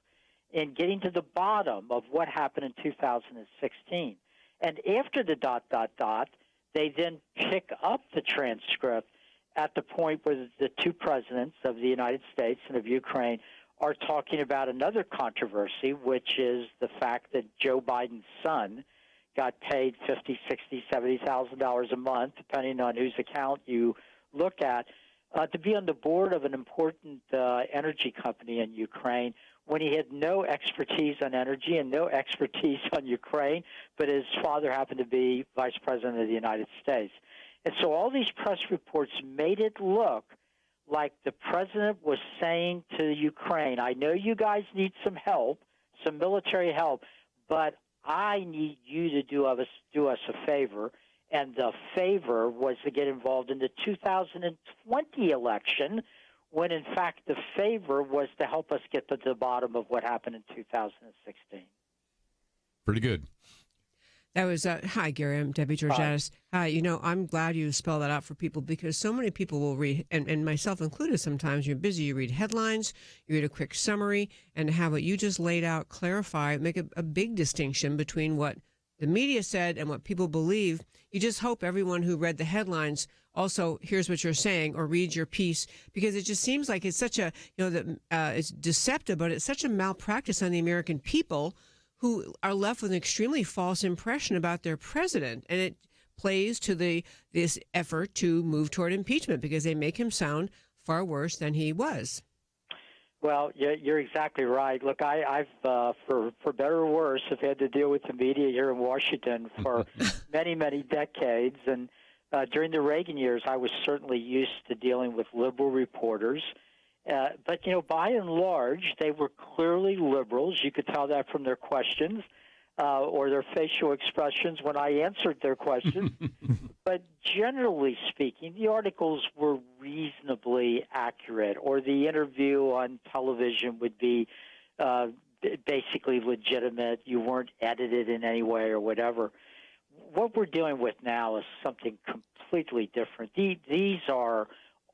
[SPEAKER 19] in getting to the bottom of what happened in 2016. And after the ... they then pick up the transcript at the point where the two presidents of the United States and of Ukraine are talking about another controversy, which is the fact that Joe Biden's son got paid $50,000, $60,000, $70,000 a month, depending on whose account you look at, to be on the board of an important energy company in Ukraine when he had no expertise on energy and no expertise on Ukraine, but his father happened to be vice president of the United States. And so all these press reports made it look like the president was saying to Ukraine, I know you guys need some help, some military help, but I need you to do us a favor. And the favor was to get involved in the 2020 election, when in fact the favor was to help us get to the bottom of what happened in 2016.
[SPEAKER 1] Pretty good.
[SPEAKER 3] That was, hi, Gary. I'm Debbie Georgatos. Hi. I'm glad you spell that out for people, because so many people will read, and myself included sometimes, you're busy, you read headlines, you read a quick summary, and have what you just laid out clarify, make a big distinction between what the media said and what people believe. You just hope everyone who read the headlines also hears what you're saying or reads your piece, because it just seems like it's such a, it's deceptive, but it's such a malpractice on the American people, who are left with an extremely false impression about their president. And it plays to this effort to move toward impeachment, because they make him sound far worse than he was.
[SPEAKER 19] Well, you're exactly right. Look, I've for better or worse, have had to deal with the media here in Washington for many, many decades. And during the Reagan years, I was certainly used to dealing with liberal reporters. But, by and large, they were clearly liberals. You could tell that from their questions or their facial expressions when I answered their questions. But generally speaking, the articles were reasonably accurate, or the interview on television would be basically legitimate. You weren't edited in any way or whatever. What we're dealing with now is something completely different. These are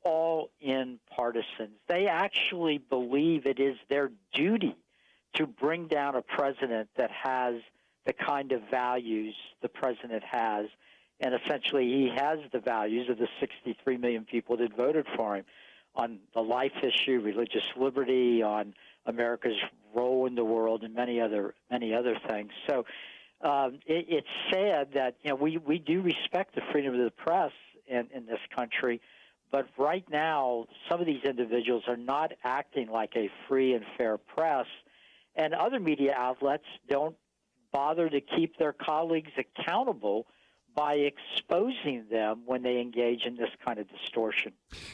[SPEAKER 19] all in partisans. They actually believe it is their duty to bring down a president that has the kind of values the president has. And essentially, he has the values of the 63 million people that voted for him on the life issue, religious liberty, on America's role in the world, and many other things. So it's sad that we do respect the freedom of the press in this country. But right now, some of these individuals are not acting like a free and fair press, and other media outlets don't bother to keep their colleagues accountable by exposing them when they engage in this kind of distortion.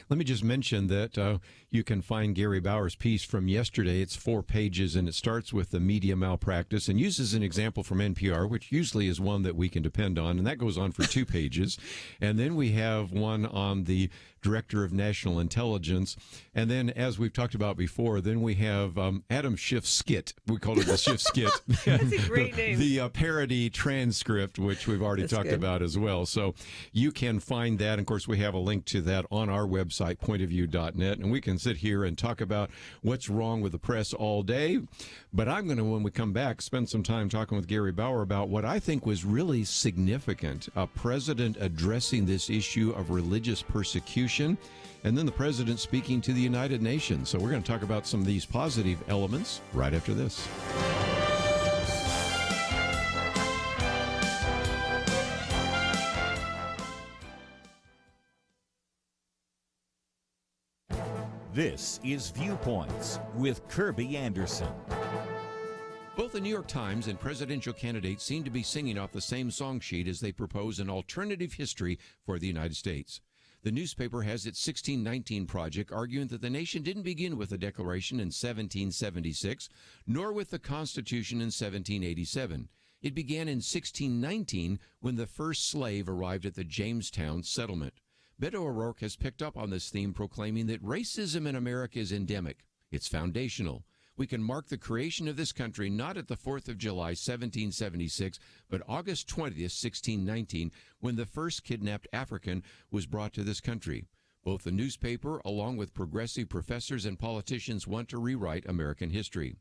[SPEAKER 1] Let me just mention that you can find Gary Bauer's piece from yesterday. It's 4 pages, and it starts with the media malpractice and uses an example from NPR, which usually is one that we can depend on, and that goes on for 2 pages. And then we have one on the Director of National Intelligence. And then, as we've talked about before, then we have Adam Schiff's skit. We call it the Schiff skit.
[SPEAKER 3] That's a great name.
[SPEAKER 1] The parody transcript, which we've already talked about as well. So you can find that. And of course, we have a link to that on our website, pointofview.net. And we can sit here and talk about what's wrong with the press all day. But I'm going to, when we come back, spend some time talking with Gary Bauer about what I think was really significant, a president addressing this issue of religious persecution, and then the president speaking to the United Nations. So we're going to talk about some of these positive elements right after this.
[SPEAKER 9] This is Viewpoints with Kerby Anderson.
[SPEAKER 1] Well, Both the New York Times and presidential candidates seem to be singing off the same song sheet as they propose an alternative history for the United States. The newspaper has its 1619 project arguing that the nation didn't begin with the Declaration in 1776, nor with the Constitution in 1787. It began in 1619 when the first slave arrived at the Jamestown settlement. Beto O'Rourke has picked up on this theme, proclaiming that racism in America is endemic. It's foundational. We can mark the creation of this country not at the 4th of July, 1776, but August 20th, 1619, when the first kidnapped African was brought to this country. Both the newspaper, along with progressive professors and politicians, want to rewrite American history.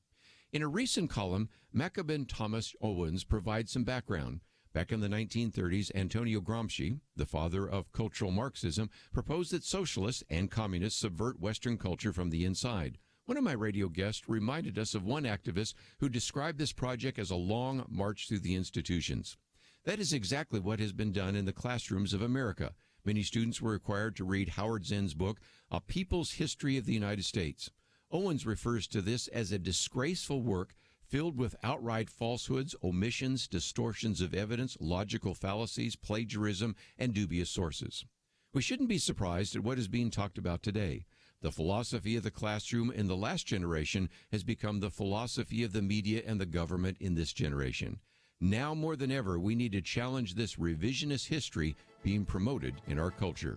[SPEAKER 1] In a recent column, Maccaben Thomas Owens provides some background. Back in the 1930s, Antonio Gramsci, the father of cultural Marxism, proposed that socialists and communists subvert Western culture from the inside. One of my radio guests reminded us of one activist who described this project as a long march through the institutions. That is exactly what has been done in the classrooms of America. Many students were required to read Howard Zinn's book, A People's History of the United States. Owens refers to this as a disgraceful work filled with outright falsehoods, omissions, distortions of evidence, logical fallacies, plagiarism, and dubious sources. We shouldn't be surprised at what is being talked about today. The philosophy of the classroom in the last generation has become the philosophy of the media and the government in this generation. Now more than ever, we need to challenge this revisionist history being promoted in our culture.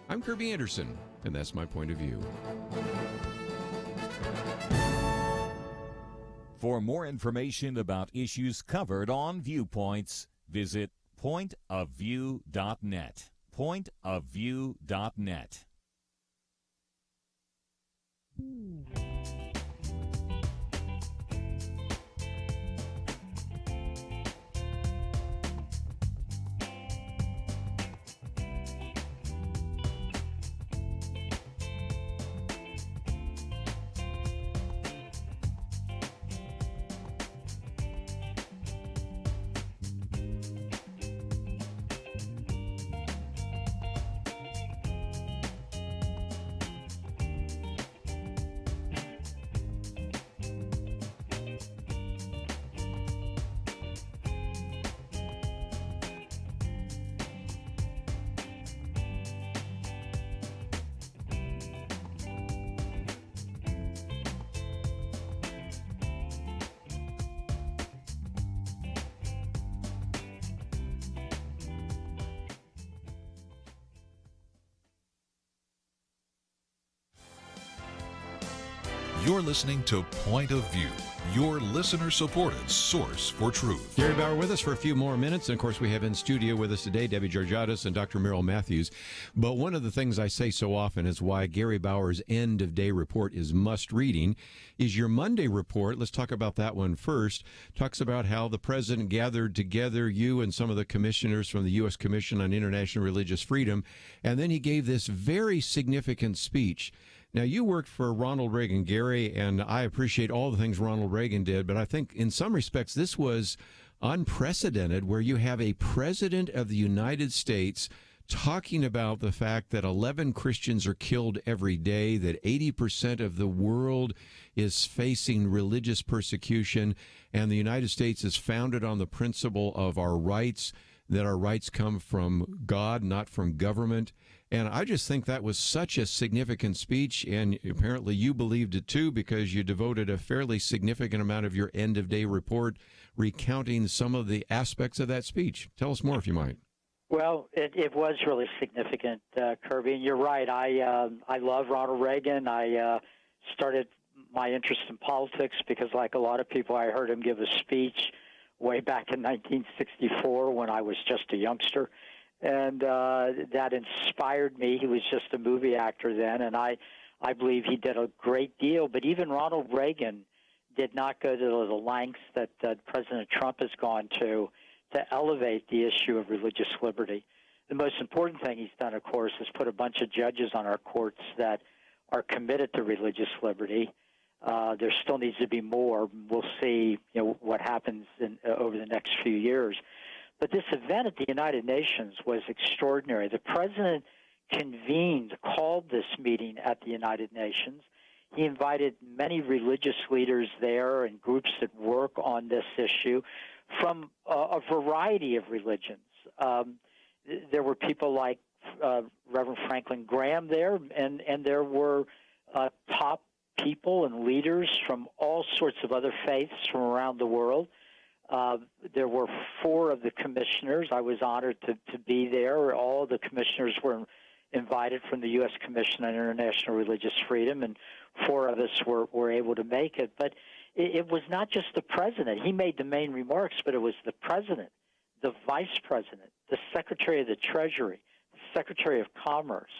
[SPEAKER 1] I'm Kerby Anderson, and that's my point of view.
[SPEAKER 9] For more information about issues covered on Viewpoints, visit pointofview.net. Pointofview.net.
[SPEAKER 5] You're listening to Point of View, your listener-supported source for truth.
[SPEAKER 1] Gary Bauer with us for a few more minutes. And, of course, we have in studio with us today Debbie Georgatos and Dr. Merrill Matthews. But one of the things I say so often is why Gary Bauer's end-of-day report is must-reading is your Monday report. Let's talk about that one first. Talks about how the president gathered together you and some of the commissioners from the U.S. Commission on International Religious Freedom, and then he gave this very significant speech. Now, you worked for Ronald Reagan, Gary, and I appreciate all the things Ronald Reagan did, but I think in some respects this was unprecedented, where you have a president of the United States talking about the fact that 11 Christians are killed every day, that 80% of the world is facing religious persecution, and the United States is founded on the principle of our rights, that our rights come from God, not from government. And I just think that was such a significant speech, and apparently you believed it too, because you devoted a fairly significant amount of your end-of-day report recounting some of the aspects of that speech. Tell us more, if you might.
[SPEAKER 19] Well, it was really significant, Kerby, and you're right. I love Ronald Reagan. I started my interest in politics because, like a lot of people, I heard him give a speech way back in 1964 when I was just a youngster. And that inspired me. He was just a movie actor then, and I believe he did a great deal. But even Ronald Reagan did not go to the lengths that President Trump has gone to elevate the issue of religious liberty. The most important thing he's done, of course, is put a bunch of judges on our courts that are committed to religious liberty. There still needs to be more. We'll see, what happens over the next few years. But this event at the United Nations was extraordinary. The president called this meeting at the United Nations. He invited many religious leaders there and groups that work on this issue from a variety of religions. There were people like Reverend Franklin Graham there, and there were top people and leaders from all sorts of other faiths from around the world. There were 4 of the commissioners. I was honored to be there. All the commissioners were invited from the U.S. Commission on International Religious Freedom, and 4 of us were able to make it. But it was not just the president. He made the main remarks, but it was the president, the vice president, the secretary of the Treasury, the secretary of Commerce,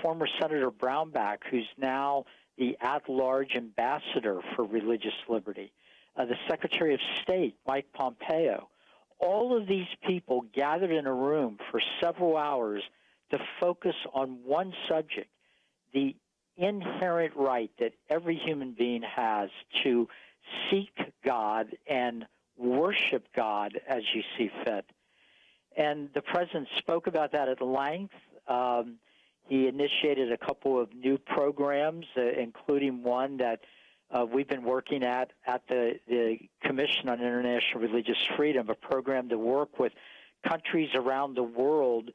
[SPEAKER 19] former Senator Brownback, who's now the at-large ambassador for religious liberty, the Secretary of State, Mike Pompeo. All of these people gathered in a room for several hours to focus on one subject, the inherent right that every human being has to seek God and worship God as you see fit. And the president spoke about that at length. He initiated a couple of new programs, including one that we've been working at the Commission on International Religious Freedom, a program to work with countries around the world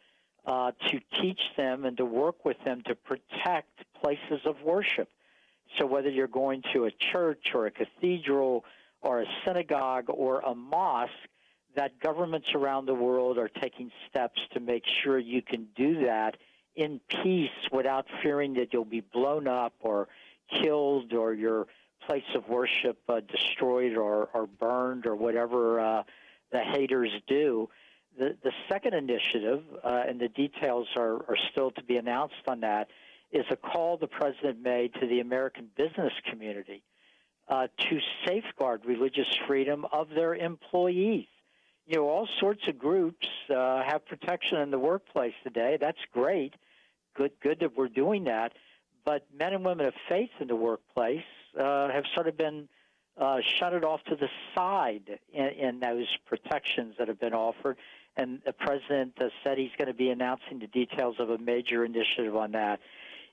[SPEAKER 19] to teach them and to work with them to protect places of worship. So whether you're going to a church or a cathedral or a synagogue or a mosque, that governments around the world are taking steps to make sure you can do that in peace without fearing that you'll be blown up or killed or your place of worship destroyed or burned or whatever the haters do. The second initiative, and the details are still to be announced on that, is a call the president made to the American business community to safeguard religious freedom of their employees. You know, all sorts of groups have protection in the workplace today. That's great. Good that we're doing that. But men and women of faith in the workplace have sort of been shunted off to the side in those protections that have been offered. And the president said he's going to be announcing the details of a major initiative on that.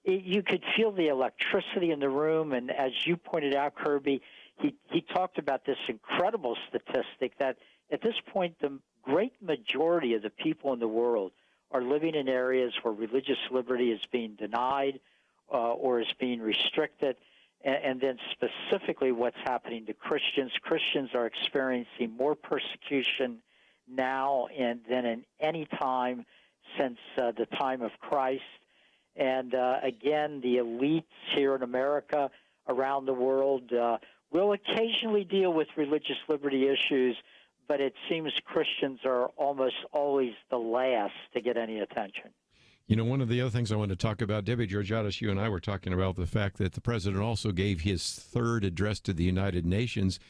[SPEAKER 19] You could feel the electricity in the room, and as you pointed out, Kerby, he talked about this incredible statistic that at this point the great majority of the people in the world are living in areas where religious liberty is being denied or is being restricted, and then specifically what's happening to Christians. Christians are experiencing more persecution now than in any time since the time of Christ. And again, the elites here in America, around the world, will occasionally deal with religious liberty issues, but it seems Christians are almost always the last to get any attention.
[SPEAKER 1] You know, one of the other things I wanted to talk about, Debbie Georgatos, you and I were talking about the fact that the president also gave his 3rd address to the United Nations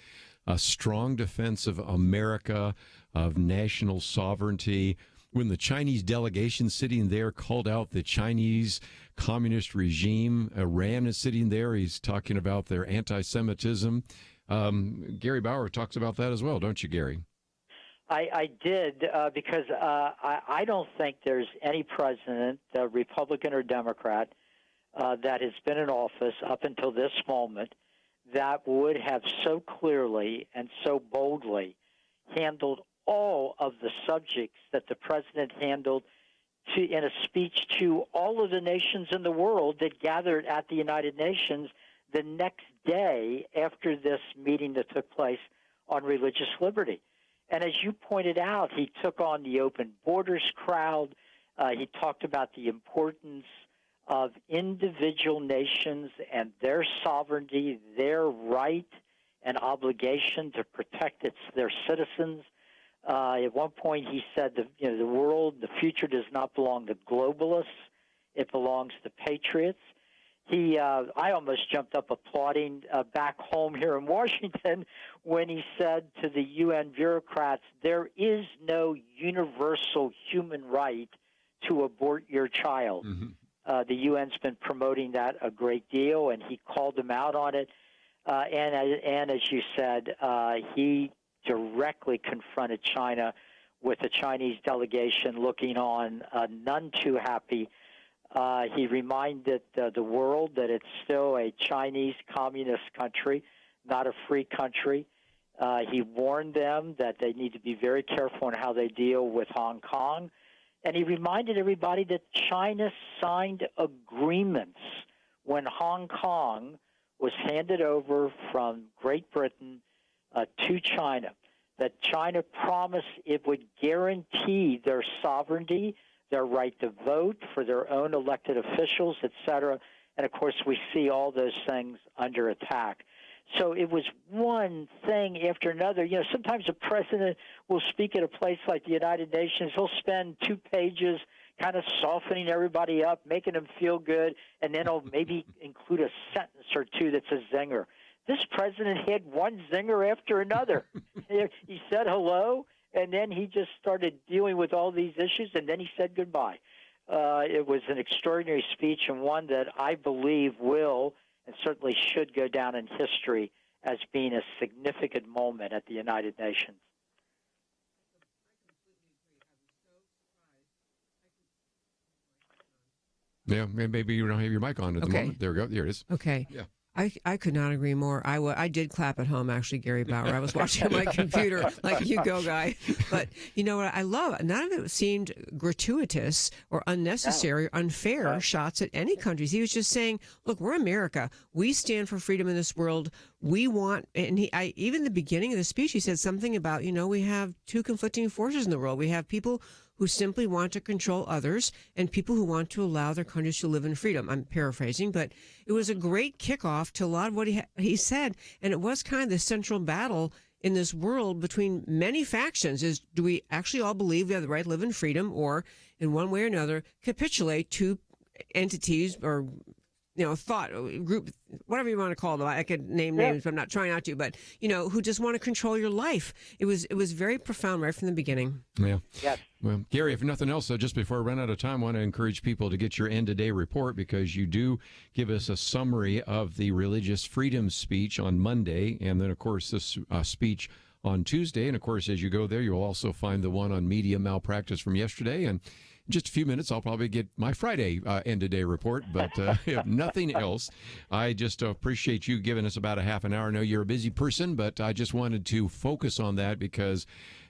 [SPEAKER 1] a strong defense of America, of national sovereignty. When the Chinese delegation sitting there called out the Chinese communist regime, Iran is sitting there, he's talking about their anti-Semitism. Gary Bauer talks about that as well, don't you, Gary?
[SPEAKER 19] I did because I don't think there's any president, Republican or Democrat, that has been in office up until this moment that would have so clearly and so boldly handled all of the subjects that the president handled in a speech to all of the nations in the world that gathered at the United Nations the next day after this meeting that took place on religious liberty. And as you pointed out, he took on the open borders crowd. He talked about the importance of individual nations and their sovereignty, their right and obligation to protect their citizens. At one point, he said the world, the future does not belong to globalists; it belongs to patriots. I almost jumped up applauding back home here in Washington when he said to the UN bureaucrats, there is no universal human right to abort your child. Mm-hmm. The UN's been promoting that a great deal, and he called them out on it. And as you said, he directly confronted China with the Chinese delegation looking on, none too happy He reminded the world that it's still a Chinese communist country, not a free country. He warned them that they need to be very careful on how they deal with Hong Kong. And he reminded everybody that China signed agreements when Hong Kong was handed over from Great Britain to China, that China promised it would guarantee their sovereignty, their right to vote for their own elected officials, et cetera. And, of course, we see all those things under attack. So it was one thing after another. You know, sometimes a president will speak at a place like the United Nations. He'll spend 2 pages kind of softening everybody up, making them feel good, and then he'll maybe include a sentence or two that's a zinger. This president had one zinger after another. He said hello, and then he just started dealing with all these issues, and then he said goodbye. It was an extraordinary speech, and one that I believe will and certainly should go down in history as being a significant moment at the United Nations.
[SPEAKER 1] Yeah, maybe you don't have your mic on at the moment. There we go. There it is.
[SPEAKER 3] Okay.
[SPEAKER 1] Yeah.
[SPEAKER 3] I could not agree more. I did clap at home, actually, Gary Bauer. I was watching on my computer like you go, guy. But you know what I love? None of it seemed gratuitous or unnecessary or unfair shots at any countries. He was just saying, look, we're America. We stand for freedom in this world. We want, and even the beginning of the speech, he said something about, we have 2 conflicting forces in the world. We have people who simply want to control others and people who want to allow their countries to live in freedom. I'm paraphrasing, but it was a great kickoff to a lot of what he said. And it was kind of the central battle in this world between many factions is, do we actually all believe we have the right to live in freedom, or in one way or another capitulate to entities or thought group, whatever you want to call them. I could name names, but I'm not trying not to. But who just want to control your life. It was very profound right from the beginning.
[SPEAKER 1] Yeah.
[SPEAKER 19] Yes.
[SPEAKER 1] Well, Gary, if nothing else, just before I run out of time, I want to encourage people to get your end-of-day report, because you do give us a summary of the religious freedom speech on Monday, and then, of course, this speech on Tuesday. And, of course, as you go there, you'll also find the one on media malpractice from yesterday. And in just a few minutes, I'll probably get my Friday end-of-day report. But if nothing else, I just appreciate you giving us about a half an hour. I know you're a busy person, but I just wanted to focus on that because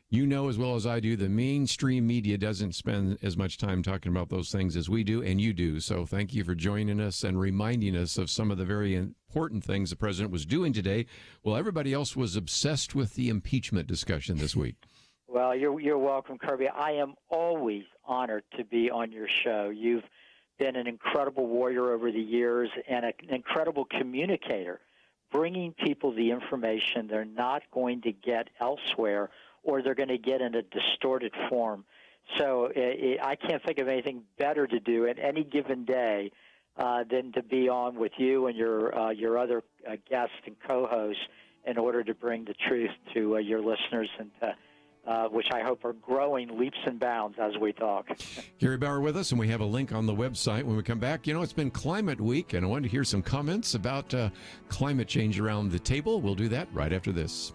[SPEAKER 1] you know as well as I do, the mainstream media doesn't spend as much time talking about those things as we do, and you do. So thank you for joining us and reminding us of some of the very important things the president was doing today. Well, everybody else was obsessed with the impeachment discussion this week.
[SPEAKER 19] Well, you're welcome, Kerby. I am always honored to be on your show. You've been an incredible warrior over the years and an incredible communicator, bringing people the information they're not going to get elsewhere, or they're going to get in a distorted form. So I can't think of anything better to do at any given day than to be on with you and your other guests and co-hosts in order to bring the truth to your listeners, and which I hope are growing leaps and bounds as we talk.
[SPEAKER 1] Gary Bauer with us, and we have a link on the website when we come back. It's been Climate Week, and I wanted to hear some comments about climate change around the table. We'll do that right after this.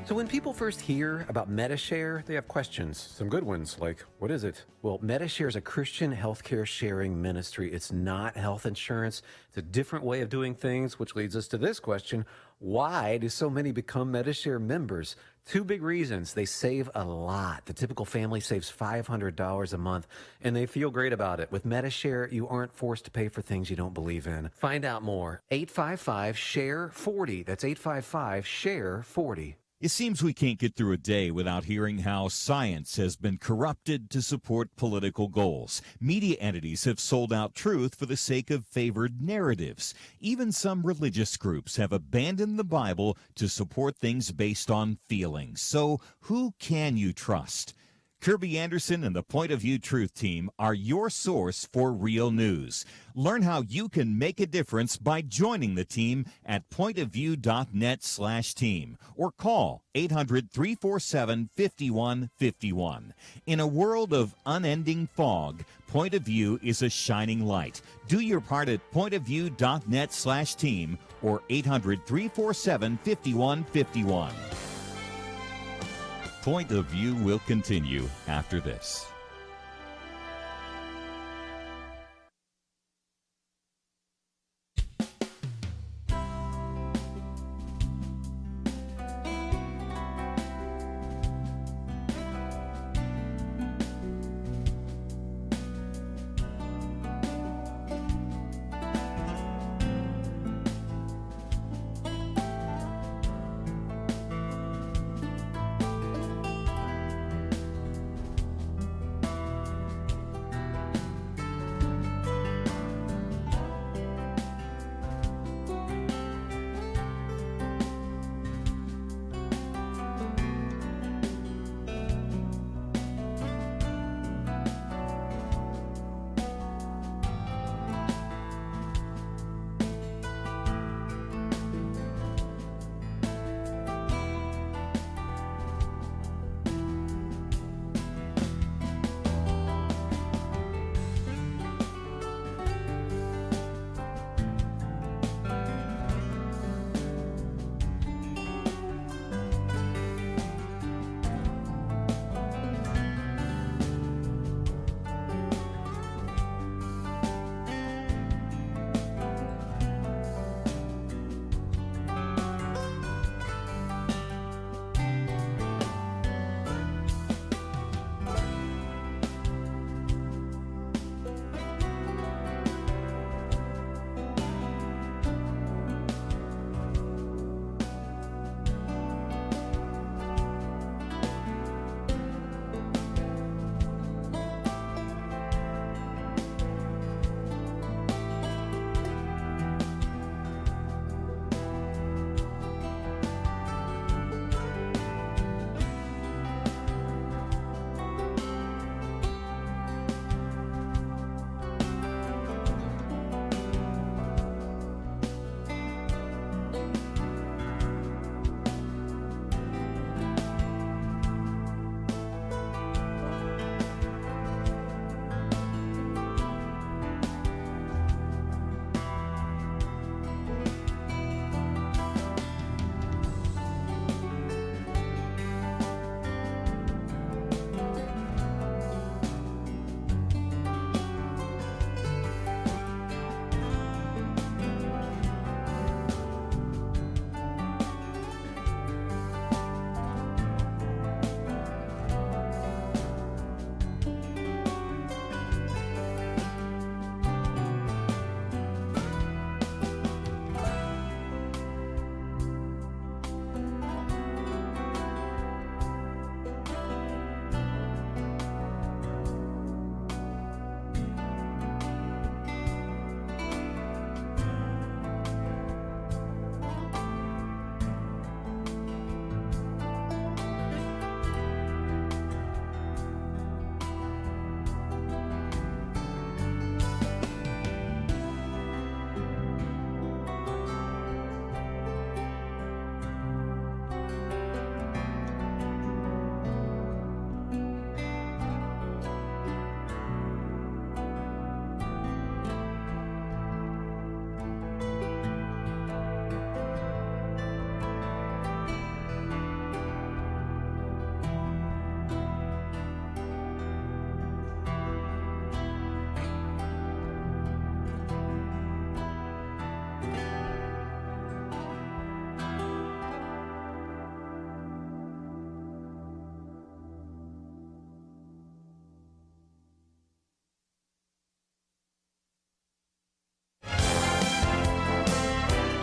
[SPEAKER 15] So when people first hear about Medi-Share, they have questions. Some good ones, like, what is it? Well, Medi-Share is a Christian healthcare sharing ministry. It's not health insurance. It's a different way of doing things, which leads us to this question. Why do so many become Medi-Share members? 2 big reasons. They save a lot. The typical family saves $500 a month, and they feel great about it. With Medi-Share, you aren't forced to pay for things you don't believe in. Find out more. 855-SHARE-40. That's 855-SHARE-40.
[SPEAKER 9] It seems we can't get through a day without hearing how science has been corrupted to support political goals. Media entities have sold out truth for the sake of favored narratives. Even some religious groups have abandoned the Bible to support things based on feelings. So who can you trust? Kerby Anderson and the Point of View Truth Team are your source for real news. Learn how you can make a difference by joining the team at pointofview.net/team or call 800-347-5151. In a world of unending fog, Point of View is a shining light. Do your part at pointofview.net/team or 800-347-5151. Point of View will continue after this.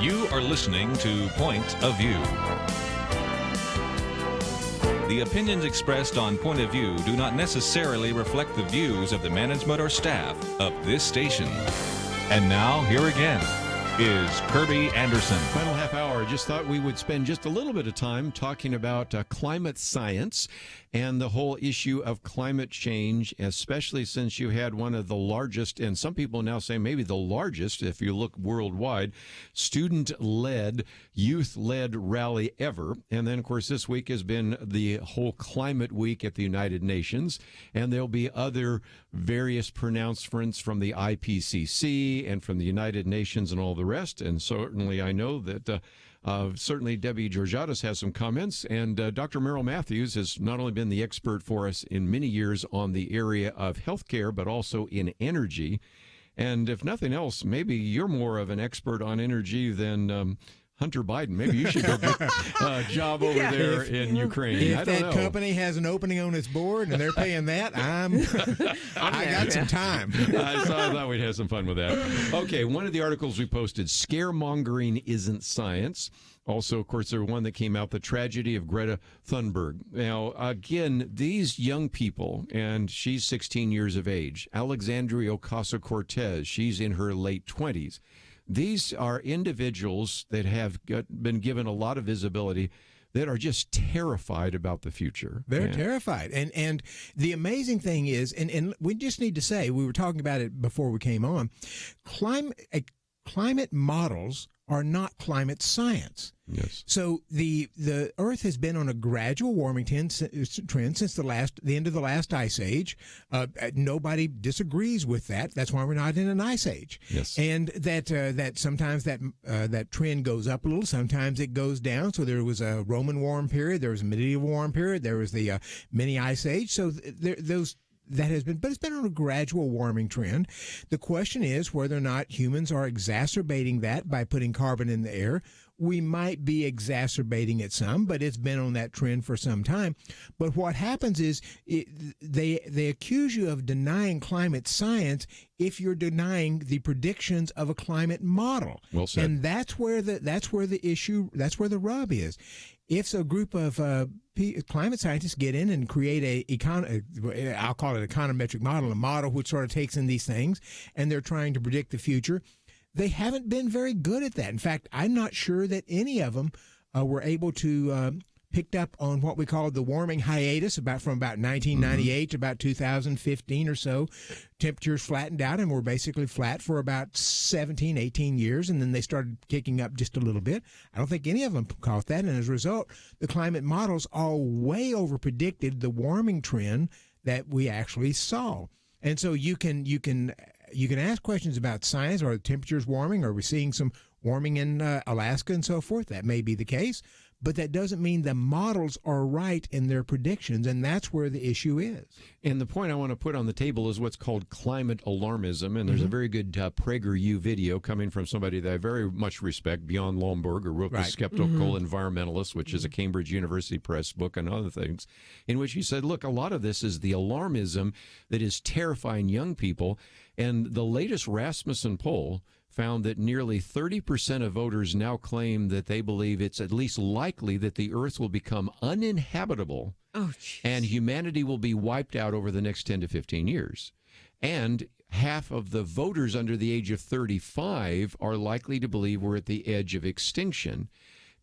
[SPEAKER 4] You are listening to Point of View. The opinions expressed on Point of View do not necessarily reflect the views of the management or staff of this station. And now, here again is Kerby Anderson.
[SPEAKER 1] Final half hour. I just thought we would spend just a little bit of time talking about climate science and the whole issue of climate change, especially since you had one of the largest, and some people now say maybe the largest, if you look worldwide, student-led, youth-led rally ever. And then, of course, this week has been the whole climate week at the United Nations, and there'll be other various pronouncements from the IPCC and from the United Nations and all the rest. And certainly I know that certainly Debbie Georgatos has some comments, and Dr. Merrill Matthews has not only been the expert for us in many years on the area of healthcare, but also in energy. And if nothing else, maybe you're more of an expert on energy than Hunter Biden. Maybe you should go get a job over there in Ukraine.
[SPEAKER 2] If
[SPEAKER 1] I don't
[SPEAKER 2] that
[SPEAKER 1] know.
[SPEAKER 2] company has an opening on its board and they're paying that, I got some time.
[SPEAKER 1] I thought we'd have some fun with that. Okay, one of the articles we posted, Scaremongering Isn't Science. Also, of course, there was one that came out, The Tragedy of Greta Thunberg. Now, again, these young people, and she's 16 years of age. Alexandria Ocasio-Cortez, she's in her late 20s. These are individuals that have been given a lot of visibility that are just terrified about the future.
[SPEAKER 2] They're terrified. And the amazing thing is, and we just need to say, we were talking about it before we came on, climate models are not climate science.
[SPEAKER 1] Yes.
[SPEAKER 2] So the Earth has been on a gradual warming trend since the end of the last ice age. Nobody disagrees with that. That's why we're not in an ice age.
[SPEAKER 1] Yes.
[SPEAKER 2] And that sometimes that trend goes up a little, sometimes it goes down. So there was a Roman warm period, there was a medieval warm period, there was the mini ice age. So that has been, but it's been on a gradual warming trend. The question is whether or not humans are exacerbating that by putting carbon in the air. We might be exacerbating it some, but it's been on that trend for some time. But what happens is they accuse you of denying climate science if you're denying the predictions of a climate model.
[SPEAKER 1] Well said.
[SPEAKER 2] And that's where the issue, that's where the rub is. If a group of climate scientists get in and create I'll call it econometric model, a model which sort of takes in these things, and they're trying to predict the future, they haven't been very good at that. In fact, I'm not sure that any of them were able to picked up on what we call the warming hiatus from about 1998 to about 2015 or so. Temperatures flattened out and were basically flat for about 17, 18 years, and then they started kicking up just a little bit. I don't think any of them caught that, and as a result, the climate models all way over predicted the warming trend that we actually saw. And so you can ask questions about science, or the temperatures warming, or we're seeing some warming in Alaska and so forth. That may be the case, but that doesn't mean the models are right in their predictions, and that's where the issue is.
[SPEAKER 1] And the point I want to put on the table is what's called climate alarmism, and there's a very good PragerU video coming from somebody that I very much respect, Bjorn Lomborg, who wrote The Skeptical Environmentalist, which is a Cambridge University Press book and other things, in which he said, look, a lot of this is the alarmism that is terrifying young people, and the latest Rasmussen poll found that nearly 30% of voters now claim that they believe it's at least likely that the Earth will become uninhabitable and humanity will be wiped out over the next 10 to 15 years. And half of the voters under the age of 35 are likely to believe we're at the edge of extinction.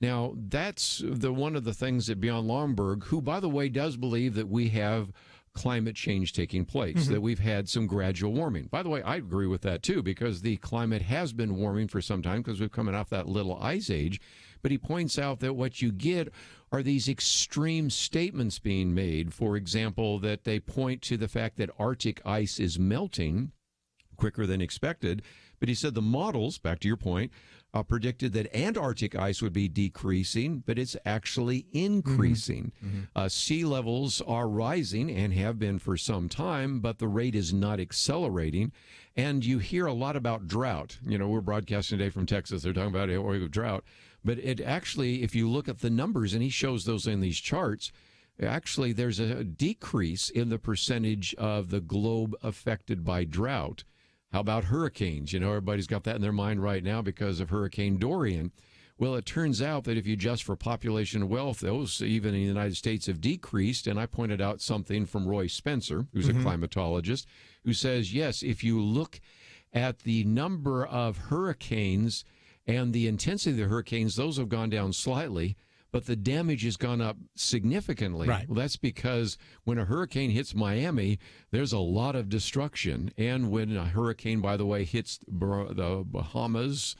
[SPEAKER 1] Now, that's one of the things that Bjorn Lomborg, who, by the way, does believe that we have climate change taking place, that we've had some gradual warming. By the way, I agree with that too, because the climate has been warming for some time because we're coming off that little ice age. But he points out that what you get are these extreme statements being made. For example, that they point to the fact that Arctic ice is melting quicker than expected. But he said the models, back to your point, predicted that Antarctic ice would be decreasing, but it's actually increasing. Sea levels are rising and have been for some time, but the rate is not accelerating. And you hear a lot about drought. You know, we're broadcasting today from Texas. They're talking about drought. But it actually, if you look at the numbers, and he shows those in these charts, actually there's a decrease in the percentage of the globe affected by drought. How about hurricanes? Everybody's got that in their mind right now because of Hurricane Dorian. Well, it turns out that if you adjust for population and wealth, those even in the United States have decreased. And I pointed out something from Roy Spencer, who's a climatologist, who says, yes, if you look at the number of hurricanes and the intensity of the hurricanes, those have gone down slightly, but the damage has gone up significantly.
[SPEAKER 2] Right.
[SPEAKER 1] Well, that's because when a hurricane hits Miami, there's a lot of destruction. And when a hurricane, by the way, hits the Bahamas,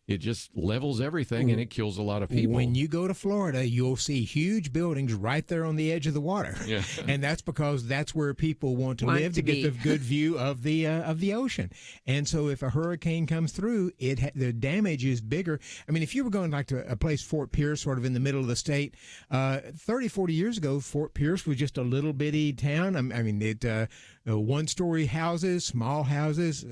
[SPEAKER 1] it just levels everything and it kills a lot of people.
[SPEAKER 2] When you go to Florida, you'll see huge buildings right there on the edge of the water.
[SPEAKER 1] Yeah.
[SPEAKER 2] And that's because that's where people want to live to get the good view of the ocean. And so if a hurricane comes through, the damage is bigger. I mean, if you were going like to a place, Fort Pierce, sort of in the middle of the state, 30, 40 years ago, Fort Pierce was just a little bitty town. I mean, one-story houses, small houses,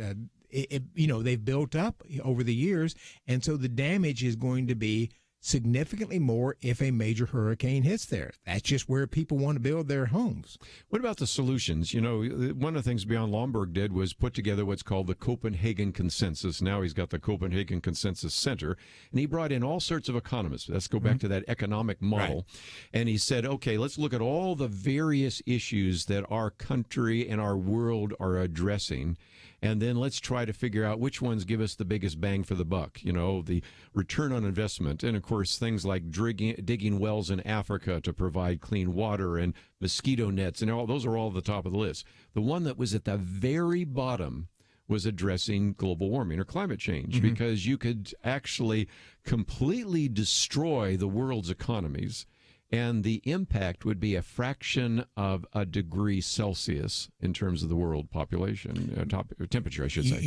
[SPEAKER 2] they've built up over the years, and so the damage is going to be significantly more if a major hurricane hits there. That's just where people want to build their homes.
[SPEAKER 1] What about the solutions? One of the things Bjorn Lomborg did was put together what's called the Copenhagen Consensus. Now he's got the Copenhagen Consensus Center, and he brought in all sorts of economists. Let's go back to that economic model. Right. And he said, okay, let's look at all the various issues that our country and our world are addressing, and then let's try to figure out which ones give us the biggest bang for the buck, the return on investment. And, of course, things like digging wells in Africa to provide clean water and mosquito nets, and those are all at the top of the list. The one that was at the very bottom was addressing global warming or climate change, because you could actually completely destroy the world's economies, and the impact would be a fraction of a degree Celsius in terms of the world population, temperature, I should say.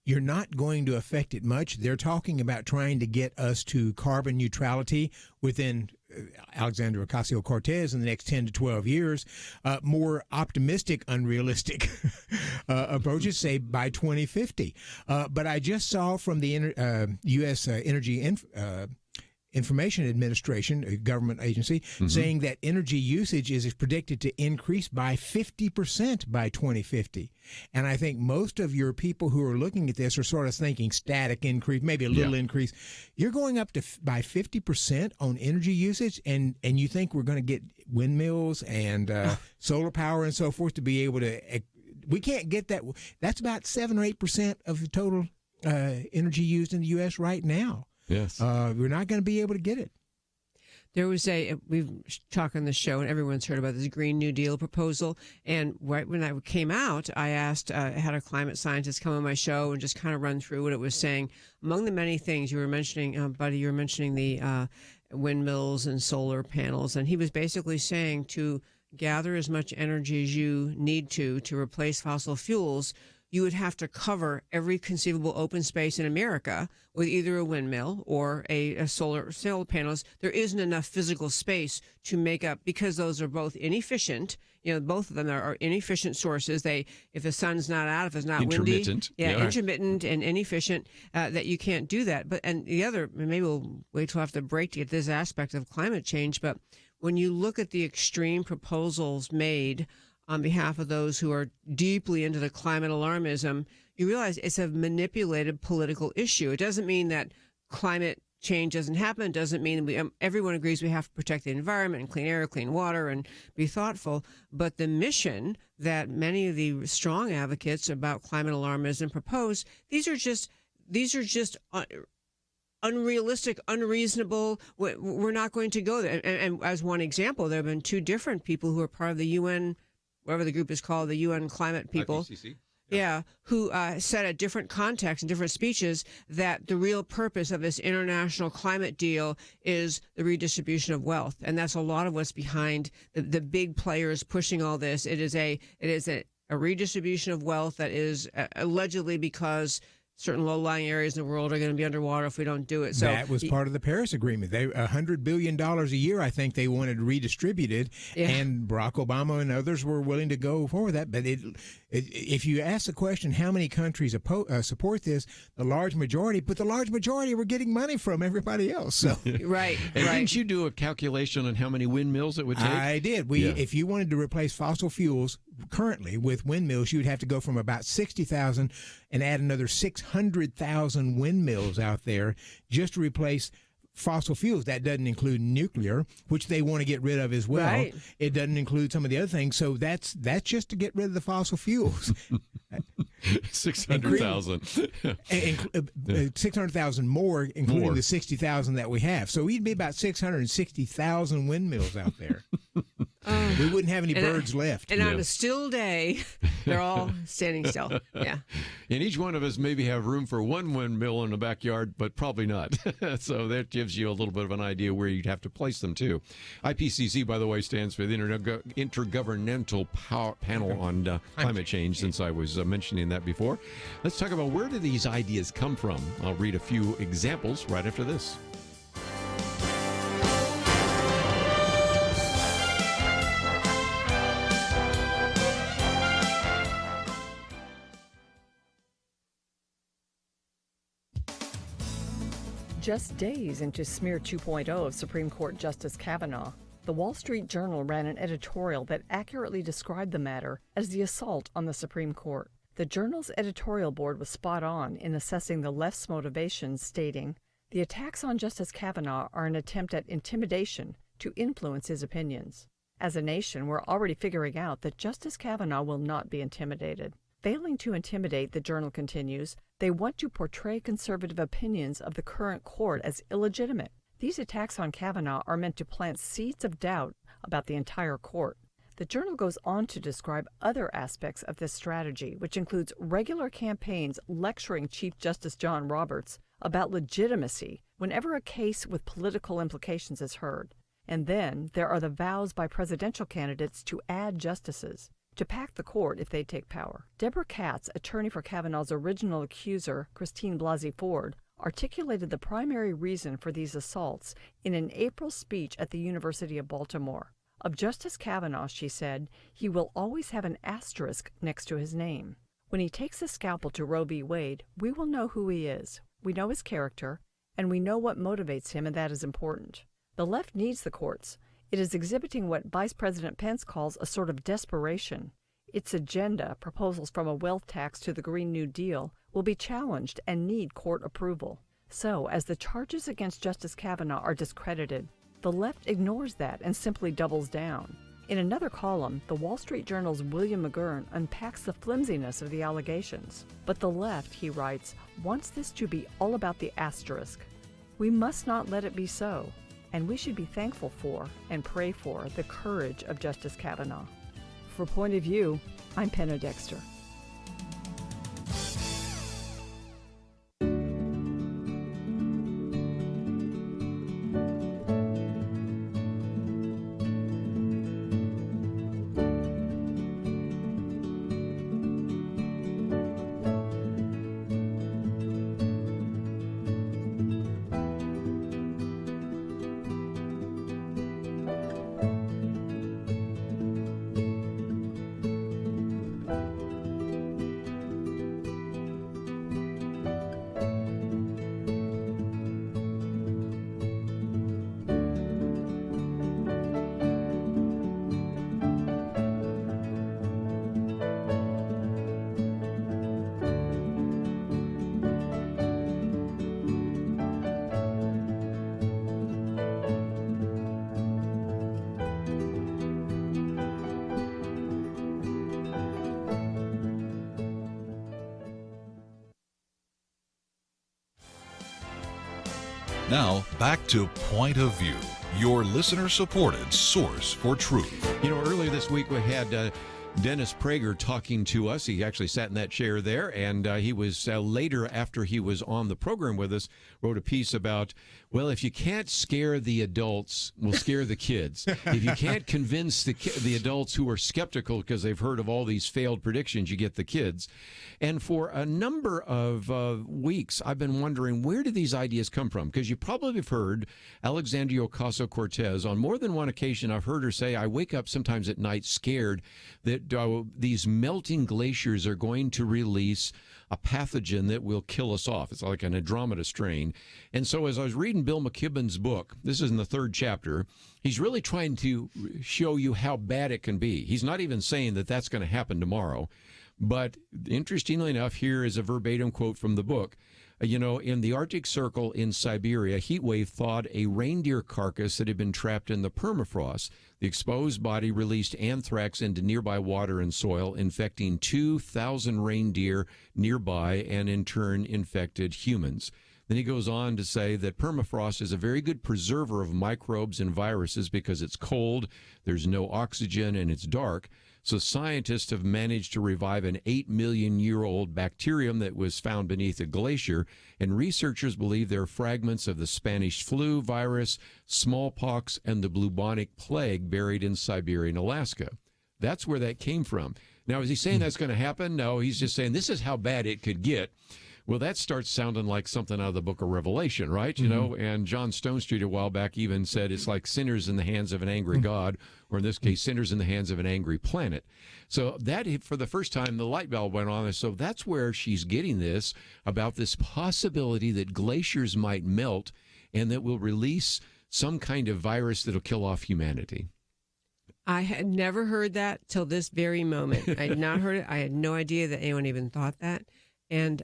[SPEAKER 2] You're not going to affect it much. They're talking about trying to get us to carbon neutrality within Alexandria Ocasio-Cortez in the next 10 to 12 years. More optimistic, unrealistic approaches, say by 2050. But I just saw from the U.S. Energy Information Administration, a government agency, saying that energy usage is predicted to increase by 50% by 2050. And I think most of your people who are looking at this are sort of thinking static increase, maybe a little increase. You're going up to by 50% on energy usage, and you think we're going to get windmills and solar power and so forth to be able to. We can't get that. That's about 7 or 8% of the total energy used in the U.S. right now.
[SPEAKER 1] Yes.
[SPEAKER 2] We're not going to be able to get it.
[SPEAKER 3] There was we've talked on the show, and everyone's heard about this Green New Deal proposal. And right when I came out, I had a climate scientist come on my show and just kind of run through what it was saying. Among the many things you were mentioning, Buddy, you were mentioning the windmills and solar panels. And he was basically saying to gather as much energy as you need to replace fossil fuels, you would have to cover every conceivable open space in America with either a windmill or a solar panels. There isn't enough physical space to make up, because those are both inefficient. Both of them are inefficient sources. If the sun's not out, if it's not windy, intermittent and inefficient, that you can't do that. And the other, maybe we'll wait till after the break to get this aspect of climate change. But when you look at the extreme proposals made on behalf of those who are deeply into the climate alarmism, you realize it's a manipulated political issue. It doesn't mean that climate change doesn't happen. It doesn't mean everyone agrees we have to protect the environment and clean air, clean water, and be thoughtful. But the mission that many of the strong advocates about climate alarmism propose, these are just unrealistic, unreasonable. We're not going to go there. And as one example, there have been two different people who are part of the UN, whatever the group is called, the UN climate people.
[SPEAKER 1] IPCC.
[SPEAKER 3] Who said at different contexts and different speeches that the real purpose of this international climate deal is the redistribution of wealth. And that's a lot of what's behind the big players pushing all this. It is a redistribution of wealth that is allegedly because certain low-lying areas in the world are going to be underwater if we don't do it. So
[SPEAKER 2] that was part of the Paris Agreement. They $100 billion a year, I think they wanted redistributed, and Barack Obama and others were willing to go for that. But if you ask the question, how many countries support this, the large majority were getting money from everybody else. So
[SPEAKER 3] right.
[SPEAKER 1] Didn't you do a calculation on how many windmills it would take?
[SPEAKER 2] I did. If you wanted to replace fossil fuels currently with windmills, you'd have to go from about 60,000 and add another 600,000 windmills out there just to replace fossil fuels. That doesn't include nuclear, which they want to get rid of as well.
[SPEAKER 3] Right.
[SPEAKER 2] It doesn't include some of the other things. So that's just to get rid of the fossil fuels.
[SPEAKER 1] 600,000.
[SPEAKER 2] 600,000 more, including the 60,000 that we have. So we'd be about 660,000 windmills out there. We wouldn't have any birds left.
[SPEAKER 3] And on a still day, they're all standing still. Yeah.
[SPEAKER 1] And each one of us maybe have room for one windmill in the backyard, but probably not. So that gives you a little bit of an idea where you'd have to place them, too. IPCC, by the way, stands for the Intergovernmental Panel on Climate Change, since I was mentioning that before. Let's talk about where do these ideas come from. I'll read a few examples right after this.
[SPEAKER 8] Just days into Smear 2.0 of Supreme Court Justice Kavanaugh, the Wall Street Journal ran an editorial that accurately described the matter as the assault on the Supreme Court. The Journal's editorial board was spot on in assessing the left's motivations, stating, "The attacks on Justice Kavanaugh are an attempt at intimidation to influence his opinions. As a nation, we're already figuring out that Justice Kavanaugh will not be intimidated. Failing to intimidate," the Journal continues, "they want to portray conservative opinions of the current court as illegitimate. These attacks on Kavanaugh are meant to plant seeds of doubt about the entire court." The Journal goes on to describe other aspects of this strategy, which includes regular campaigns lecturing Chief Justice John Roberts about legitimacy whenever a case with political implications is heard. And then there are the vows by presidential candidates to add justices, to pack the court if they take power. Deborah Katz, attorney for Kavanaugh's original accuser, Christine Blasey Ford, articulated the primary reason for these assaults in an April speech at the University of Baltimore. Of Justice Kavanaugh, she said, "He will always have an asterisk next to his name. When he takes a scalpel to Roe v. Wade, we will know who he is. We know his character, and we know what motivates him, and that is important. The left needs the courts. It is exhibiting what Vice President Pence calls a sort of desperation. Its agenda, proposals from a wealth tax to the Green New Deal, will be challenged and need court approval. So, as the charges against Justice Kavanaugh are discredited, the left ignores that and simply doubles down." In another column, the Wall Street Journal's William McGurn unpacks the flimsiness of the allegations. But the left, he writes, wants this to be all about the asterisk. We must not let it be so, and we should be thankful for and pray for the courage of Justice Kavanaugh. For Point of View, I'm Penna Dexter.
[SPEAKER 5] Now, back to Point of View, your listener-supported source for truth.
[SPEAKER 1] You know, earlier this week we had Dennis Prager talking to us. He actually sat in that chair there, and he was later, after he was on the program with us, wrote a piece about, well, if you can't scare the adults, we'll scare the kids. If you can't convince the adults who are skeptical because they've heard of all these failed predictions, you get the kids. And for a number of weeks, I've been wondering, where do these ideas come from? Because you probably have heard Alexandria Ocasio-Cortez, on more than one occasion, I've heard her say, I wake up sometimes at night scared that these melting glaciers are going to release a pathogen that will kill us off. It's like an Andromeda strain. And so as I was reading Bill McKibben's book, this is in the 3rd chapter, he's really trying to show you how bad it can be. He's not even saying that that's going to happen tomorrow. But interestingly enough, here is a verbatim quote from the book. In the Arctic Circle in Siberia, a heat wave thawed a reindeer carcass that had been trapped in the permafrost. The exposed body released anthrax into nearby water and soil, infecting 2,000 reindeer nearby and in turn infected humans. Then he goes on to say that permafrost is a very good preserver of microbes and viruses because it's cold, there's no oxygen, and it's dark. So scientists have managed to revive an 8-million-year-old bacterium that was found beneath a glacier, and researchers believe there are fragments of the Spanish flu virus, smallpox, and the bubonic plague buried in Siberia and Alaska. That's where that came from. Now, is he saying that's going to happen? No, he's just saying this is how bad it could get. Well, that starts sounding like something out of the book of Revelation, right? And John Stonestreet a while back even said it's like sinners in the hands of an angry God, or in this case, sinners in the hands of an angry planet. So that, for the first time, the light bulb went on. So that's where she's getting this, about this possibility that glaciers might melt and that will release some kind of virus that'll kill off humanity.
[SPEAKER 3] I had never heard that till this very moment. I had not heard it. I had no idea that anyone even thought that. And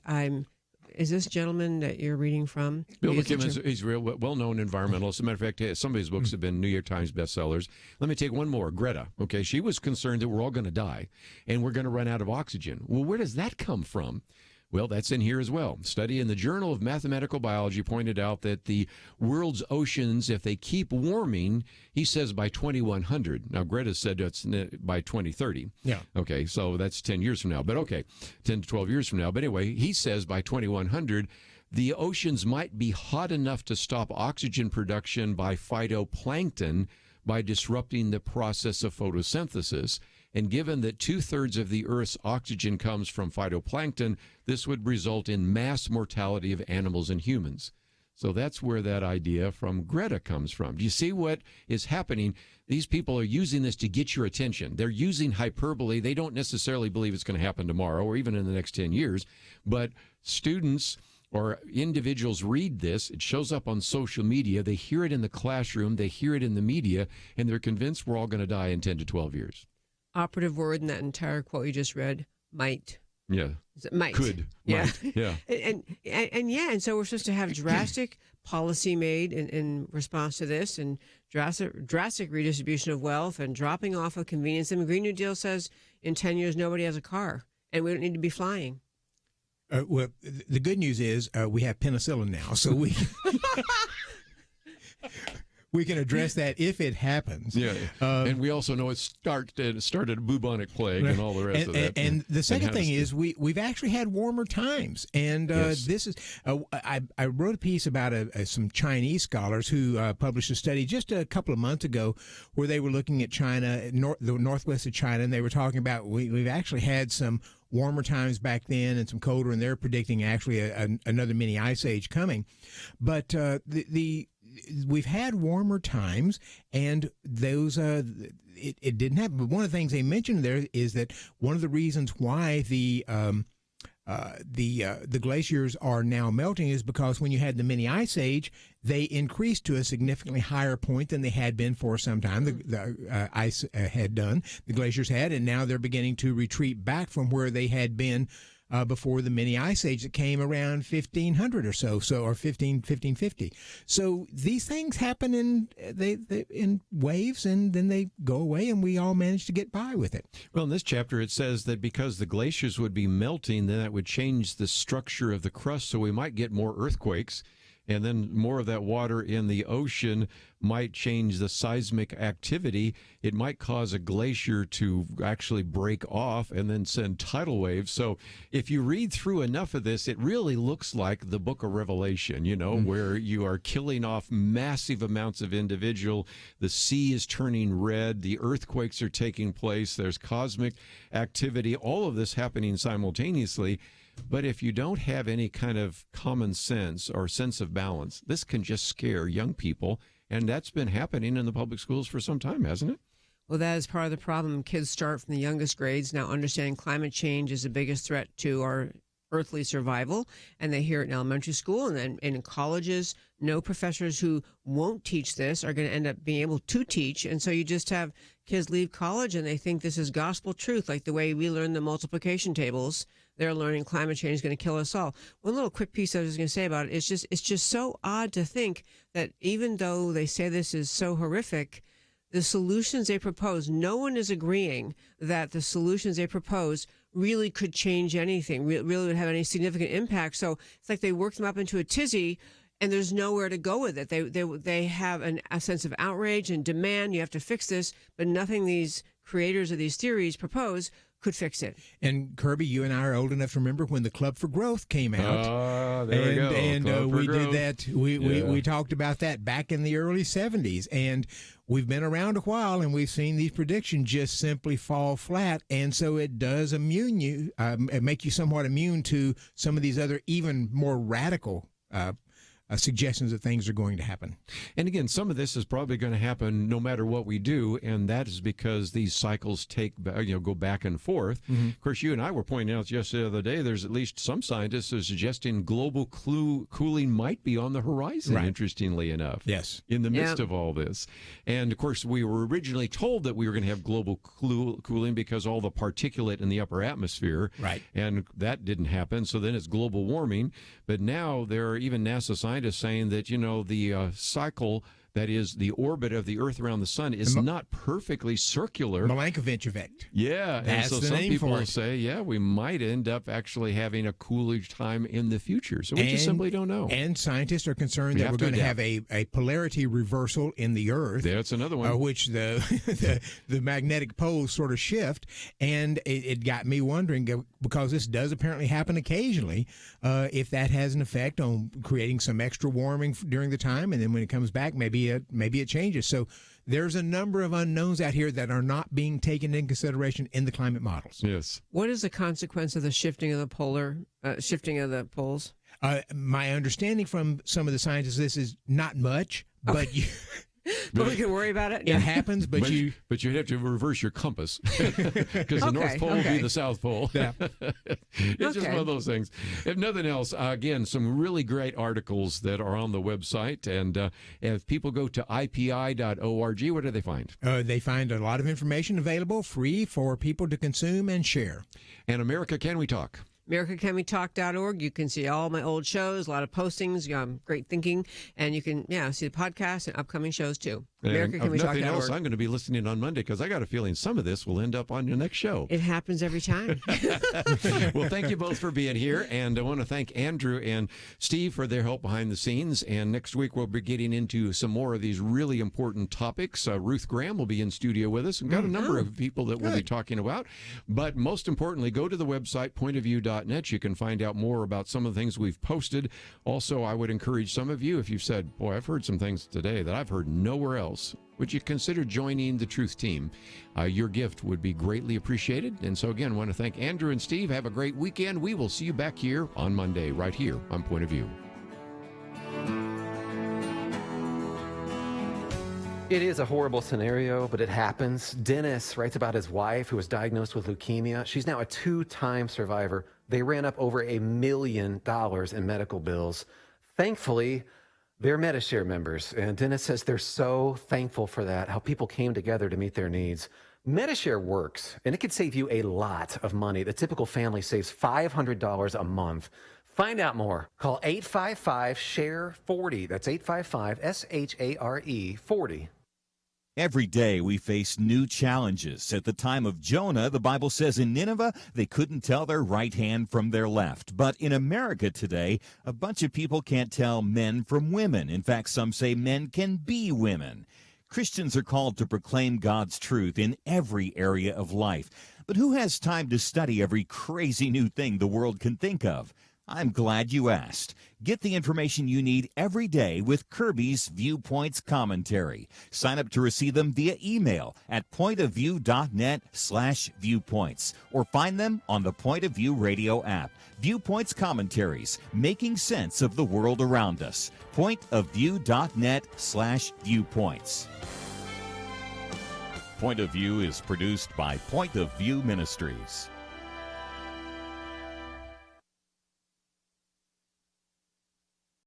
[SPEAKER 3] is this gentleman that you're reading from?
[SPEAKER 1] Bill McKibben, he's a real well-known environmentalist. As a matter of fact, some of his books have been New York Times bestsellers. Let me take one more. Greta, okay? She was concerned that we're all going to die and we're going to run out of oxygen. Well, where does that come from? Well, that's in here as well. Study in the Journal of Mathematical Biology pointed out that the world's oceans, if they keep warming, he says by 2100. Now, Greta said that's by 2030.
[SPEAKER 2] Yeah.
[SPEAKER 1] Okay, so that's 10 years from now. But okay, 10 to 12 years from now. But anyway, he says by 2100, the oceans might be hot enough to stop oxygen production by phytoplankton by disrupting the process of photosynthesis. And given that 2/3 of the Earth's oxygen comes from phytoplankton, this would result in mass mortality of animals and humans. So that's where that idea from Greta comes from. Do you see what is happening? These people are using this to get your attention. They're using hyperbole. They don't necessarily believe it's going to happen tomorrow or even in the next 10 years. But students or individuals read this. It shows up on social media. They hear it in the classroom. They hear it in the media. And they're convinced we're all going to die in 10 to 12 years.
[SPEAKER 3] Operative word in that entire quote you just read, might.
[SPEAKER 1] Yeah.
[SPEAKER 3] Is it might?
[SPEAKER 1] Could.
[SPEAKER 3] Yeah.
[SPEAKER 1] Might. Yeah.
[SPEAKER 3] And so we're supposed to have drastic policy made in response to this, and drastic redistribution of wealth and dropping off of convenience. And the Green New Deal says in 10 years nobody has a car and we don't need to be flying.
[SPEAKER 2] Well, the good news is we have penicillin now, so we we can address that if it happens.
[SPEAKER 1] Yeah, and we also know it started a bubonic plague and all the rest of that.
[SPEAKER 2] And the second thing is we've actually had warmer times, and this is I wrote a piece about some Chinese scholars who published a study just a couple of months ago where they were looking at China, the northwest of China, and they were talking about we've actually had some warmer times back then and some colder, and they're predicting actually another mini ice age coming. But we've had warmer times, and those it didn't happen. But one of the things they mentioned there is that one of the reasons why the glaciers are now melting is because when you had the mini ice age, they increased to a significantly higher point than they had been for some time. The ice had done, the glaciers had, and now they're beginning to retreat back from where they had been before the mini ice age that came around 1500 or so, or 1550. So these things happen in waves, and then they go away, and we all manage to get by with it.
[SPEAKER 1] Well, in this chapter, it says that because the glaciers would be melting, then that would change the structure of the crust, so we might get more earthquakes. and then more of that water in the ocean might change the seismic activity. It might cause a glacier to actually break off and then send tidal waves. So if you read through enough of this, it really looks like the book of Revelation, where you are killing off massive amounts of individual. The sea is turning red. The earthquakes are taking place. There's cosmic activity, all of this happening simultaneously. But if you don't have any kind of common sense or sense of balance, this can just scare young people. And that's been happening in the public schools for some time, hasn't it?
[SPEAKER 3] Well, that is part of the problem. Kids start from the youngest grades now understanding climate change is the biggest threat to our earthly survival, and they hear it in elementary school, and then in colleges. No professors who won't teach this are going to end up being able to teach, and so you just have kids leave college and they think this is gospel truth, like the way we learn the multiplication tables. They're learning climate change is going to kill us all. One little quick piece I was going to say about it is it's just so odd to think that even though they say this is so horrific, the solutions they propose, no one is agreeing that the solutions they propose really could change anything, really would have any significant impact. So it's like they work them up into a tizzy, and there's nowhere to go with it. They have a sense of outrage and demand. You have to fix this, but nothing these creators of these theories propose could fix it.
[SPEAKER 2] And Kerby, you and I are old enough to remember when the Club for Growth came out.
[SPEAKER 1] There we go.
[SPEAKER 2] And we
[SPEAKER 1] Growth.
[SPEAKER 2] did that. We talked about that back in the early 70s. And we've been around a while, and we've seen these predictions just simply fall flat. And so it does make you somewhat immune to some of these other even more radical suggestions that things are going to happen.
[SPEAKER 1] And again, some of this is probably going to happen no matter what we do, and that is because these cycles go back and forth.
[SPEAKER 2] Mm-hmm.
[SPEAKER 1] Of course, you and I were pointing out just the other day, there's at least some scientists are suggesting global cooling might be on the horizon,
[SPEAKER 2] right.
[SPEAKER 1] Interestingly enough.
[SPEAKER 2] Yes.
[SPEAKER 1] In the midst of all this. And of course, we were originally told that we were going to have global cooling because all the particulate in the upper atmosphere.
[SPEAKER 2] Right.
[SPEAKER 1] And that didn't happen. So then it's global warming. But now there are even NASA scientists saying that, the cycle, that is the orbit of the Earth around the sun, is not perfectly circular.
[SPEAKER 2] Milankovitch effect.
[SPEAKER 1] Yeah.
[SPEAKER 2] That's
[SPEAKER 1] and so
[SPEAKER 2] the
[SPEAKER 1] some
[SPEAKER 2] name
[SPEAKER 1] people
[SPEAKER 2] for
[SPEAKER 1] will
[SPEAKER 2] it.
[SPEAKER 1] say, we might end up actually having a Coolidge time in the future. So we just simply don't know.
[SPEAKER 2] And scientists are concerned
[SPEAKER 1] We
[SPEAKER 2] that
[SPEAKER 1] have
[SPEAKER 2] we're
[SPEAKER 1] to
[SPEAKER 2] going to have
[SPEAKER 1] adapt.
[SPEAKER 2] a polarity reversal in the Earth.
[SPEAKER 1] That's another one.
[SPEAKER 2] Which the magnetic poles sort of shift. And it got me wondering, because this does apparently happen occasionally, if that has an effect on creating some extra warming during the time. And then when it comes back, maybe it changes. So there's a number of unknowns out here that are not being taken into consideration in the climate models.
[SPEAKER 1] Yes.
[SPEAKER 3] What is the consequence of the shifting of the poles?
[SPEAKER 2] My understanding from some of the scientists, this is not much, but
[SPEAKER 3] But we can worry about it.
[SPEAKER 2] It happens, but you
[SPEAKER 1] have to reverse your compass because the North Pole would be the South Pole.
[SPEAKER 2] Yeah.
[SPEAKER 1] It's just one of those things. If nothing else, again, some really great articles that are on the website. And if people go to ipi.org, what do they find?
[SPEAKER 2] They find a lot of information available, free for people to consume and share.
[SPEAKER 1] And America, Can We Talk?
[SPEAKER 3] AmericaCanWeTalk.org. You can see all my old shows, a lot of postings, great thinking, and you can see the podcast and upcoming shows too.
[SPEAKER 1] And if nothing else,
[SPEAKER 3] AmericaCanWeTalk.org.
[SPEAKER 1] I'm going to be listening on Monday because I got a feeling some of this will end up on your next show.
[SPEAKER 3] It happens every time.
[SPEAKER 1] Well, thank you both for being here, and I want to thank Andrew and Steve for their help behind the scenes. And next week we'll be getting into some more of these really important topics. Ruth Graham will be in studio with us. We've got a number of people that we'll be talking about. But most importantly, go to the website pointofview.net. You can find out more about some of the things we've posted. Also, I would encourage some of you, if you've said, boy, I've heard some things today that I've heard nowhere else, would you consider joining the Truth Team? Your gift would be greatly appreciated. And so, again, I want to thank Andrew and Steve. Have a great weekend. We will see you back here on Monday, right here on Point of View.
[SPEAKER 15] It is a horrible scenario, but it happens. Dennis writes about his wife who was diagnosed with leukemia. She's now a 2-time survivor. They ran up over $1 million in medical bills. Thankfully, they're Medishare members, and Dennis says they're so thankful for that, how people came together to meet their needs. Medishare works, and it could save you a lot of money. The typical family saves $500 a month. Find out more. Call 855-SHARE-40. That's 855-SHARE-40.
[SPEAKER 9] Every day we face new challenges. At the time of Jonah, the Bible says in Nineveh, they couldn't tell their right hand from their left. But in America today, a bunch of people can't tell men from women. In fact, some say men can be women. Christians are called to proclaim God's truth in every area of life. But who has time to study every crazy new thing the world can think of? I'm glad you asked. Get the information you need every day with Kerby's Viewpoints commentary. Sign up to receive them via email at pointofview.net/viewpoints or find them on the Point of View radio app. Viewpoints commentaries, making sense of the world around us. pointofview.net/viewpoints. Point of View is produced by Point of View Ministries.